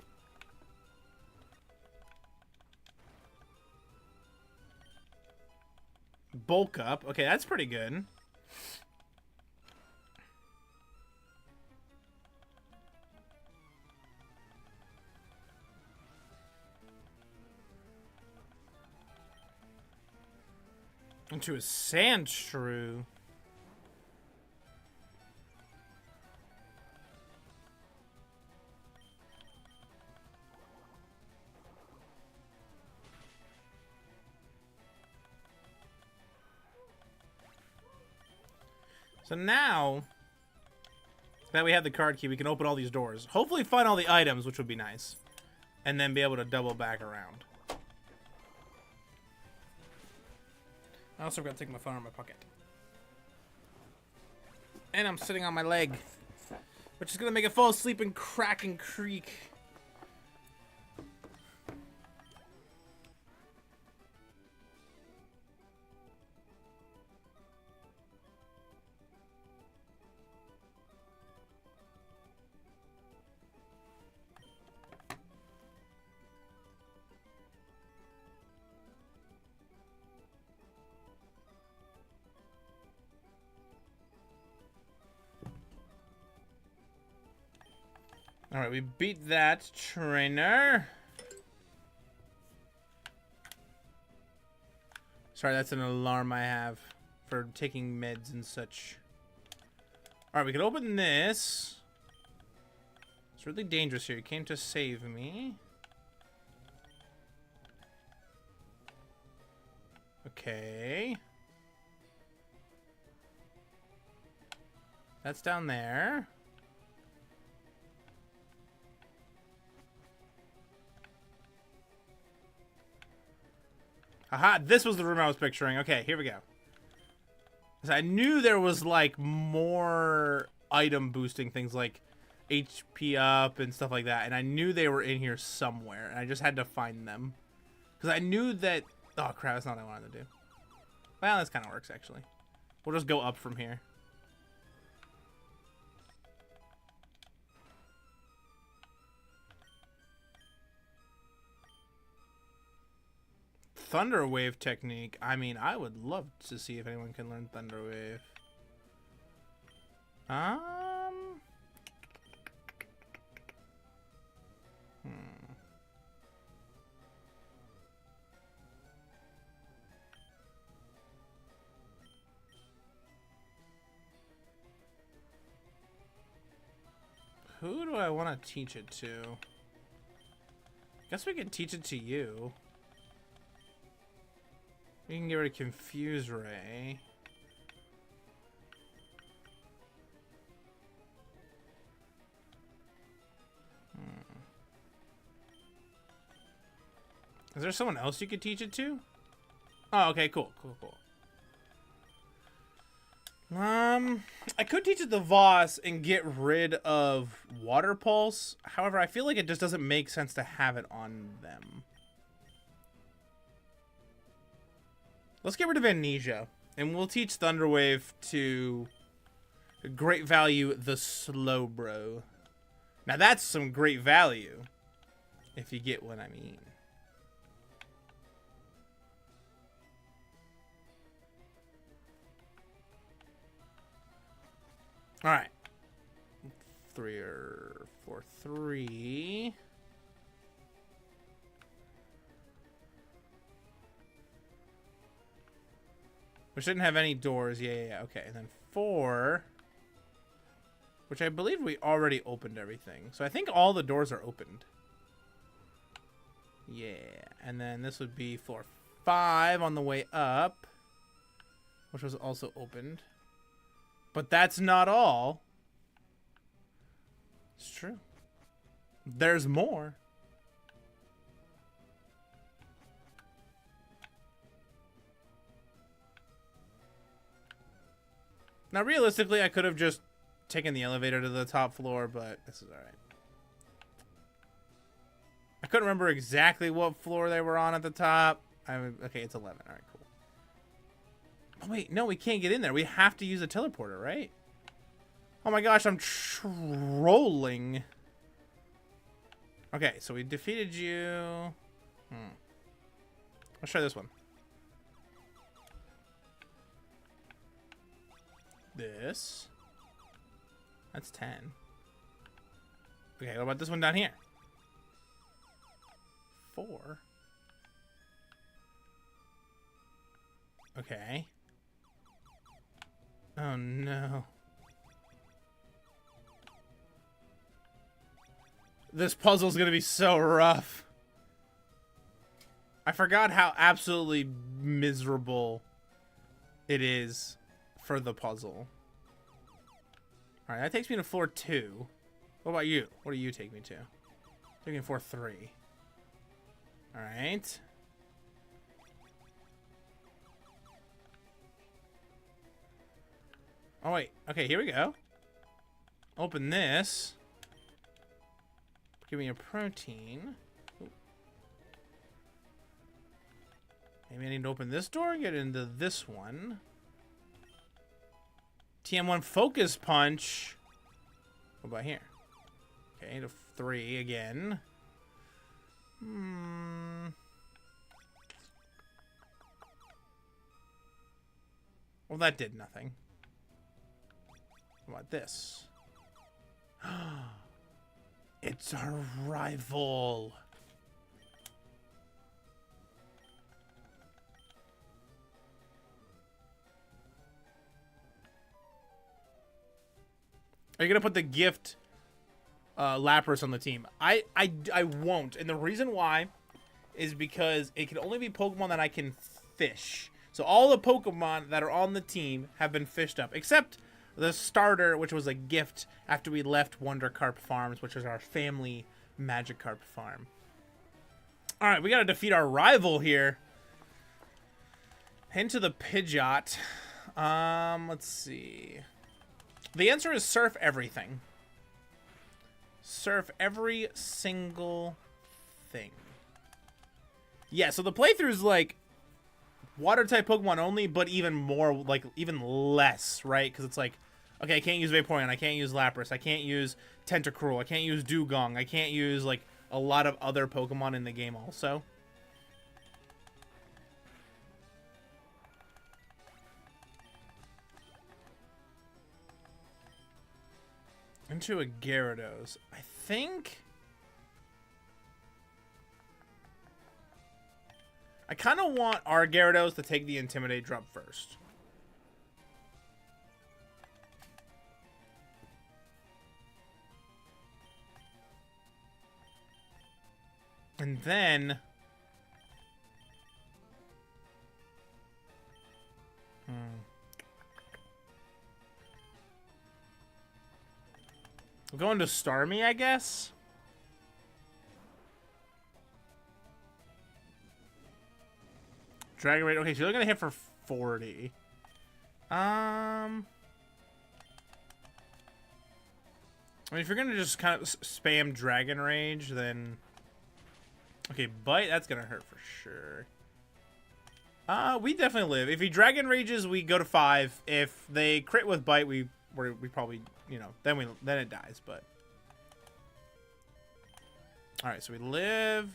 Bulk up. Okay, that's pretty good. Into a sand shrew. So now that we have the card key, we can open all these doors. Hopefully find all the items, which would be nice. And then be able to double back around. I also forgot to take my phone out of my pocket. And I'm sitting on my leg, which is going to make it fall asleep and crack and creak. Alright, we beat that trainer. Sorry, that's an alarm I have for taking meds and such. Alright, we can open this. It's really dangerous here. He came to save me. Okay. That's down there. Aha, this was the room I was picturing. Okay, here we go. So I knew there was, like, more item boosting things like HP up and stuff like that. And I knew they were in here somewhere. And I just had to find them. Because I knew that... Oh, crap, that's not what I wanted to do. Well, this kind of works, actually. We'll just go up from here. Thunder Wave technique. I mean, I would love to see if anyone can learn Thunder Wave. Who do I want to teach it to? Guess we could teach it to you. We can get rid of Confuse Ray. Is there someone else you could teach it to? Oh, okay, cool. I could teach it the Voss and get rid of Water Pulse. However, I feel like it just doesn't make sense to have it on them. Let's get rid of Amnesia, and we'll teach Thunderwave to great value the Slowbro. Now that's some great value, if you get what I mean. All right, 3 or 4, 3. Which didn't have any doors. Yeah. Okay, and then 4, which I believe we already opened everything. So I think all the doors are opened. Yeah, and then this would be floor 5 on the way up, which was also opened. But that's not all. It's true. There's more. Now, realistically, I could have just taken the elevator to the top floor, but this is all right. I couldn't remember exactly what floor they were on at the top. Okay, it's 11. All right, cool. Oh, wait, no, we can't get in there. We have to use a teleporter, right? Oh my gosh, I'm trolling. Okay, so we defeated you. Let's try this one. This. That's 10. Okay, what about this one down here? 4. Okay. Oh no. This puzzle's gonna be so rough. I forgot how absolutely miserable it is for the puzzle. Alright, that takes me to floor 2. What about you? What do you take me to? Take me to floor 3. Alright. Oh, wait. Okay, here we go. Open this. Give me a protein. Ooh. Maybe I need to open this door and get into this one. TM1 Focus Punch. What about here? Okay, to 3 again. Well, that did nothing. What about this? It's our rival. Are you gonna put the gift Lapras on the team? I won't, and the reason why is because it can only be Pokemon that I can fish. So all the Pokemon that are on the team have been fished up, except the starter, which was a gift after we left Wonder Karp Farms, which is our family Magikarp farm. All right, we got to defeat our rival here. Into the Pidgeot. Let's see. The answer is surf everything. Surf every single thing. Yeah, so the playthrough is like Water-type Pokemon only, but even more, like, even less, right? Because it's like, okay, I can't use Vaporeon, I can't use Lapras, I can't use Tentacruel, I can't use Dugong, I can't use, like, a lot of other Pokemon in the game also. Into a Gyarados. I think I kind of want our Gyarados to take the Intimidate drop first. And then We're going to Starmie, I guess. Dragon Rage. Okay, so you're gonna hit for 40. I mean, if you're gonna just kind of spam Dragon Rage, then okay, Bite. That's gonna hurt for sure. We definitely live. If he Dragon Rages, we go to 5. If they crit with Bite, we probably, you know, then it dies. But all right, so we live.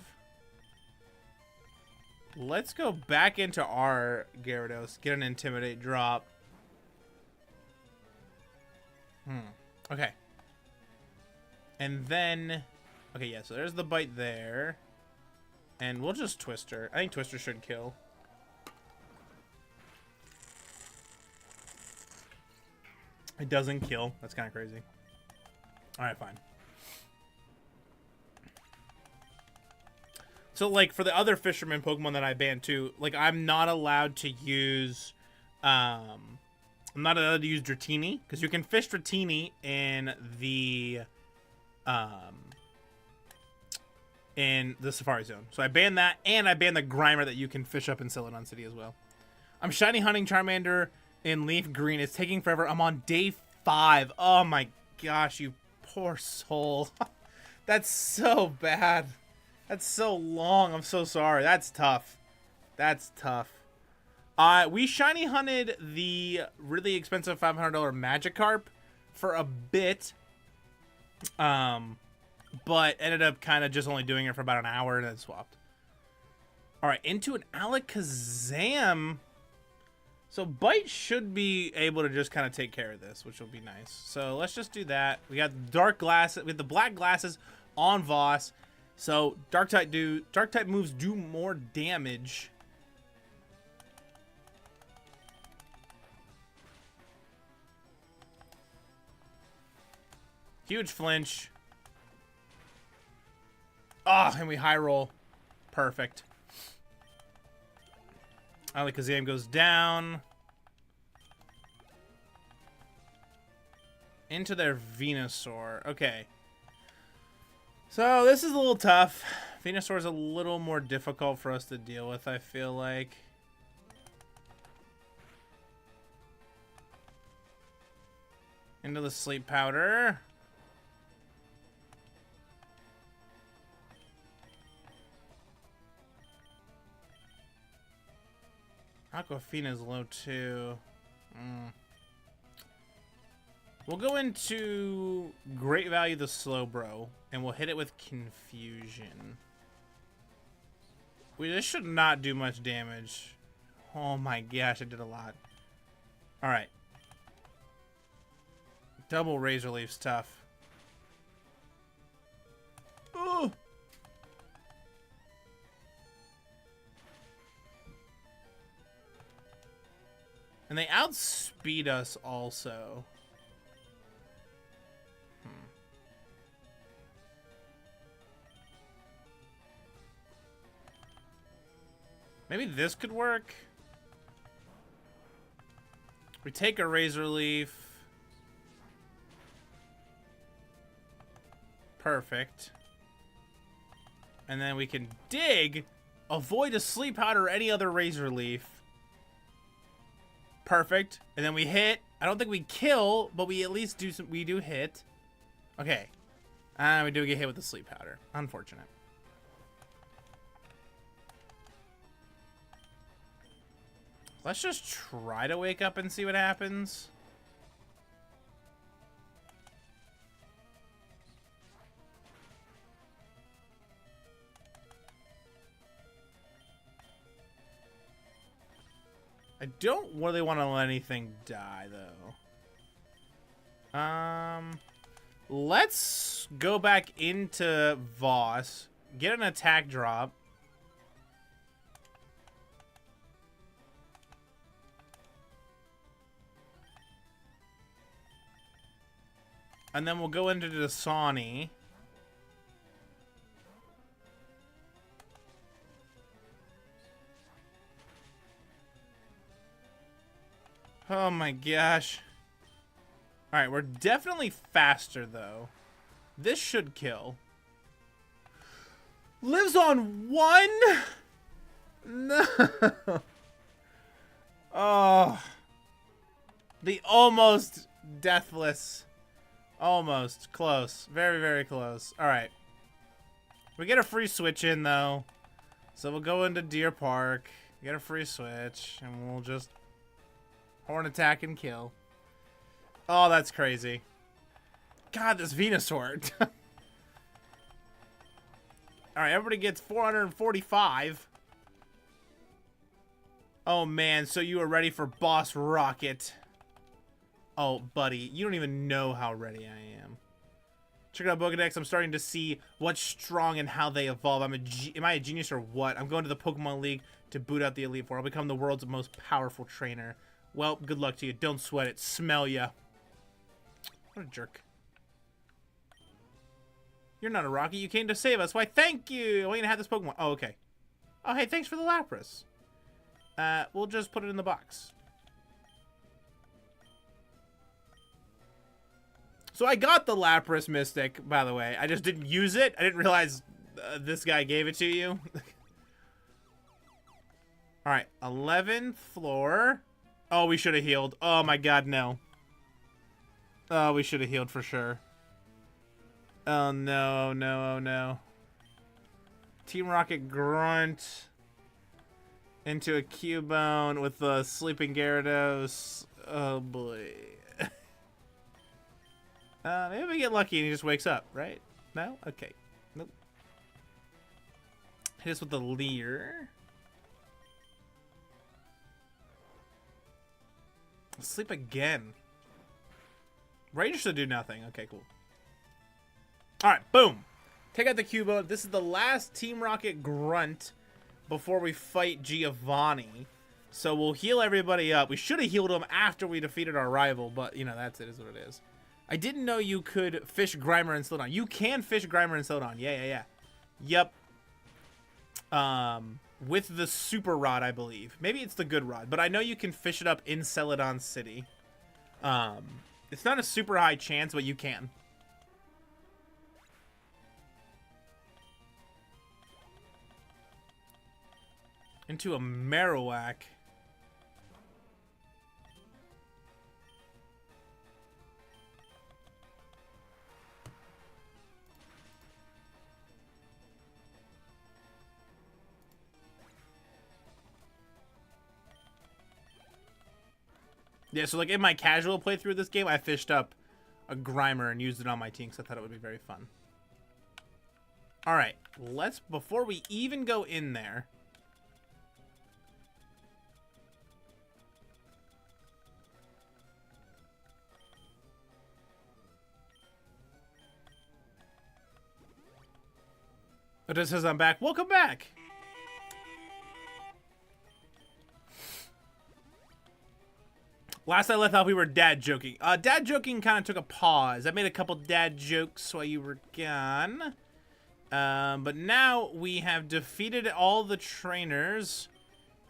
Let's go back into our Gyarados. Get an Intimidate drop. Okay. And then, okay, yeah. So there's the Bite there, and we'll just Twister. I think Twister should kill. It doesn't kill. That's kind of crazy. All right, fine. So, like, for the other fisherman Pokemon that I banned too, like, I'm not allowed to use, I'm not allowed to use Dratini, because you can fish Dratini in the Safari Zone. So I banned that, and I banned the Grimer that you can fish up in Celadon City as well. I'm shiny hunting Charmander in Leaf Green. It's taking forever. I'm on day 5. Oh my gosh, you poor soul. That's so bad. That's so long. I'm so sorry. That's tough. That's tough. We shiny hunted the really expensive $500 Magikarp for a bit. But ended up kind of just only doing it for about an hour and then swapped. All right, into an Alakazam. So Bite should be able to just kind of take care of this, which will be nice. So let's just do that. We got dark glasses. We have the black glasses on Voss. So dark type moves do more damage. Huge flinch. Oh, and we high roll. Perfect. Alakazam goes down. Into their Venusaur. Okay. So this is a little tough. Venusaur is a little more difficult for us to deal with, I feel like. Into the sleep powder. Aquafina's low too. We'll go into Great Value the Slowbro, and we'll hit it with Confusion. This should not do much damage. Oh my gosh, it did a lot. Alright. Double Razor Leaf's tough. Ooh! And they outspeed us also. Maybe this could work. We take a Razor Leaf. Perfect. And then we can dig, avoid a Sleep Powder or any other Razor Leaf. Perfect. And then we hit. I don't think we kill, but we at least do some. We do hit. Okay. And we do get hit with the Sleep Powder. Unfortunate. Let's just try to wake up and see what happens. I don't really want to let anything die, though. Let's go back into Voss, get an attack drop. And then we'll go into Dasani. Oh my gosh. Alright, we're definitely faster, though. This should kill. Lives on 1? No. Oh. The almost deathless. Almost. Close. Very, very close. Alright. We get a free switch in, though. So we'll go into Deer Park, get a free switch, and we'll just horn attack and kill. Oh, that's crazy. God, this Venusaur. Alright, everybody gets 445. Oh, man, so you are ready for Boss Rocket. Oh, buddy, you don't even know how ready I am. Check out Pokedex. I'm starting to see what's strong and how they evolve. Am I a genius or what? I'm going to the Pokemon League to boot out the Elite Four. I'll become the world's most powerful trainer. Well, good luck to you. Don't sweat it. Smell ya. What a jerk. You're not a Rocky. You came to save us. Why, thank you. Why are you gonna have this Pokemon? Oh, okay. Oh, hey, thanks for the Lapras. We'll just put it in the box. So I got the Lapras Mystic, by the way. I just didn't use it. I didn't realize this guy gave it to you. Alright, 11th floor. Oh, we should have healed. Oh my god, no. Oh, we should have healed for sure. Oh no, no, oh no. Team Rocket Grunt into a Cubone with the Sleeping Gyarados. Oh boy. Maybe we get lucky and he just wakes up, right? No? Okay. Nope. Hit us with the Leer. Sleep again. Range should do nothing. Okay, cool. Alright, boom. Take out the Cubone. This is the last Team Rocket Grunt before we fight Giovanni. So we'll heal everybody up. We should have healed him after we defeated our rival, but, you know, that's it, is what it is. I didn't know you could fish Grimer and Celadon. You can fish Grimer and Celadon. Yeah. Yep. With the Super Rod, I believe. Maybe it's the Good Rod, but I know you can fish it up in Celadon City. It's not a super high chance, but you can. Into a Marowak. Yeah, so like in my casual playthrough of this game, I fished up a Grimer and used it on my team because I thought it would be very fun. Alright, before we even go in there... It just says I'm back. Welcome back! Last I left off, we were dad joking. Dad joking kind of took a pause. I made a couple dad jokes while you were gone. But now we have defeated all the trainers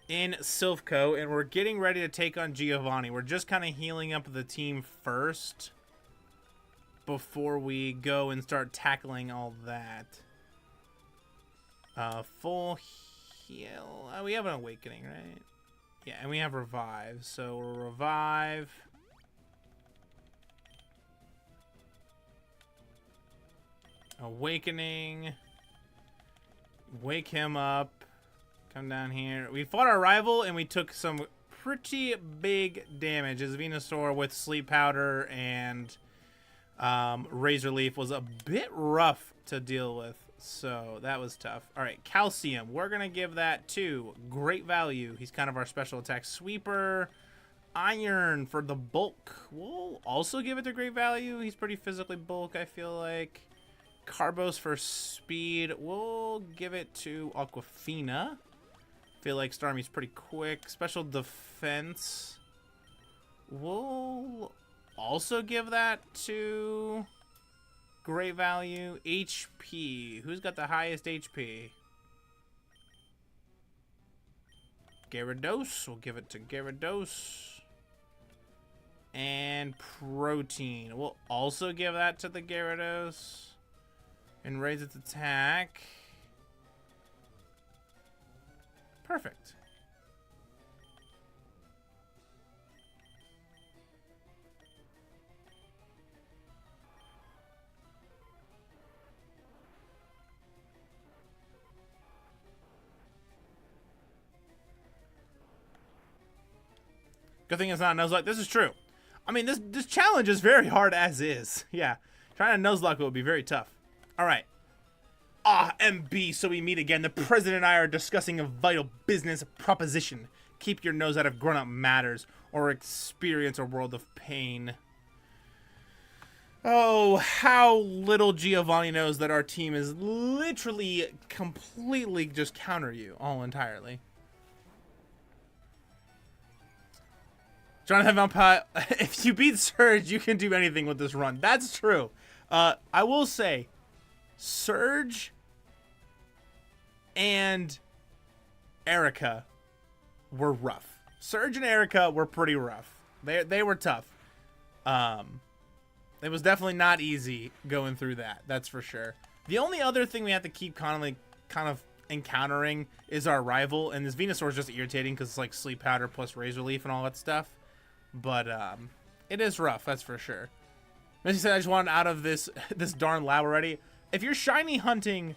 in Silph Co, and we're getting ready to take on Giovanni. We're just kind of healing up the team first before we go and start tackling all that. Full heal. We have an awakening, right? Yeah, and we have revive. So we'll revive. Awakening. Wake him up. Come down here. We fought our rival and we took some pretty big damage. As Venusaur with Sleep Powder and Razor Leaf was a bit rough to deal with. So that was tough. All right, Calcium. We're going to give that to Great Value. He's kind of our special attack sweeper. Iron for the bulk. We'll also give it to Great Value. He's pretty physically bulk, I feel like. Carbos for speed. We'll give it to Aquafina. Feel like Starmie's pretty quick. Special defense. We'll also give that to... Great Value. HP. Who's got the highest HP? Gyarados. We'll give it to Gyarados. And Protein. We'll also give that to the Gyarados. And raise its attack. Perfect. Good thing it's not a Nuzlocke. This is true. I mean, this challenge is very hard as is. Yeah. Trying to Nuzlocke it would be very tough. Alright. MB, so we meet again. The president and I are discussing a vital business proposition. Keep your nose out of grown-up matters or experience a world of pain. Oh, how little Giovanni knows that our team is literally completely just counter you all entirely. Jonathan Van Pat, if you beat Surge, you can do anything with this run. That's true. I will say, Surge and Erica were rough. Surge and Erica were pretty rough. They were tough. It was definitely not easy going through that. That's for sure. The only other thing we have to keep kind of encountering is our rival, and this Venusaur is just irritating because it's like Sleep Powder plus Razor Leaf and all that stuff. But it is rough, that's for sure. Missy said, I just want out of this darn lab already. If you're shiny hunting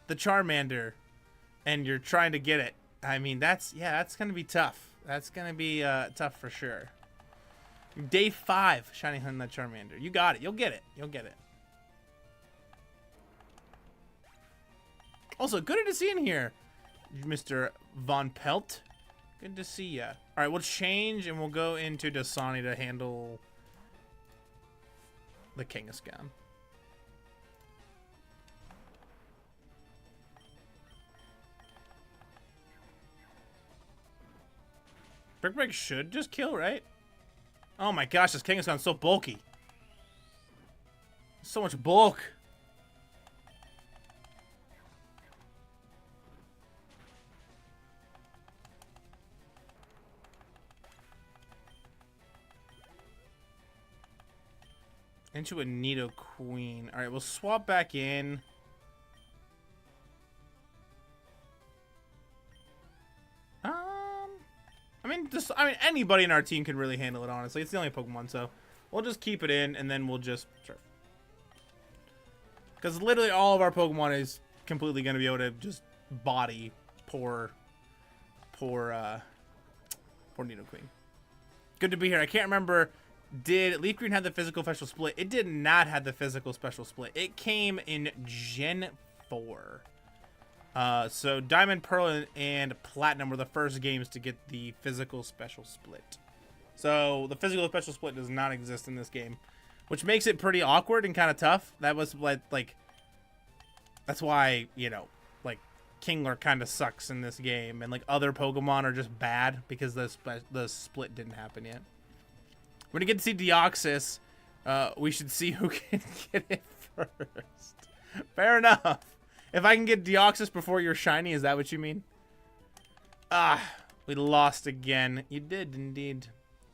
the Charmander and you're trying to get it, I mean, that's gonna be tough. That's gonna be tough for sure. Day 5, shiny hunting that Charmander. You got it. You'll get it. You'll get it. Also, good to see you in here, Mr. Von Pelt. Good to see ya. All right, we'll change and we'll go into Dasani to handle the Kangaskhan. Brick Break should just kill, right? Oh my gosh, this Kangaskhan's so bulky. So much bulk. Into a Nidoqueen. Alright, we'll swap back in. I mean, anybody in our team can really handle it, honestly. It's the only Pokemon, so we'll just keep it in, and then we'll just... Sure. Because literally all of our Pokemon is completely going to be able to just body poor Nidoqueen. Good to be here. I can't remember... Did LeafGreen have the physical special split? It did not have the physical special split. It came in Gen 4. So Diamond, Pearl, and Platinum were the first games to get the physical special split. So the physical special split does not exist in this game, which makes it pretty awkward and kind of tough. That was like that's why, you know, like Kingler kind of sucks in this game, and like other Pokemon are just bad because the split didn't happen yet. When we get to see Deoxys, we should see who can get it first. Fair enough. If I can get Deoxys before you're shiny, is that what you mean? We lost again. You did indeed.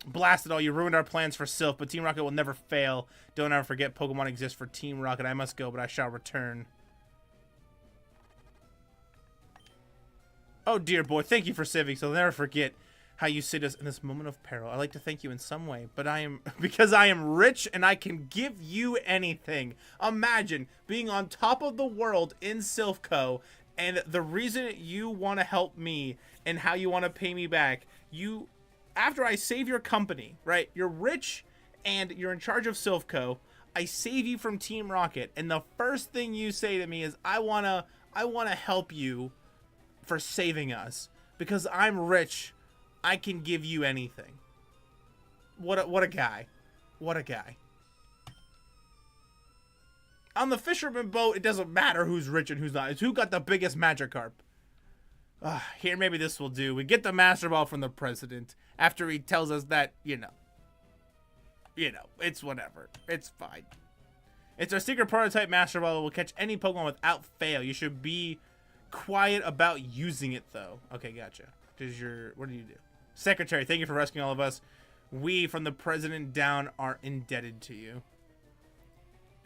Blast it all. You ruined our plans for Silph, but Team Rocket will never fail. Don't ever forget Pokemon exists for Team Rocket. I must go, but I shall return. Oh, dear boy. Thank you for saving, so I'll never forget how you saved us in this moment of peril. I'd like to thank you in some way, but because I am rich and I can give you anything. Imagine being on top of the world in Silph Co, and the reason you want to help me and how you want to pay me back, after I save your company, right? You're rich and you're in charge of Silph Co. I save you from Team Rocket, and the first thing you say to me is, I wanna help you for saving us because I'm rich. I can give you anything. What a guy. What a guy. On the fisherman boat, it doesn't matter who's rich and who's not. It's who got the biggest Magikarp. Here, maybe this will do. We get the Master Ball from the president after he tells us that, you know, it's whatever. It's fine. It's our secret prototype Master Ball that will catch any Pokemon without fail. You should be quiet about using it, though. Okay, gotcha. What do you do? Secretary, thank you for rescuing all of us. We, from the president down, are indebted to you.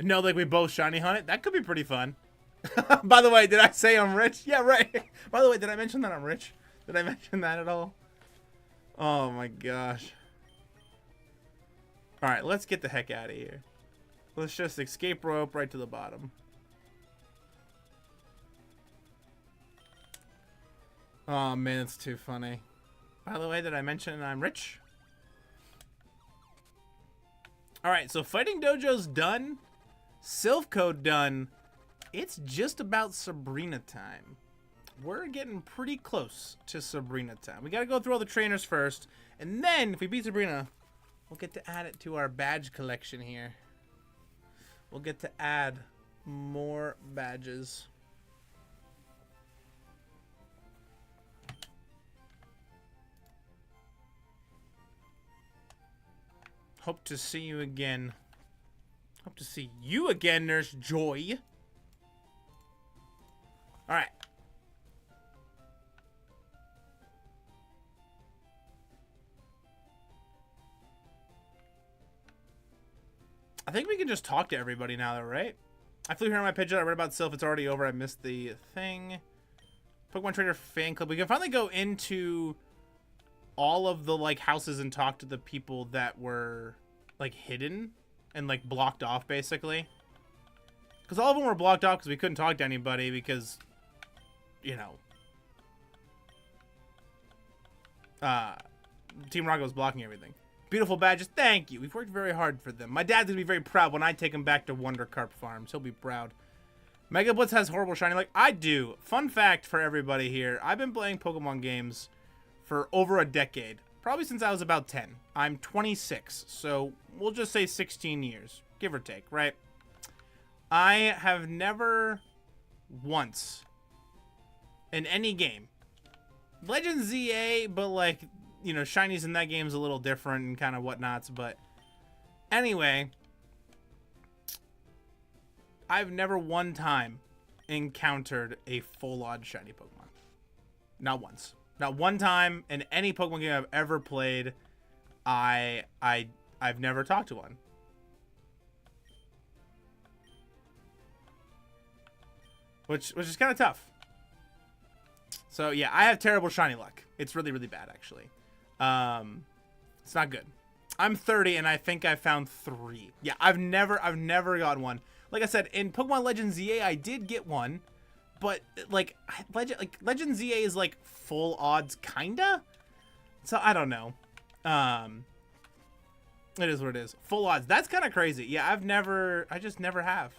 No, like we both shiny hunt it? That could be pretty fun. By the way, did I say I'm rich? Yeah, right. By the way, did I mention that I'm rich? Did I mention that at all? Oh my gosh. Alright, let's get the heck out of here. Let's just escape rope right to the bottom. Oh man, it's too funny. By the way, did I mention I'm rich? Alright, so Fighting Dojo's done. Silph Co done. It's just about Sabrina time. We're getting pretty close to Sabrina time. We gotta go through all the trainers first. And then, if we beat Sabrina, we'll get to add it to our badge collection here. We'll get to add more badges. Hope to see you again. Hope to see you again, Nurse Joy. Alright. I think we can just talk to everybody now, though, right? I flew here on my pigeon. I read about Silph. It's already over. I missed the thing. Pokemon Trader Fan Club. We can finally go into all of the, like, houses and talk to the people that were, like, hidden and, like, blocked off, basically. Because all of them were blocked off because we couldn't talk to anybody because, you know, Team Rocket was blocking everything. Beautiful badges. Thank you. We've worked very hard for them. My dad's going to be very proud when I take him back to Wonder Karp Farms. He'll be proud. MegaBlitzz has horrible shiny luck. I do. Fun fact for everybody here. I've been playing Pokemon games for over a decade. Probably since I was about 10. I'm 26. So we'll just say 16 years. Give or take, right? I have never once in any game. Legends ZA, but like, you know, shinies in that game is a little different and kind of whatnots, but anyway, I've never one time encountered a full odd shiny Pokemon. Not once. Not one time in any Pokemon game I've ever played, I've never talked to one. Which is kind of tough. So yeah, I have terrible shiny luck. It's really, really bad, actually. It's not good. I'm 30 and I think I found 3. Yeah, I've never gotten one. Like I said, in Pokemon Legends ZA, I did get one, but like Legends ZA is like full odds, kinda. So I don't know. It is what it is. Full odds. That's kind of crazy. Yeah, I just never have.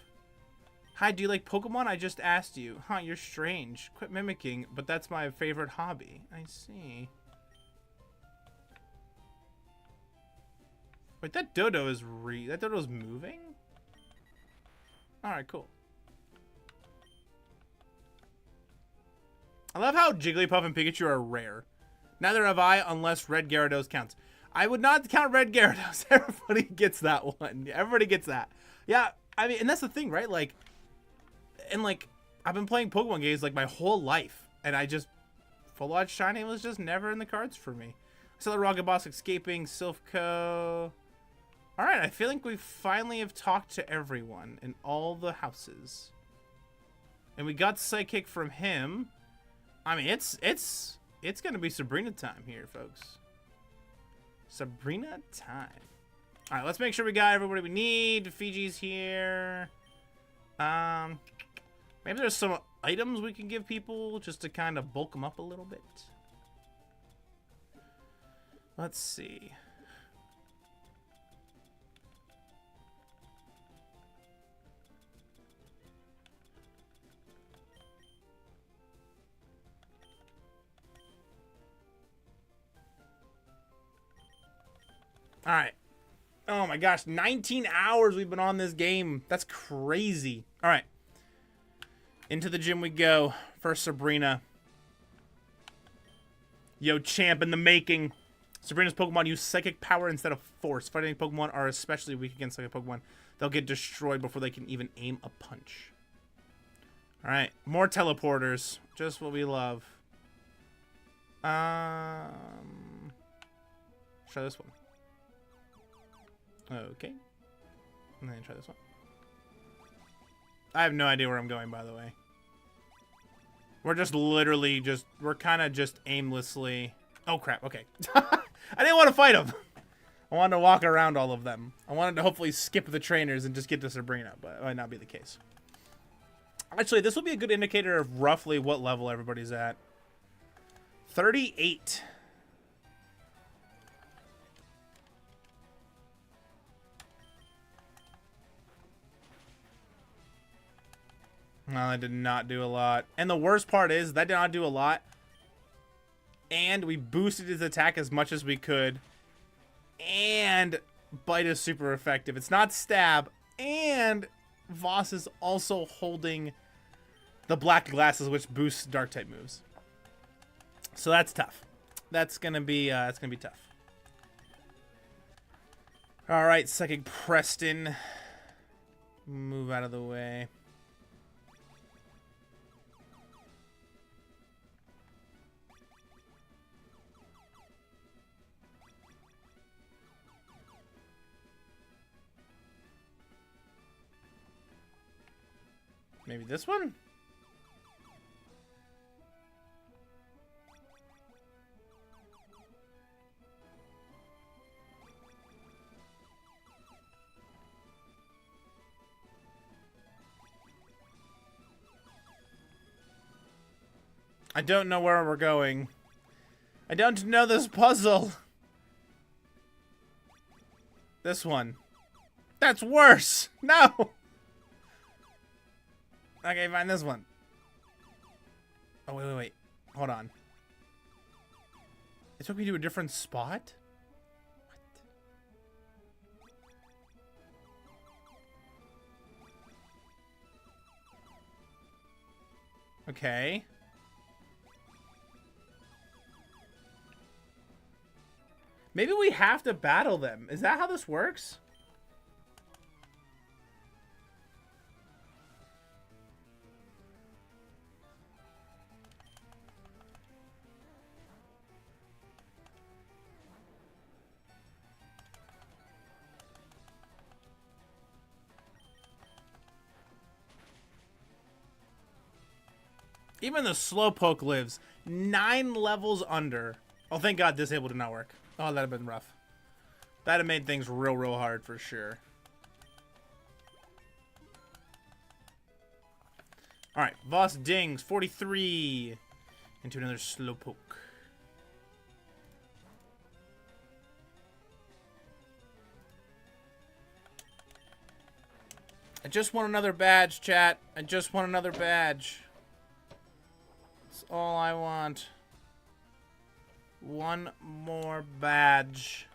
Hi, do you like Pokemon? I just asked you. Huh, you're strange. Quit mimicking, but that's my favorite hobby. I see. Wait, that dodo is that dodo's moving? Alright, cool. I love how Jigglypuff and Pikachu are rare. Neither have I, unless Red Gyarados counts. I would not count Red Gyarados. Everybody gets that one. Everybody gets that. Yeah, I mean, and that's the thing, right? Like, and like, I've been playing Pokemon games like my whole life, and I just, full odd shiny was just never in the cards for me. I saw the Rocket Boss escaping Silph Co. Alright, I feel like we finally have talked to everyone in all the houses. And we got Psychic from him. I mean, it's gonna be Sabrina time here, folks. Sabrina time. Alright, let's make sure we got everybody we need. Fiji's here. Maybe there's some items we can give people just to kind of bulk them up a little bit. Let's see. Alright. Oh my gosh, 19 hours we've been on this game. That's crazy. Alright. Into the gym we go. First, Sabrina. Yo, champ in the making. Sabrina's Pokemon use Psychic power instead of Force. Fighting Pokemon are especially weak against Psychic Pokemon. They'll get destroyed before they can even aim a punch. Alright, more teleporters. Just what we love. Try this one. Okay. And then try this one. I have no idea where I'm going, by the way. We're just literally just... We're kind of just aimlessly... Oh, crap. Okay. I didn't want to fight them. I wanted to walk around all of them. I wanted to hopefully skip the trainers and just get to Sabrina, but it might not be the case. Actually, this will be a good indicator of roughly what level everybody's at. 38. No, that did not do a lot. And the worst part is that did not do a lot. And we boosted his attack as much as we could. And bite is super effective. It's not stab. And Voss is also holding the black glasses, which boosts dark type moves. So that's tough. That's gonna be tough. All right, Psychic Preston, move out of the way. Maybe this one? I don't know where we're going. I don't know this puzzle. This one. That's worse. No. Okay, find this one. Oh, wait. Hold on. It took me to a different spot? What? Okay. Maybe we have to battle them. Is that how this works? Even the Slowpoke lives 9 levels under. Oh, thank God Disable did not work. Oh, that'd have been rough. That'd have made things real hard for sure. Alright, Voss dings 43 into another Slowpoke. I just want another badge, chat. I just want another badge. That's all I want. One more badge.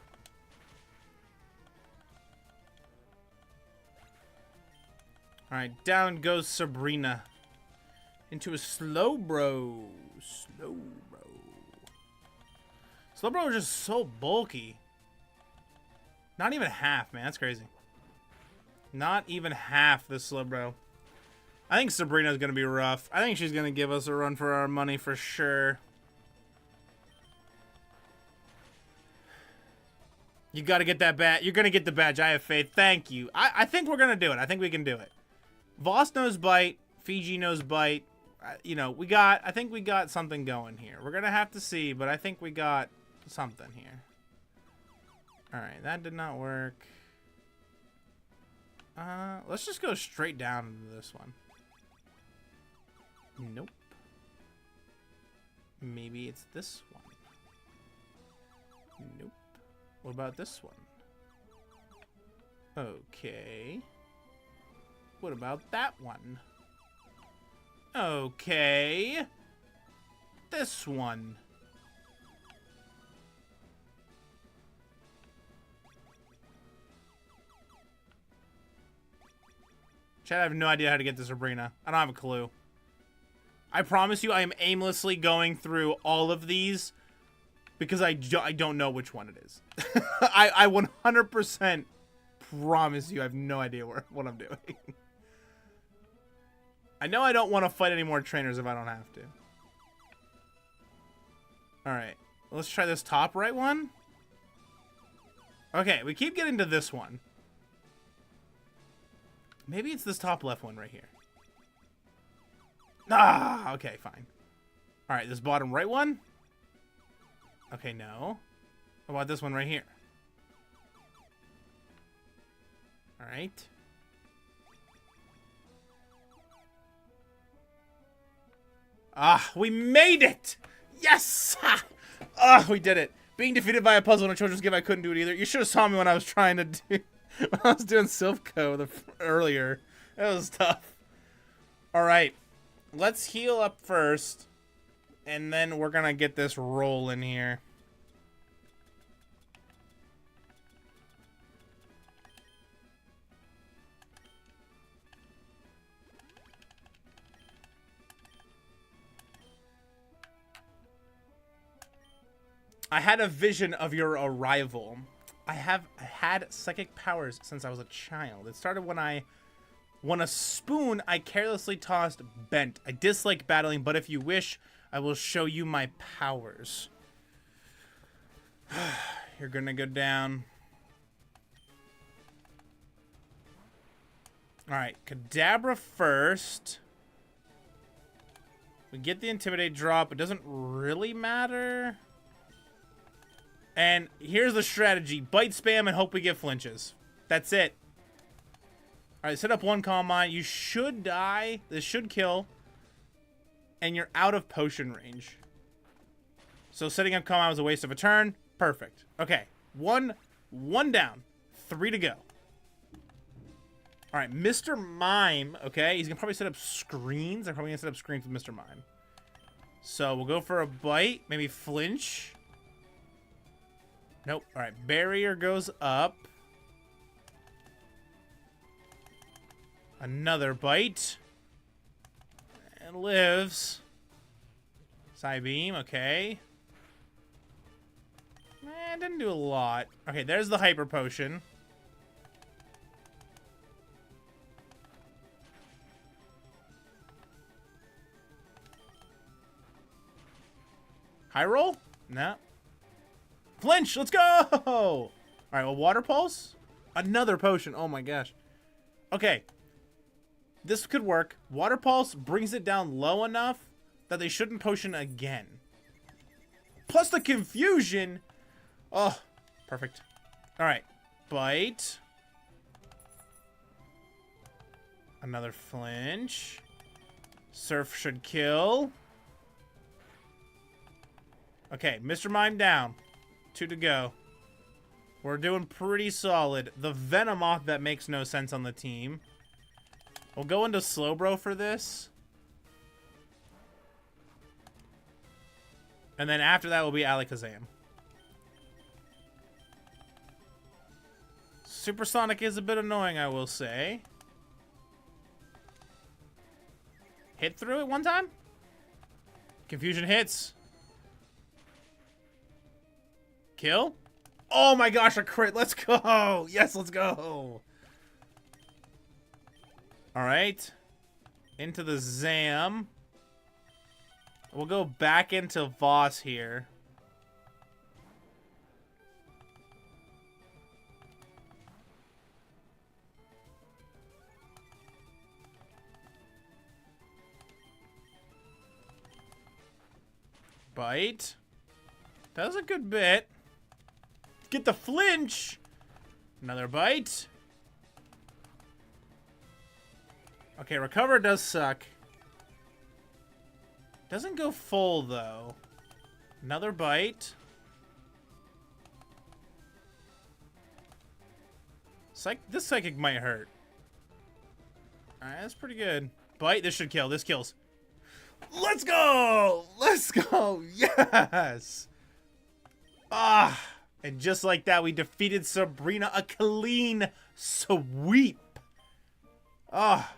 Alright, down goes Sabrina. Into a Slowbro. Slowbro is just so bulky. Not even half, man. That's crazy. Not even half the Slowbro. I think Sabrina's going to be rough. I think she's going to give us a run for our money for sure. You got to get that badge. You're going to get the badge. I have faith. Thank you. I think we're going to do it. I think we can do it. Voss knows bite. Fiji knows bite. You know, I think we got something going here. We're going to have to see, but I think we got something here. All right, that did not work. Let's just go straight down into this one. Nope. Maybe it's this one. Nope. What about this one? Okay. What about that one? Okay. This one. Chad, I have no idea how to get to Sabrina. I don't have a clue. I promise you I am aimlessly going through all of these because I don't know which one it is. I 100% promise you I have no idea what I'm doing. I know I don't want to fight any more trainers if I don't have to. Alright. Let's try this top right one. Okay, we keep getting to this one. Maybe it's this top left one right here. Ah, okay, fine. All right, this bottom right one. Okay, no. How about this one right here? All right. Ah, we made it! Yes! Ah, we did it. Being defeated by a puzzle in a children's game, I couldn't do it either. You should have saw me when I was trying to do... when I was doing Silph Co earlier. It was tough. Alright. Let's heal up first. And then we're gonna get this rolling here. I had a vision of your arrival. I have had psychic powers since I was a child. It started when a spoon I carelessly tossed bent. I dislike battling, but if you wish, I will show you my powers. You're gonna go down. Alright, Kadabra first. We get the Intimidate drop. It doesn't really matter. And here's the strategy. Bite spam and hope we get flinches. That's it. Alright, set up one Calm Mind. You should die. This should kill. And you're out of potion range. So setting up Calm Mind was a waste of a turn. Perfect. Okay. One down. 3 to go. Alright, Mr. Mime. Okay, he's going to probably set up screens. I'm probably going to set up screens with Mr. Mime. So we'll go for a bite. Maybe flinch. Nope. All right. Barrier goes up. Another bite. And lives. Psybeam. Okay. Didn't do a lot. Okay, there's the Hyper Potion. High roll? No. Flinch, let's go! All right, well, Water Pulse. Another potion. Oh my gosh. Okay. This could work. Water Pulse brings it down low enough that they shouldn't potion again. Plus the confusion. Oh, perfect. All right. Bite. Another flinch. Surf should kill. Okay, Mr. Mime down. 2 to go. We're doing pretty solid. The Venomoth that makes no sense on the team. We'll go into Slowbro for this. And then after that will be Alakazam. Supersonic is a bit annoying, I will say. Hit through it one time? Confusion hits. Kill? Oh my gosh, a crit. Let's go. Yes, let's go. All right. Into the Zam. We'll go back into Voss here. Bite. That was a good bit. Get the flinch. Another bite. Okay, Recover does suck. Doesn't go full, though. Another bite. This Psychic might hurt. Alright, that's pretty good. Bite, this should kill. This kills. Let's go! Let's go! Yes! Ah! And just like that, we defeated Sabrina. A clean sweep. Ah!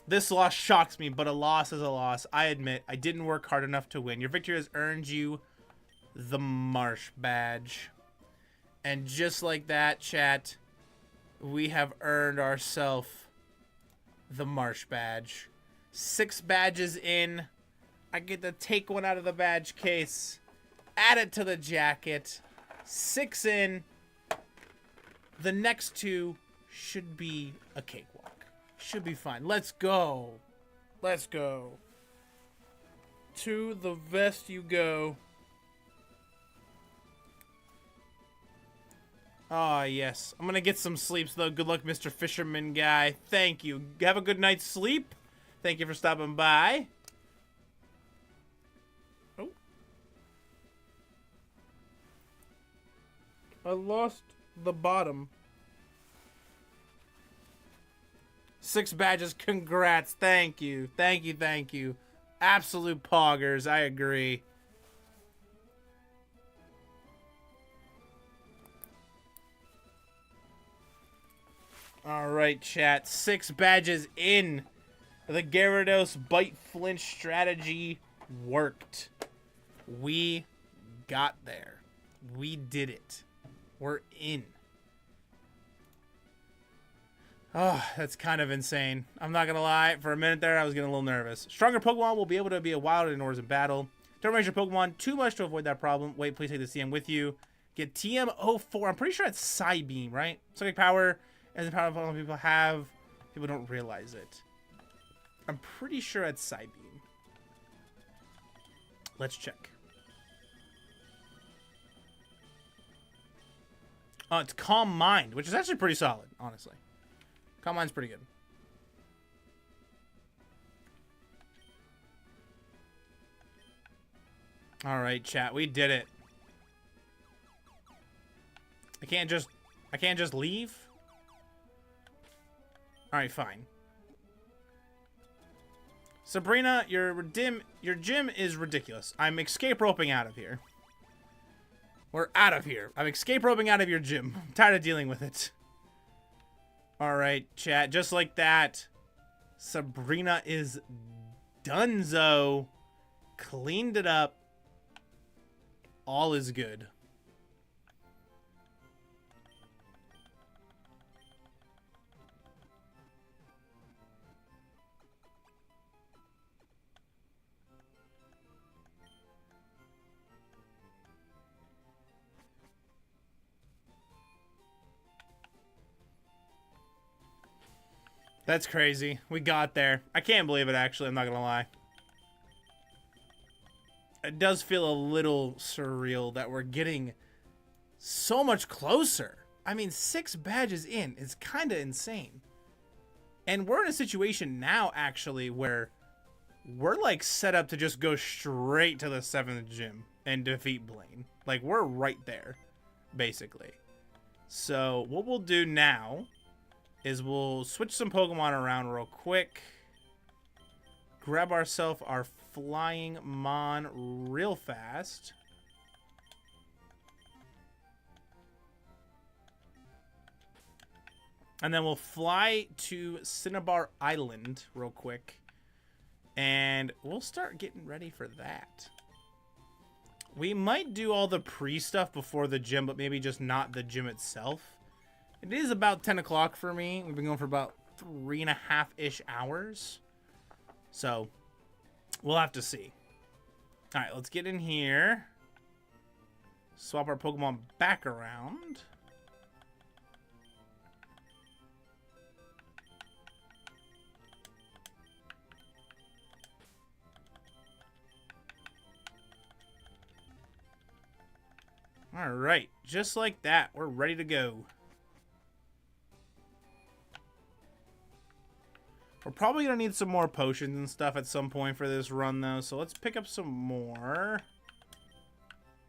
This loss shocks me, but a loss is a loss. I admit, I didn't work hard enough to win. Your victory has earned you the Marsh Badge. And just like that, chat, we have earned ourselves the Marsh Badge. 6 badges in. I get to take one out of the badge case, add it to the jacket. 6 in. The next 2 should be a cakewalk. Should be fine. Let's go. Let's go. To the vest you go. Ah, yes. I'm gonna get some sleep, though. Good luck, Mr. Fisherman guy. Thank you. Have a good night's sleep. Thank you for stopping by. Oh. I lost the bottom. 6 badges. Congrats. Thank you. Thank you. Thank you. Absolute poggers. I agree. All right, chat. 6 badges in. The Gyarados bite flinch strategy worked. We got there. We did it. We're in. Oh, that's kind of insane. I'm not going to lie. For a minute there, I was getting a little nervous. Stronger Pokemon will be able to be a wild indoors in battle. Don't raise your Pokemon too much to avoid that problem. Wait, please take the CM with you. Get TM04. I'm pretty sure it's Psybeam, right? Psychic power. As the power of all people have, people don't realize it. I'm pretty sure it's Psybeam. Let's check. Oh, it's Calm Mind, which is actually pretty solid, honestly. Calm Mind's pretty good. All right, chat, we did it. I can't just leave. All right, fine. Sabrina, your gym is ridiculous. I'm escape roping out of here. We're out of here. I'm escape roping out of your gym. I'm tired of dealing with it. All right, chat. Just like that, Sabrina is donezo. Cleaned it up. All is good. That's crazy. We got there. I can't believe it, actually. I'm not gonna lie. It does feel a little surreal that we're getting so much closer. I mean, 6 badges in is kind of insane. And we're in a situation now, actually, where we're, like, set up to just go straight to the 7th gym and defeat Blaine. Like, we're right there, basically. So, what we'll do now is we'll switch some Pokemon around real quick. Grab ourselves our Flying Mon real fast. And then we'll fly to Cinnabar Island real quick. And we'll start getting ready for that. We might do all the pre-stuff before the gym, but maybe just not the gym itself. It is about 10 o'clock for me. We've been going for about 3.5-ish hours. So, we'll have to see. All right, let's get in here. Swap our Pokemon back around. All right, just like that, we're ready to go. We're probably going to need some more potions and stuff at some point for this run, though. So let's pick up some more.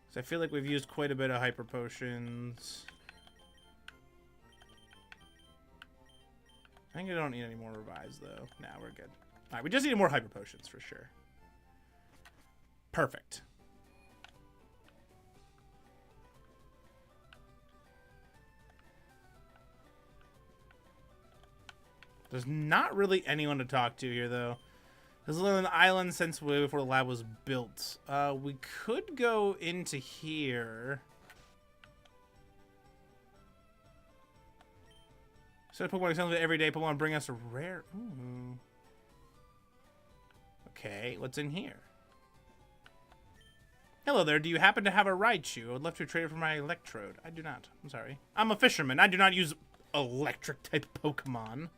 So I feel like we've used quite a bit of hyper potions. I think I don't need any more revives, though. Nah, we're good. All right, we just need more hyper potions for sure. Perfect. There's not really anyone to talk to here, though. There's literally an island since way before the lab was built. We could go into here. So Pokemon exams every day. Pokemon bring us a rare. Ooh. Okay, what's in here? Hello there. Do you happen to have a Raichu? I would love to trade it for my Electrode. I do not. I'm sorry. I'm a fisherman. I do not use electric type Pokemon.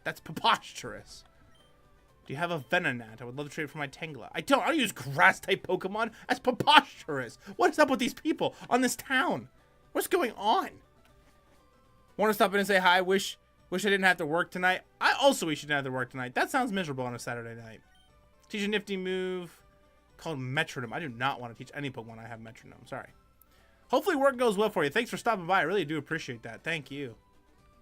That's preposterous. Do you have a Venonat? I would love to trade it for my Tangela. I don't use grass-type Pokemon. That's preposterous. What is up with these people on this town? What's going on? Want to stop in and say hi? Wish I didn't have to work tonight. I also wish you didn't have to work tonight. That sounds miserable on a Saturday night. Teach a nifty move called Metronome. I do not want to teach any Pokemon I have Metronome. Sorry. Hopefully work goes well for you. Thanks for stopping by. I really do appreciate that. Thank you.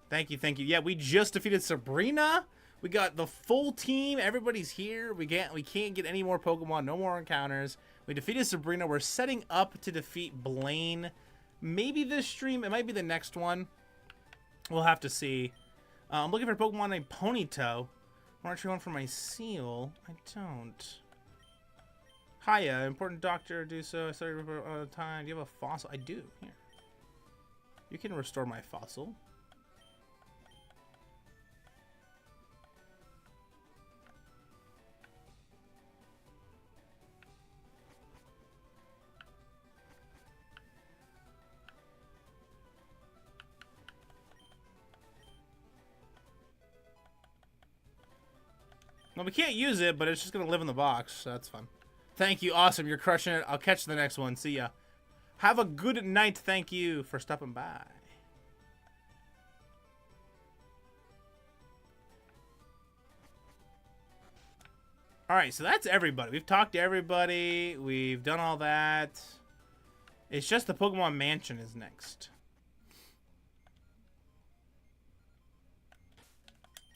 Thank you. Thank you. Yeah, we just defeated Sabrina. We got the full team. Everybody's here. We can't get any more Pokemon. No more encounters. We defeated Sabrina. We're setting up to defeat Blaine. Maybe this stream. It might be the next one. We'll have to see. I'm looking for a Pokemon named Ponyta. I want to trade one for my Seal. I don't. Hiya, important doctor. Do so. I started all the time. Do you have a fossil? I do. Here. You can restore my fossil. Well, we can't use it, but it's just going to live in the box, so that's fun. Thank you. Awesome. You're crushing it. I'll catch the next one. See ya. Have a good night. Thank you for stopping by. Alright, so that's everybody. We've talked to everybody. We've done all that. It's just the Pokemon Mansion is next.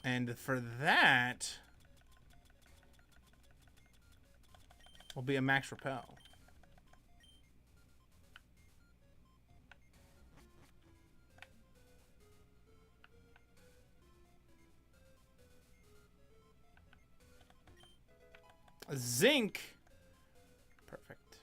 And for that... will be a max repel. A zinc. Perfect.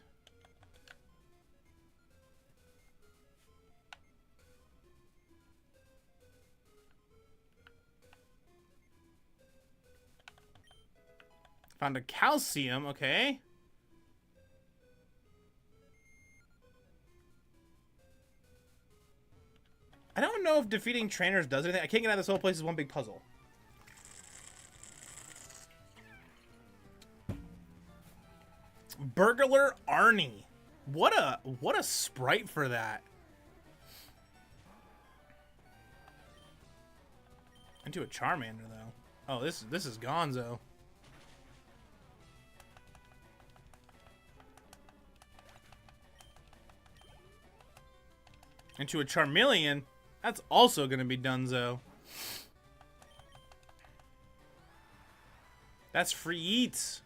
Found a calcium, okay. I don't know if defeating trainers does anything. I can't get out of this whole place as one big puzzle. Burglar Arnie. What a sprite for that. Into a Charmander though. Oh, this is Gonzo. Into a Charmeleon. That's also going to be Dunzo. That's free eats.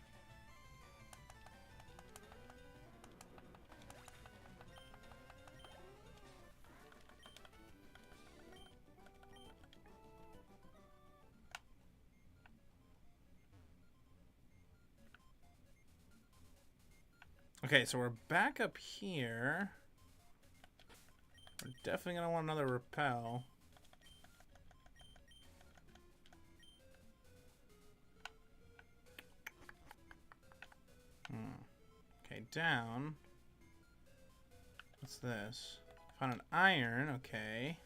Okay, so we're back up here. We're definitely going to want another repel. Okay, down. What's this? Found an iron, okay.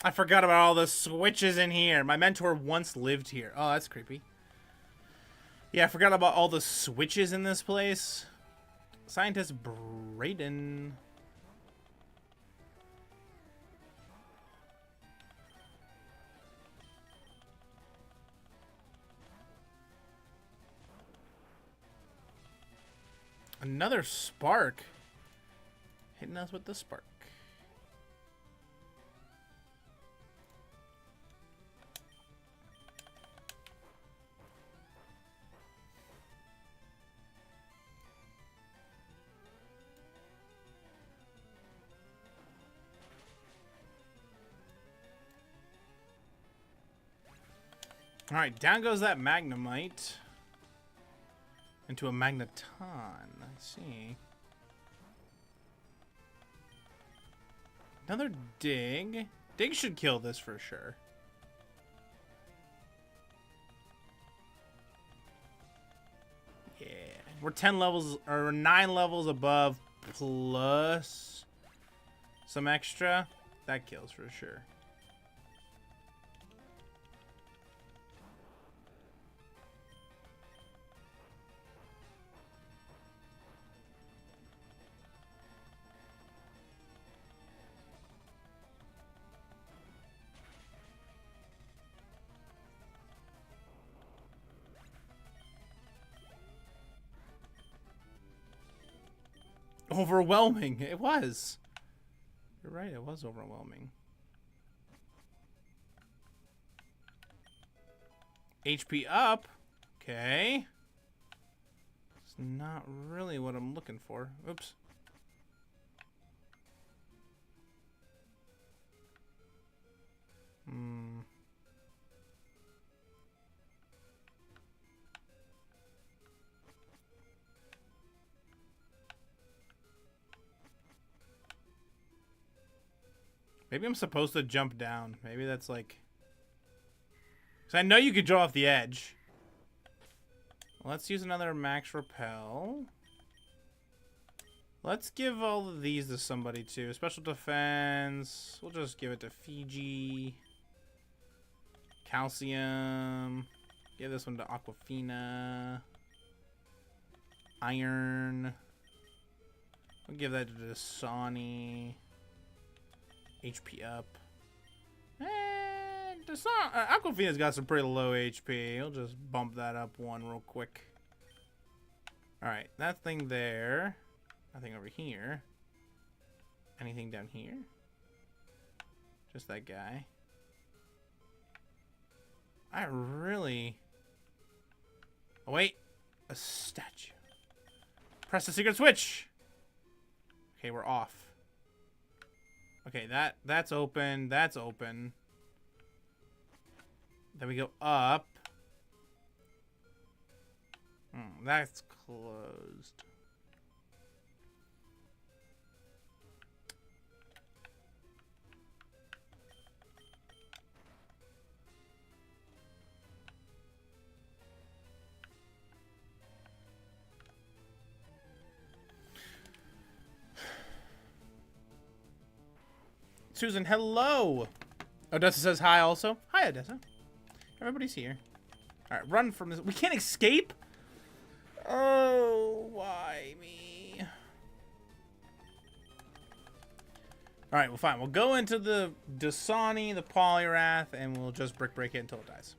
I forgot about all the switches in here. My mentor once lived here. Oh, that's creepy. Yeah, I forgot about all the switches in this place. Scientist Brayden. Another spark. Hitting us with the spark. Alright, down goes that Magnemite. Into a Magneton. I see. Another Dig. Dig should kill this for sure. Yeah. We're 10 levels or 9 levels above plus some extra. That kills for sure. Overwhelming. It was. You're right, it was overwhelming. HP up. Okay. It's not really what I'm looking for. Oops. Maybe I'm supposed to jump down. Maybe that's like... Because I know you could draw off the edge. Let's use another max repel. Let's give all of these to somebody too. Special defense. We'll just give it to Fiji. Calcium. Give this one to Aquafina. Iron. We'll give that to Dasani. HP up. And Aquafina's got some pretty low HP. He'll just bump that up one real quick. Alright, that thing there. Nothing over here. Anything down here? Just that guy. I really... Oh, wait. A statue. Press the secret switch. Okay, we're off. Okay, that's open. That's open. Then we go up. That's closed. Susan, hello. Odessa says hi also. Hi, Odessa. Everybody's here. All right, run from this. We can't escape? Oh, why me? All right, well, fine. We'll go into the Dasani, the Polyrath, and we'll just break it until it dies.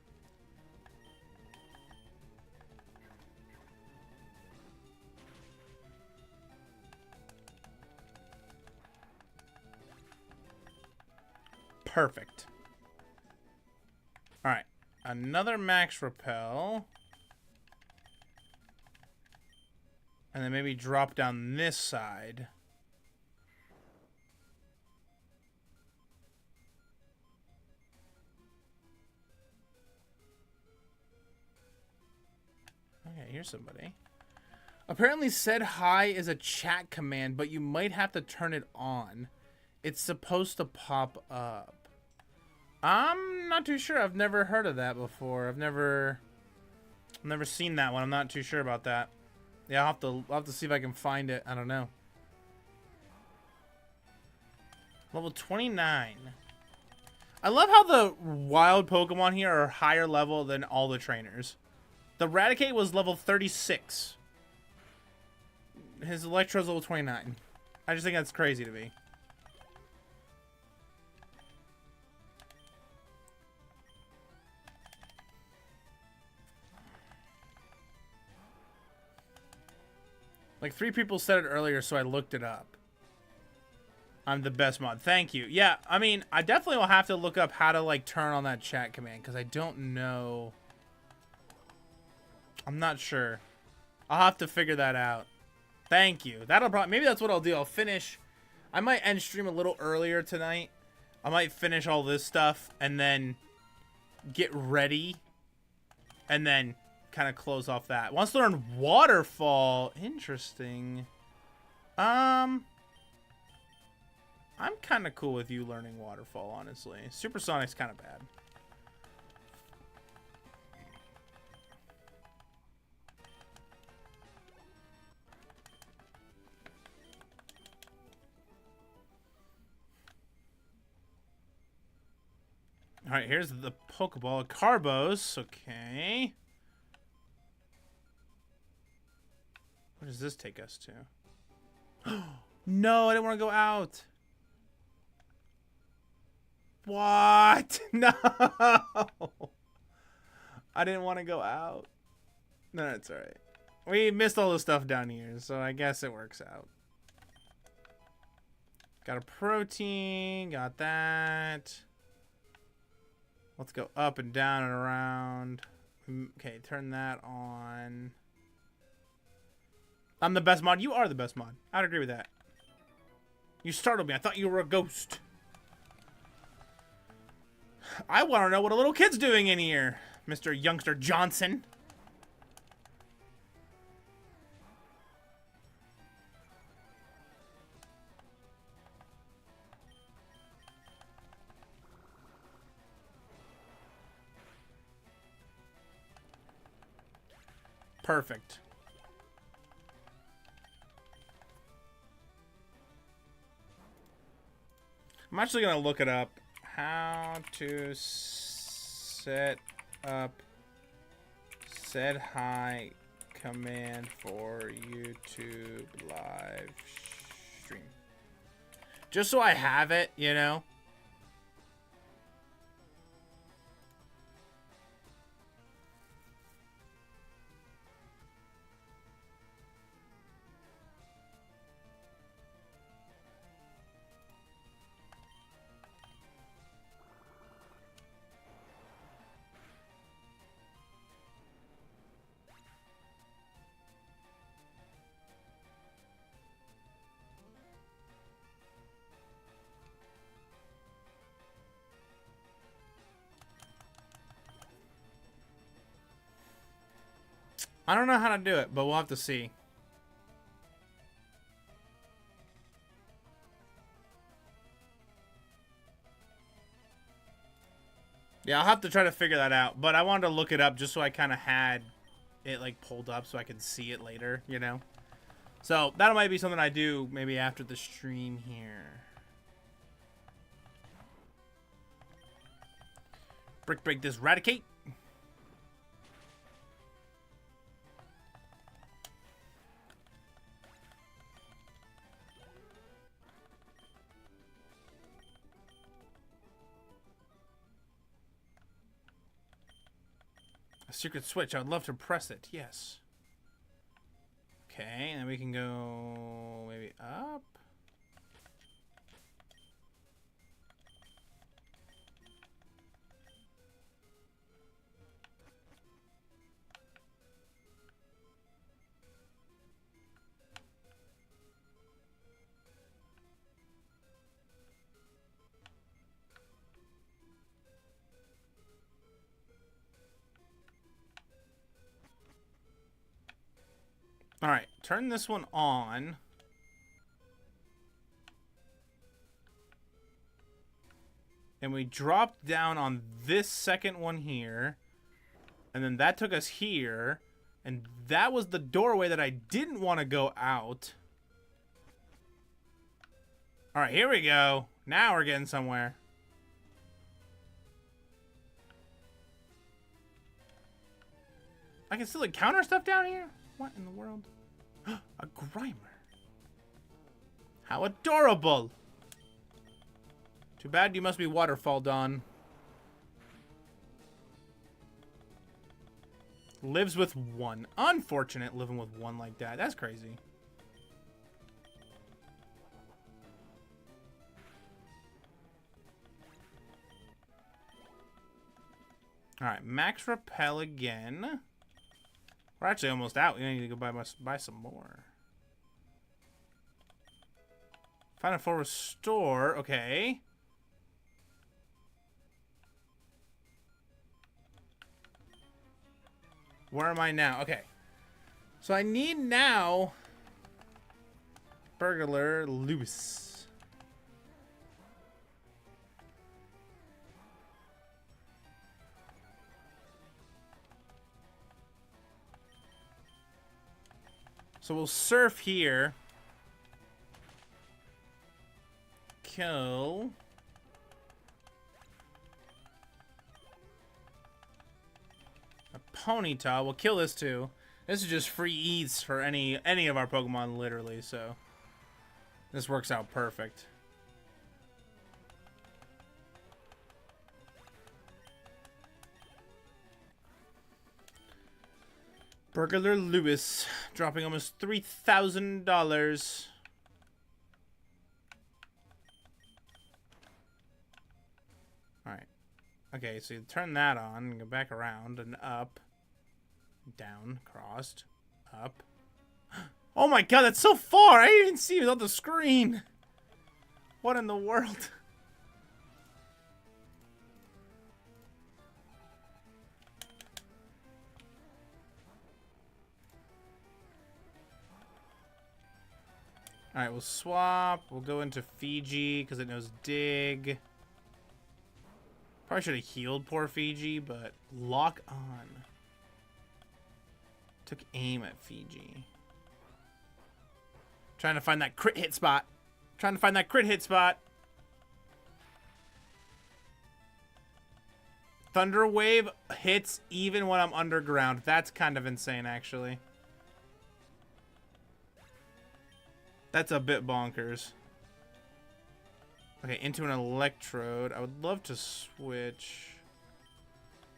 Perfect. All right, another max repel. And then maybe drop down this side. Okay, here's somebody. Apparently said hi is a chat command, but you might have to turn it on. It's supposed to pop up. I'm not too sure. I've never heard of that before. I've never seen that one. I'm not too sure about that. Yeah, I'll have to see if I can find it. I don't know. Level 29. I love how the wild Pokemon here are higher level than all the trainers. The Raticate was level 36. His Electro's level 29. I just think that's crazy to me. Like 3 people said it earlier, so I looked it up. I'm the best mod. Thank you. Yeah, I mean, I definitely will have to look up how to like turn on that chat command because I don't know. I'm not sure. I'll have to figure that out. Thank you. That'll probably, maybe that's what I'll do. I'll finish. I might end stream a little earlier tonight. I might finish all this stuff and then get ready and then kind of close off that. Wants to learn Waterfall. Interesting. I'm kind of cool with you learning Waterfall, honestly. Supersonic's kind of bad. Alright, here's the Pokeball. Carbos. Okay. Where does this take us to? No, I didn't want to go out. What? No. I didn't want to go out. No, that's alright. We missed all the stuff down here, so I guess it works out. Got a protein. Got that. Let's go up and down and around. Okay, turn that on. I'm the best mod. You are the best mod. I'd agree with that. You startled me. I thought you were a ghost. I want to know what a little kid's doing in here, Mr. Youngster Johnson. Perfect. I'm actually going to look it up. How to set up said hi command for YouTube live stream. Just so I have it, you know? I don't know how to do it, but we'll have to see. Yeah, I'll have to try to figure that out, but I wanted to look it up just so I kind of had it like pulled up so I could see it later, you know? So that might be something I do maybe after the stream here. Break this, eradicate. Secret switch. I would love to press it. Yes. Okay, and then we can go maybe up. All right, turn this one on. And we dropped down on this second one here. And then that took us here. And that was the doorway that I didn't want to go out. All right, here we go. Now we're getting somewhere. I can still encounter stuff down here? What in the world? A Grimer. How adorable. Too bad you must be Waterfall Dawn. Lives with one. Unfortunate living with one like that. That's crazy. Alright, max repel again. We're actually almost out. We need to go buy some more. Find a full restore. Okay. Where am I now? Okay. So I need now Burglar Lewis. So we'll surf here. Kill. Ponyta. We'll kill this too. This is just free eats for any of our Pokemon, literally, so this works out perfect. Burglar Lewis dropping almost $3,000. Alright. Okay, so you turn that on and go back around and up. Down, crossed, up. Oh my god, that's so far! I didn't even see it on the screen! What in the world? Alright, we'll swap. We'll go into Fiji because it knows dig. Probably should have healed poor Fiji, but lock on. Took aim at Fiji. Trying to find that crit hit spot. Trying to find that crit hit spot. Thunder Wave hits even when I'm underground. That's kind of insane, actually. That's a bit bonkers. Okay, into an Electrode. I would love to switch.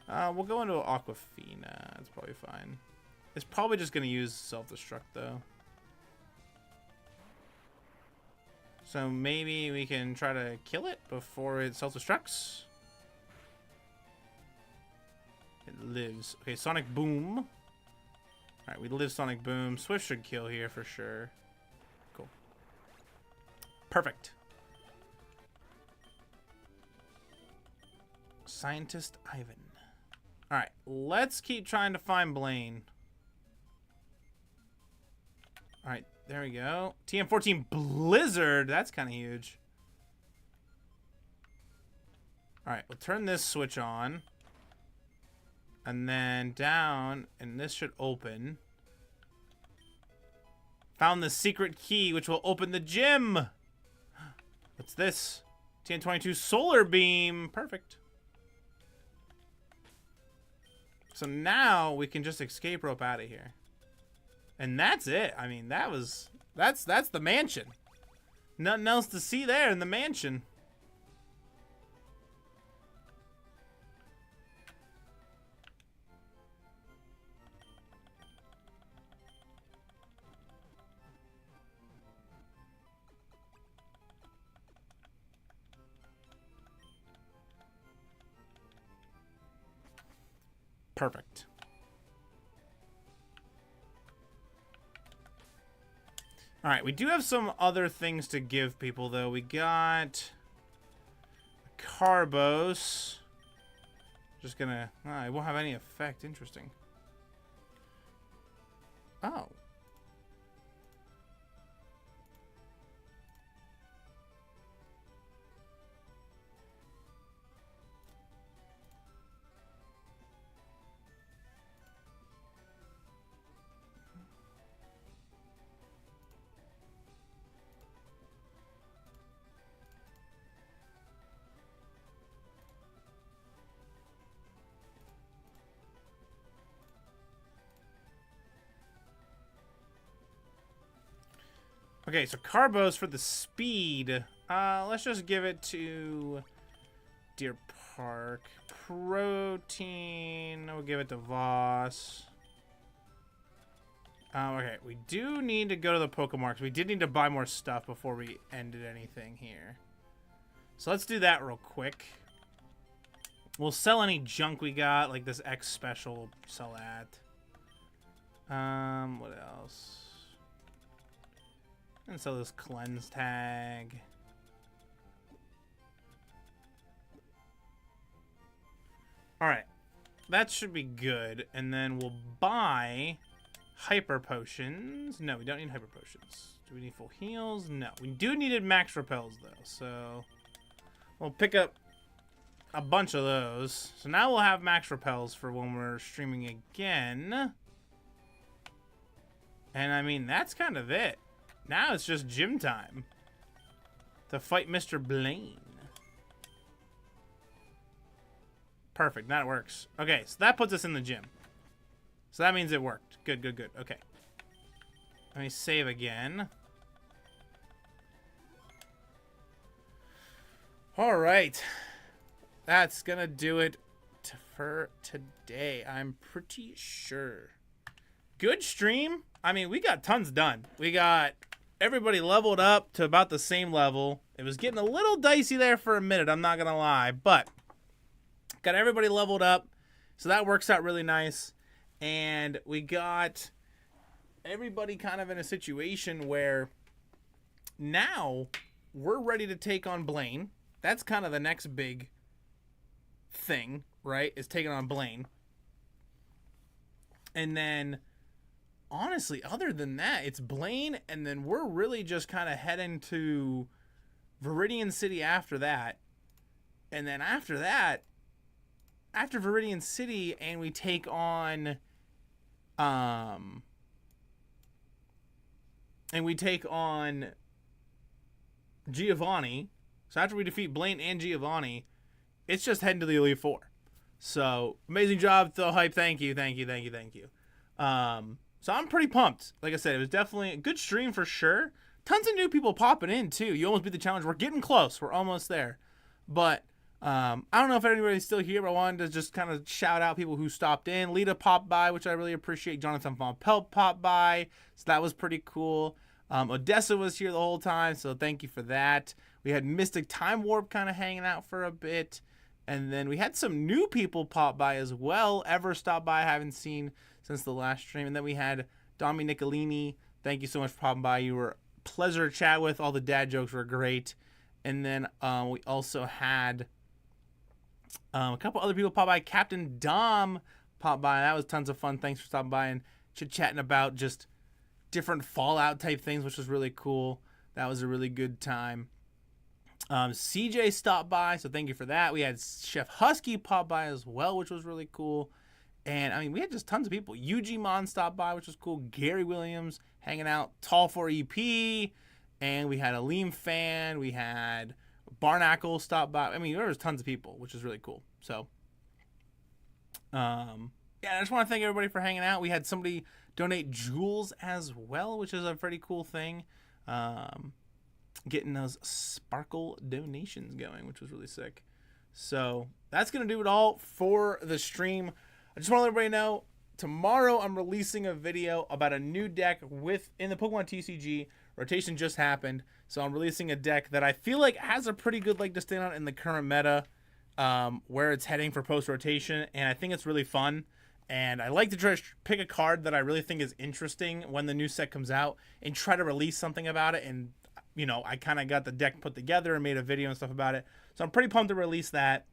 We'll go into Aquafina. That's probably fine. It's probably just going to use Self-Destruct, though. So maybe we can try to kill it before it Self-Destructs. It lives. Okay, Sonic Boom. Alright, we live Sonic Boom. Swift should kill here for sure. Cool. Perfect. Scientist Ivan. Alright, let's keep trying to find Blaine. Alright, there we go. TM14 Blizzard. That's kind of huge. Alright, we'll turn this switch on. And then down, and this should open. Found the secret key, which will open the gym. What's this? TM22 Solar Beam. Perfect. So now we can just escape rope out of here. And that's it. I mean, that's the mansion. Nothing else to see there in the mansion. Perfect. Alright, we do have some other things to give people, though. We got Carbos. Just gonna... Oh, it won't have any effect. Interesting. Oh. Okay, so Carbos for the speed. Let's just give it to Deer Park. Protein. We'll give it to Voss. Okay, we do need to go to the Pokemarks. We did need to buy more stuff before we ended anything here. So let's do that real quick. We'll sell any junk we got, like this X special. We'll sell that. What else? And sell this cleanse tag. Alright. That should be good. And then we'll buy hyper potions. No, we don't need hyper potions. Do we need full heals? No. We do need max repels, though. So we'll pick up a bunch of those. So now we'll have max repels for when we're streaming again. And I mean, that's kind of it. Now it's just gym time to fight Mr. Blaine. Perfect, that works. Okay, so that puts us in the gym. So that means it worked. Good, good, good. Okay. Let me save again. All right. That's going to do it for today, I'm pretty sure. Good stream. I mean, we got tons done. We got everybody leveled up to about the same level. It was getting a little dicey there for a minute, I'm not going to lie. But got everybody leveled up, so that works out really nice. And we got everybody kind of in a situation where now we're ready to take on Blaine. That's kind of the next big thing, right? Is taking on Blaine. And then, honestly, other than that, it's Blaine, and then we're really just kind of heading to Viridian City after that. And then after that, after Viridian City, and we take on Giovanni. So after we defeat Blaine and Giovanni, it's just heading to the Elite Four. So amazing job, Throw Hype. Thank you. So I'm pretty pumped. Like I said, it was definitely a good stream for sure. Tons of new people popping in too. You almost beat the challenge. We're getting close. We're almost there. But I don't know if anybody's still here, but I wanted to just kind of shout out people who stopped in. Lita popped by, which I really appreciate. Jonathan Von Pelt popped by, so that was pretty cool. Odessa was here the whole time, so thank you for that. We had Mystic Time Warp kind of hanging out for a bit. And then we had some new people pop by as well. Ever stopped by, I haven't seen since the last stream. And then we had Domi Nicolini. Thank you so much for popping by. You were a pleasure to chat with. All the dad jokes were great. And then we also had a couple other people pop by. Captain Dom popped by. That was tons of fun. Thanks for stopping by and chit-chatting about just different Fallout type things, which was really cool. That was a really good time. CJ stopped by, so thank you for that. We had Chef Husky pop by as well, which was really cool. And I mean, we had just tons of people. Yuji Mon stopped by, which was cool. Gary Williams hanging out. Tall for EP. And we had a Leem fan. We had Barnacle stop by. I mean, there was tons of people, which is really cool. So, yeah, I just want to thank everybody for hanging out. We had somebody donate jewels as well, which is a pretty cool thing. Getting those sparkle donations going, which was really sick. So that's going to do it all for the stream. I just want to let everybody know, tomorrow I'm releasing a video about a new deck in the Pokemon TCG. Rotation just happened, so I'm releasing a deck that I feel like has a pretty good leg to stand on in the current meta, where it's heading for post-rotation, and I think it's really fun. And I like to try to pick a card that I really think is interesting when the new set comes out and try to release something about it. And you know, I kind of got the deck put together and made a video and stuff about it. So I'm pretty pumped to release that.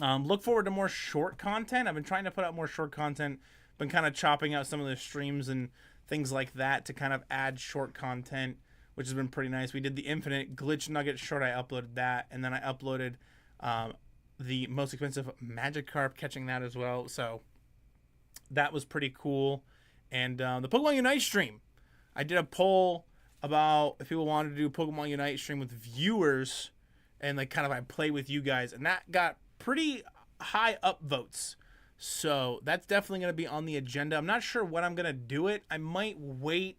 Look forward to more short content. I've been trying to put out more short content. Been kind of chopping out some of the streams and things like that to kind of add short content, which has been pretty nice. We did the Infinite Glitch Nugget short. I uploaded that. And then I uploaded the most expensive Magikarp, catching that as well. So that was pretty cool. And the Pokemon Unite stream. I did a poll about if people wanted to do Pokemon Unite stream with viewers, and like kind of I play with you guys, and that got pretty high upvotes. So that's definitely going to be on the agenda. I'm not sure when I'm going to do it. I might wait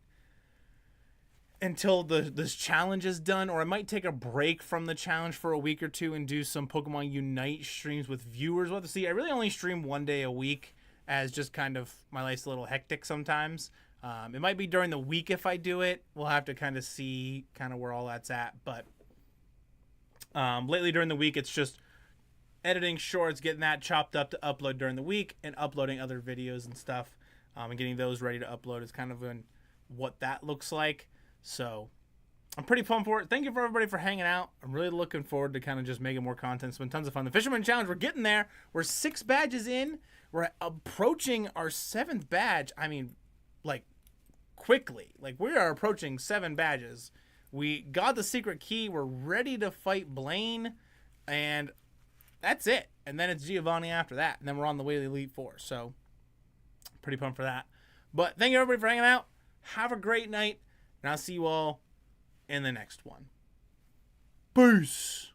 until this challenge is done, or I might take a break from the challenge for a week or two and do some Pokemon Unite streams with viewers. We'll have to see. I really only stream one day a week, as just kind of my life's a little hectic sometimes. It might be during the week if I do it. We'll have to kind of see kind of where all that's at. But lately during the week, it's just editing shorts, getting that chopped up to upload during the week, and uploading other videos and stuff, and getting those ready to upload is kind of what that looks like. So I'm pretty pumped for it. Thank you for everybody for hanging out. I'm really looking forward to kind of just making more content. It's been tons of fun. The Fisherman Challenge, we're getting there. We're 6 badges in. We're approaching our 7th badge. I mean, like, quickly. Like, we are approaching 7 badges. We got the secret key. We're ready to fight Blaine, and that's it. And then it's Giovanni after that, and then we're on the way to the Elite Four. So pretty pumped for that. But thank you everybody for hanging out. Have a great night, and I'll see you all in the next one. Peace.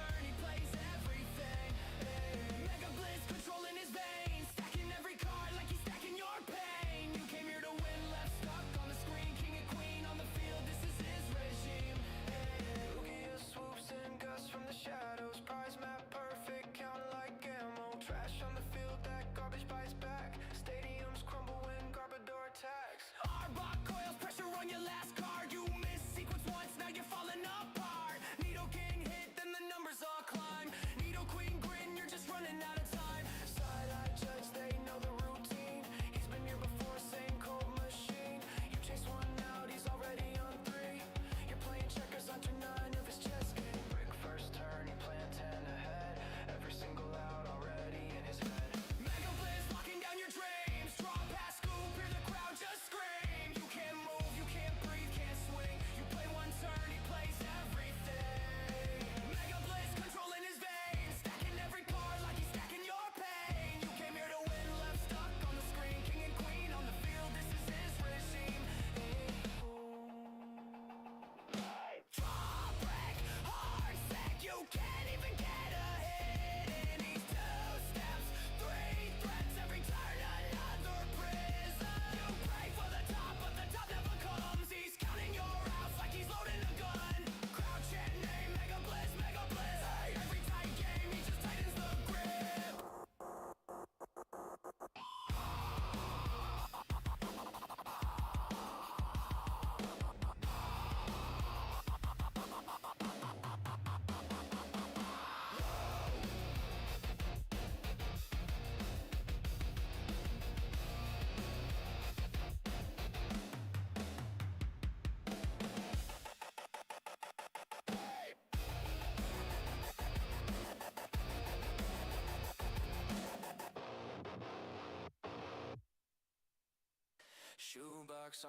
turn, he plays everything. MegaBlitzz controlling his veins, stacking every card like he's stacking your pain. You came here to win, left stuck on the screen. King and queen on the field, this is his regime. Lugia swoops and gusts from the shadows. Prize map perfect, count like ammo. Trash on the field, that garbage bites back. Stadiums crumble when Garbodor attacks. Arbok coils, pressure on your last card. You miss sequence once, now you're falling apart. Needle King hit, then the numbers all climb. Needle Queen grin, you're just running out of time. Side-eye judge, they know the routine. He's been here before, same cold machine. You chase one out, he's already on 3. You're playing checkers on turn 9 of his chess game. Brick first turn, he planned 10 ahead. Every single out already in his head. MegaBlitzz locking down your dreams. Draw past scoop, hear the crowd just scream. You can't move, you can't breathe, can't swing. You play one turn, he plays everything. MegaBlitzz controlling his veins, stacking every card like he's stacking your pain. You came here to win, left stuck on the screen. King and queen on the field, this is his regime. Draw, break, hard sack, you can't even get a hit in. He's 2 steps, 3 threats every turn, another prison. You pray for the top, but the top never comes. He's counting your outs like he's loading a gun. Crowd chant name, MegaBlitzz, MegaBlitzz. Every tight game, he just tightens the grip. Shoebox on